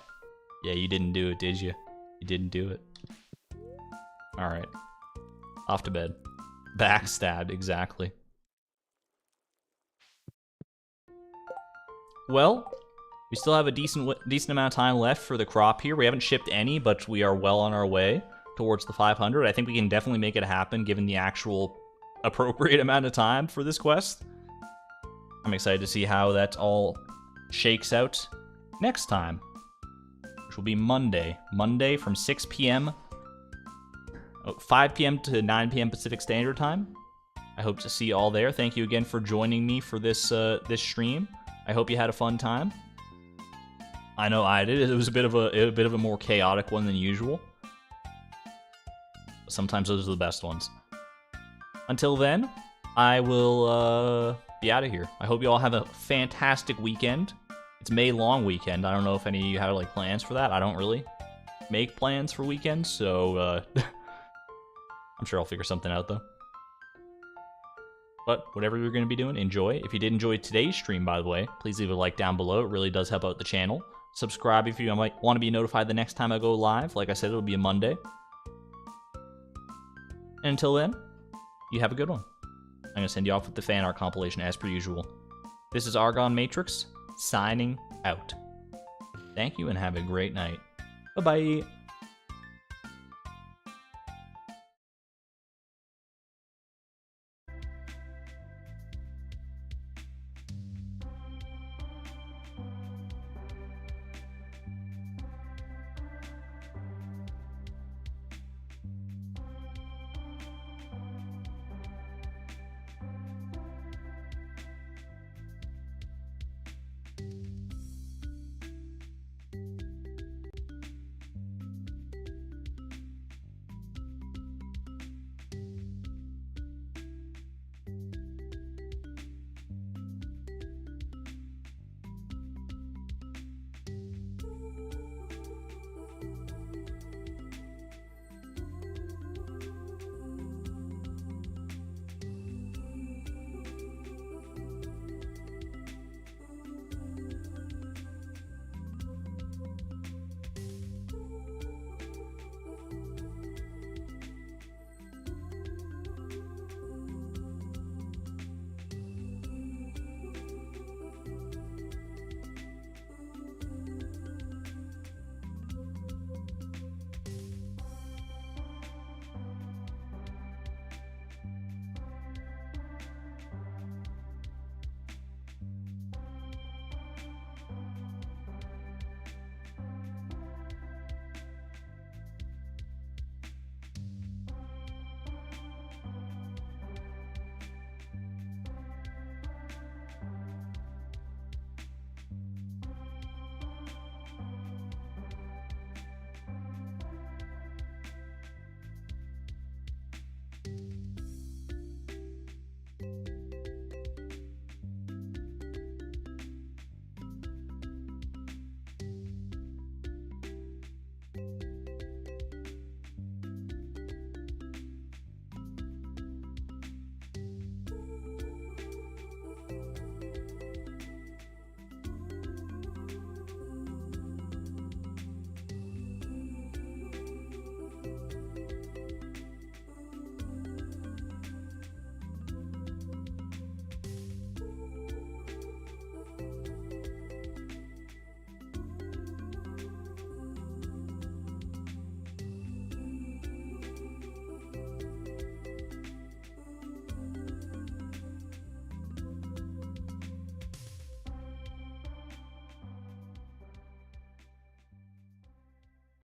Speaker 1: you didn't do it, did you? You didn't do it. All right, off to bed. Backstabbed, exactly. Well, we still have a decent amount of time left for the crop here. We haven't shipped any, but we are well on our way towards the 500. I think we can definitely make it happen given the actual appropriate amount of time for this quest. I'm excited to see how that all shakes out next time, which will be Monday. Monday from 6 p.m. 5 p.m. to 9 p.m. Pacific Standard Time. I hope to see you all there. Thank you again for joining me for this this stream. I hope you had a fun time. I know I did. It was a bit of a more chaotic one than usual. But sometimes those are the best ones. Until then, I will be out of here. I hope you all have a fantastic weekend. It's May long weekend. I don't know if any of you have like plans for that. I don't really make plans for weekends, so I'm sure I'll figure something out though. But whatever you're going to be doing, enjoy. If you did enjoy today's stream, by the way, please leave a like down below. It really does help out the channel. Subscribe if you might want to be notified the next time I go live. Like I said, it'll be a Monday. And until then, you have a good one. I'm going to send you off with the fan art compilation as per usual. This is Argon Matrix, signing out. Thank you and have a great night. Bye-bye.